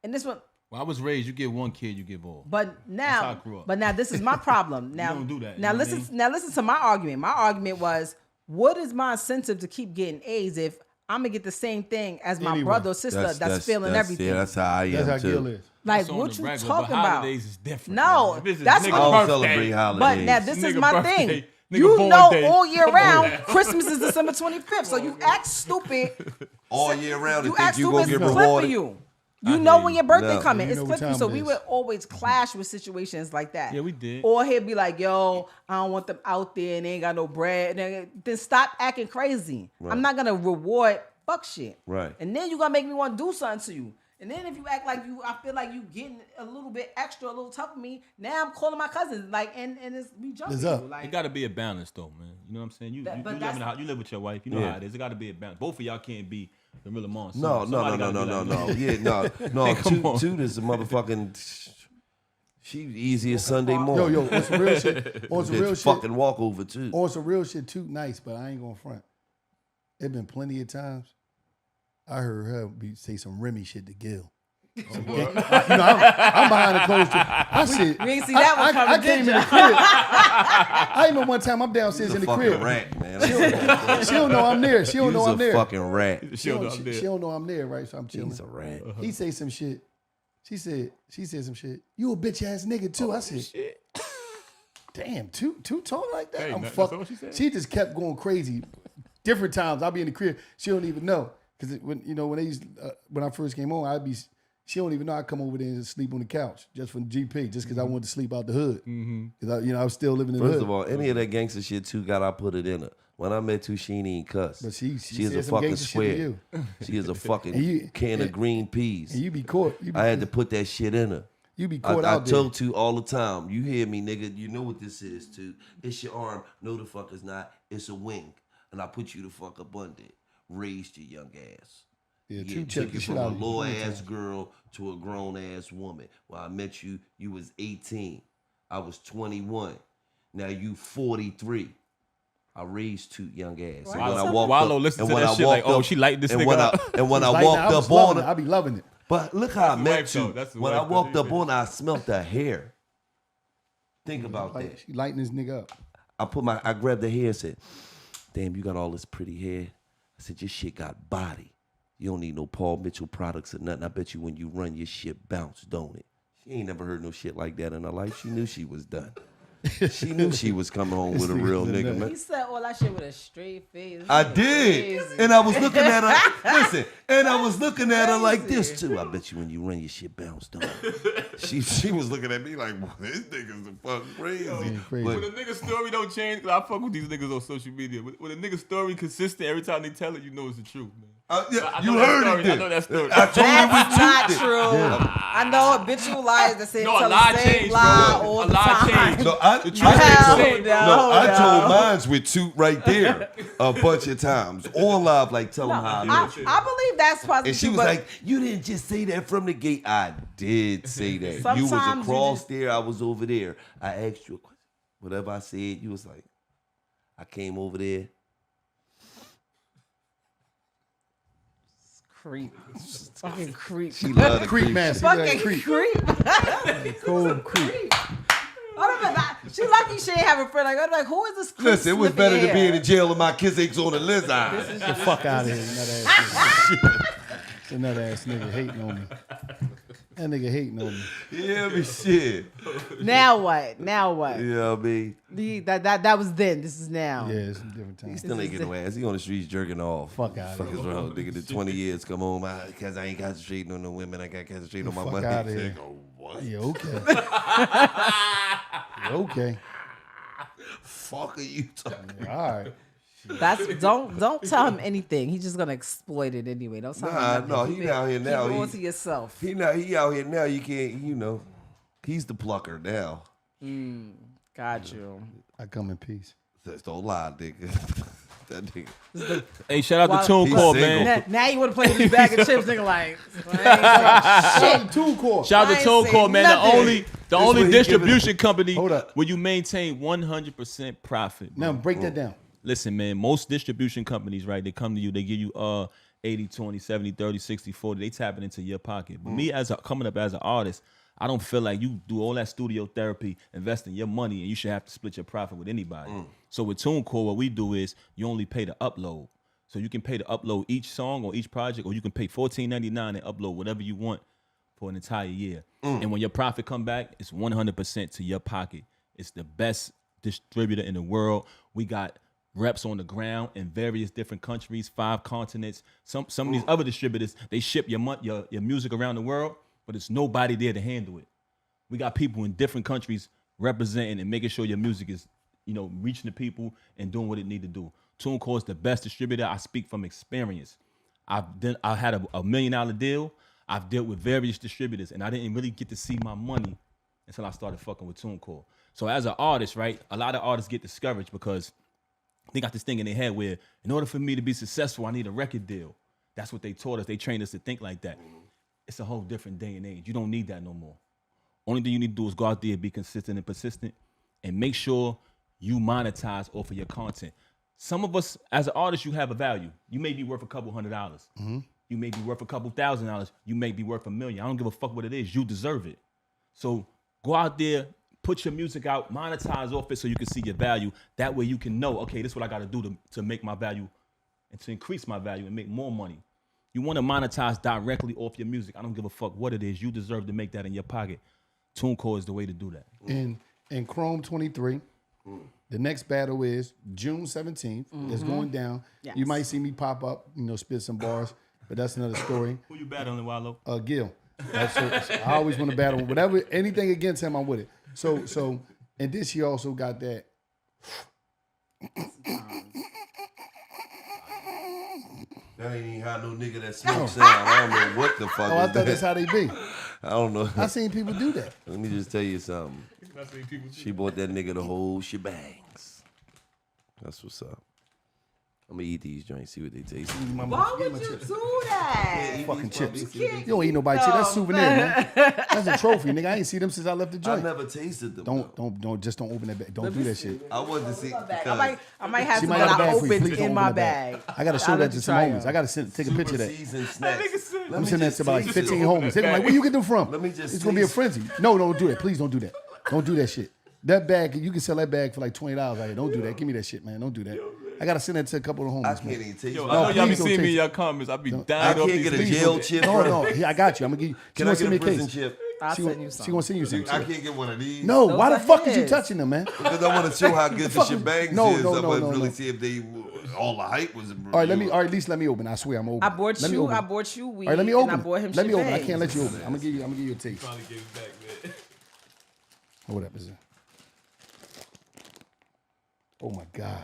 And this one, When I was raised, you give one kid, you give all. but how I now, grew up. but now this is my problem. Now, don't do that, you now know what I listen, mean? now listen to my argument. My argument was, what is my incentive to keep getting A's if I'm gonna get the same thing as my Anyway. brother or sister that's feeling everything? Yeah, that's how I am That's how too. Gil is. Like, That's on what the you regular, talking but about? holidays is different. No, man. If it's a that's nigga what- I don't birthday, celebrate holidays. But now this is Nigga my birthday, thing. nigga You born know day. all year Come on, round, man. Christmas is December 25th. So you act stupid. all year round You and think act you stupid. gonna It's get clip for rewarded. you. I You know hear when you. your birthday No. coming. You It's know clip what for you. time So it we is. would always clash with situations like that. Yeah, we did. Or he'd be like, yo, I don't want them out there and they ain't got no bread. Then stop acting crazy. I'm not gonna reward fuck shit. Right. And then you gonna make me want to do something to you. And then if you act like I feel like you getting a little bit extra, a little tough with me. Now I'm calling my cousins, like, and it's we jumping It's up. you, like. It got to be a balance, though, man. You know what I'm saying? You But live in that's- the house, you live with your wife. You know Yeah. how it is. It got to be a balance. Both of y'all can't be the real among. No. Yeah, no. Come on. Toot is a motherfucking. She easy as Sunday morning. Yo, on some real shit. On some Did real shit. fucking walk over too. On some real shit too nice, but I ain't gonna front. It been plenty of times I heard her say some Remy shit to Gil. I'm behind the closed door. I said, We ain't see that one coming, I came in the crib. I remember one time I'm downstairs in the crib. Rat, man. She don't know I'm there. She don't know I'm there. Fucking rat. She don't know I'm there, right? So I'm chilling. He's a rat. He say some shit. She said some shit. You a bitch ass nigga too. I said, damn, too tall like that. Hey, I'm that's fucked. what she said? She just kept going crazy. Different times I'll be in the crib. She don't even know because when I first came on, she don't even know I come over there and sleep on the couch just for the GP, just because I wanted to sleep out the hood. Because I was still living in the hood. First of all, any of that gangster shit too, I put it in her. When I met her, she ain't even cuss. But she is a fucking square. She is a fucking can of green peas. And you be caught. I had to put that shit in her. You be caught out there. I told you all the time. You hear me, nigga. You know what this is, too. It's your arm. No, the fuck is not. It's a wing. And I put you the fuck up under it. Raised your young ass. Yeah, took you from a little ass girl to a grown ass woman. When I met you, you was 18. I was 21. Now you 43. I raised two young ass. Right. And when I Wallow, walked up, listen and to when that I shit like, walked oh, up, she liked this and nigga when up. and when I Like, walked I up on her, I be loving it. but look how I the met wife, you. though. That's the When I wife, walked though. up on her, I smelt her hair. Think about Like, that. she lighting this nigga up. I grabbed her hair and said, damn, you got all this pretty hair. I said, your shit got body. You don't need no Paul Mitchell products or nothing. I bet you when you run, your shit bounce, don't it? She ain't never heard no shit like that in her life. She knew she was done. She knew she was coming home with a real nigga, man. He said all that shit with a straight face. I did. Crazy. And I was looking at her. Listen, and I was looking at her like this too. I bet you when you run, your shit bounce, don't it? She was looking at me like, well, this nigga's the fuck crazy. Crazy. When a nigga story don't change, 'cause I fuck with these niggas on social media. When a nigga story consistent, every time they tell it, you know it's the truth, man. Yeah, know you that heard story. it then. I know that story. I told you That's not we true. I know habitual lies that say No, a tell lie the same changed, lie bro. all A the lie time. changed. No, I told mines with Toot right there a bunch of times on live, like tell them how I met you. I believe that's positive. And she was like, you didn't just say that from the gate. I did say that. You was Sometimes you across just- there. I was over there. I asked you a question. Whatever I said, you was like, I came over there. creep. Fucking creep. She loved the Creep creep man. shit. She like Fucking creep. creep. Cold creep. She lucky she ain't have a friend like who is this creep? Listen, it was better to be in the the jail with my kiss aches on the list eye. Get the fuck out of here, nut ass nigga. Another ass nigga hating on me. That nigga hating on me. Yeah, me shit. Now what? Now what? You know what I mean? That was then. This is now. Yeah, it's a different He time. still ain't getting no ass. He on the streets jerking off. Fuck out Fuck of is here. wrong, nigga? The 20 years come home because I ain't concentrating on the women. I got concentrating on my Fuck money. outta here. Nigga, what? Yeah, okay. Yeah, okay. Fuck are you talking? All right. That's don't tell him anything. He's just gonna exploit it anyway. Don't tell him Nah, nothing. no, Keep he it- out here now. Keep it He- all to yourself. He out here now. You can't, you know. He's the plucker now. Got you. I come in peace. Just don't lie, nigga. That nigga. Hey, shout out Wow. to Tune He's Core, single. man. Now you want to play with this bag of chips, nigga? Like, I ain't Two core. Shout out I to ain't Tone say Core, man. nothing. The what only he distribution company Hold up. where you maintain 100% profit. Now bro. break that down. Listen, man, most distribution companies, right, they come to you, they give you 80, 20, 70, 30, 60, 40. They tapping into your pocket. But me coming up as an artist, I don't feel like you do all that studio therapy, investing your money, and you should have to split your profit with anybody. So with TuneCore, what we do is you only pay to upload. So you can pay to upload each song or each project, or you can pay $14.99 and upload whatever you want for an entire year. And when your profit come back, it's 100% to your pocket. It's the best distributor in the world. We got reps on the ground in various different countries, 5 continents. Some of these other distributors, they ship your music around the world, but it's nobody there to handle it. We got people in different countries representing and making sure your music is, reaching the people and doing what it need to do. TuneCore is the best distributor. I speak from experience. I had a $1 million deal. I've dealt with various distributors, and I didn't really get to see my money until I started fucking with TuneCore. So as an artist, right, a lot of artists get discouraged because they got this thing in their head where in order for me to be successful, I need a record deal. That's what they taught us. They trained us to think like that. It's a whole different day and age. You don't need that no more. Only thing you need to do is go out there and be consistent and persistent and make sure you monetize off of your content. Some of us, as an artist, you have a value. You may be worth a couple $100. You may be worth a couple $1,000. You may be worth $1 million. I don't give a fuck what it is. You deserve it. So go out there, put your music out, monetize off it so you can see your value. That way you can know, okay, this is what I got to do to make my value and to increase my value and make more money. You want to monetize directly off your music. I don't give a fuck what it is. You deserve to make that in your pocket. TuneCore is the way to do that. In Chrome 23, the next battle is June 17th. It's going down. Yes. You might see me pop up, spit some bars, but that's another story. Who you battling, Wallow? Gil. I always want to battle whatever, anything against him, I'm with it. So, and this year also got that. That ain't even how no nigga that smokes sound. I don't know what the fuck. Oh, I thought that's how they be. I don't know. I seen people do that. Let me just tell you something. She bought that nigga the whole shebangs. That's what's up. I'm gonna eat these joints, see what they taste. Why would you do that? Fucking chips. You don't eat nobody chips. That's a souvenir, man. That's a trophy, nigga. I ain't see them since I left the I joint. never tasted them. Don't open that bag. Don't do that shit. I wanted to see. I might have She some might have a that I bag for you. opened Please don't in open my that bag. bag. I gotta show I'll that let to you some try homies. it. I gotta take a picture of that. Seasoned snacks. I'm sending that to about like 15 homies. They're like, where you get them from? Let me just It's gonna be a taste- frenzy. No, don't do that. Please don't do that. Don't do that shit. That bag, you can sell that bag for like $20 out here. Don't do that. Give me that shit, man. Don't do that. I gotta send that to a couple of I homies, can't man. even taste. Yo, it. I know y'all be please don't seeing me taste in your comments. I be I dying off can't these get a things. jail chip. No. Here, I got you. I'm gonna give you. Can She I gonna send get me a a prison case. chip? I'll She send you gonna send you some. I can't get one of these. No, Those why the are fuck is you his. touching them, man? Because I want to show how good the fuck is- shebangs No, is. no, I no, want no, to really no. see if they all the hype was. All right, at least let me open. I swear I'm open. I bought Let me you. open. I bought you weed. All right, let me open. And I bought him Let me open. I shit can't let bags. you open. I'm gonna give you a taste. Finally gave it back, man. Or whatever. Is it? Oh my God.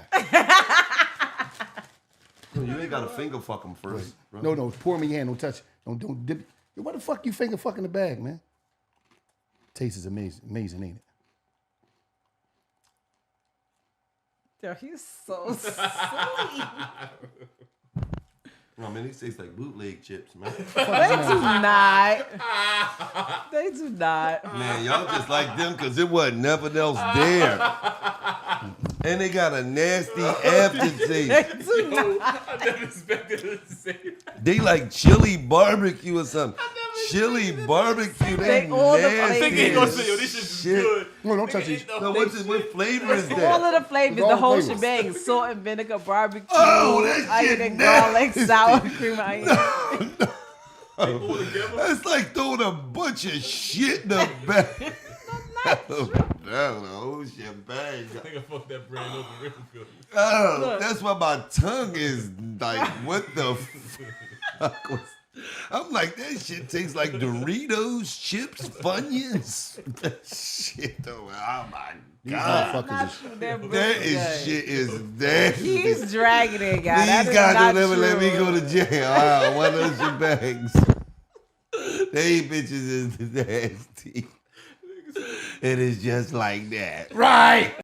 You ain't got to finger fuck them first. Bro. No. Pour me your hand. Don't touch. Don't dip. Yo, what the fuck you finger fucking the bag, man? Taste is amazing, ain't it? Yo, he's so sweet. I mean, these taste like bootleg chips, man. They do not. They do not. Man, y'all just like them because it wasn't nothing else there. And they got a nasty aftertaste. They do not. I never expected her to say that. They like chili barbecue or something. Chili barbecue, they all the nasty. flavors. Nigga ain't gonna say, yo, this shit is Shit. good. No, don't touch these. No, what flavor is All that? of the flavors, All the whole flavors. shebang, salt and vinegar, barbecue, Oh, that onion shit and garlic, nasty. sour cream, onion. That's like throwing a bunch of shit in the bag. Down the whole shebang. I think I fucked that brand over real good. Oh, that's why my tongue is like, what the fuck was... I'm like, that shit tastes like Doritos, chips, Funyuns. That shit, though. Oh my These God. motherfuckers is That is shit is nasty. He's dragging it, guy. That These is guys not don't ever let me true. go to jail. Wow, one of those shebangs. They bitches is nasty. It is just like that. Right.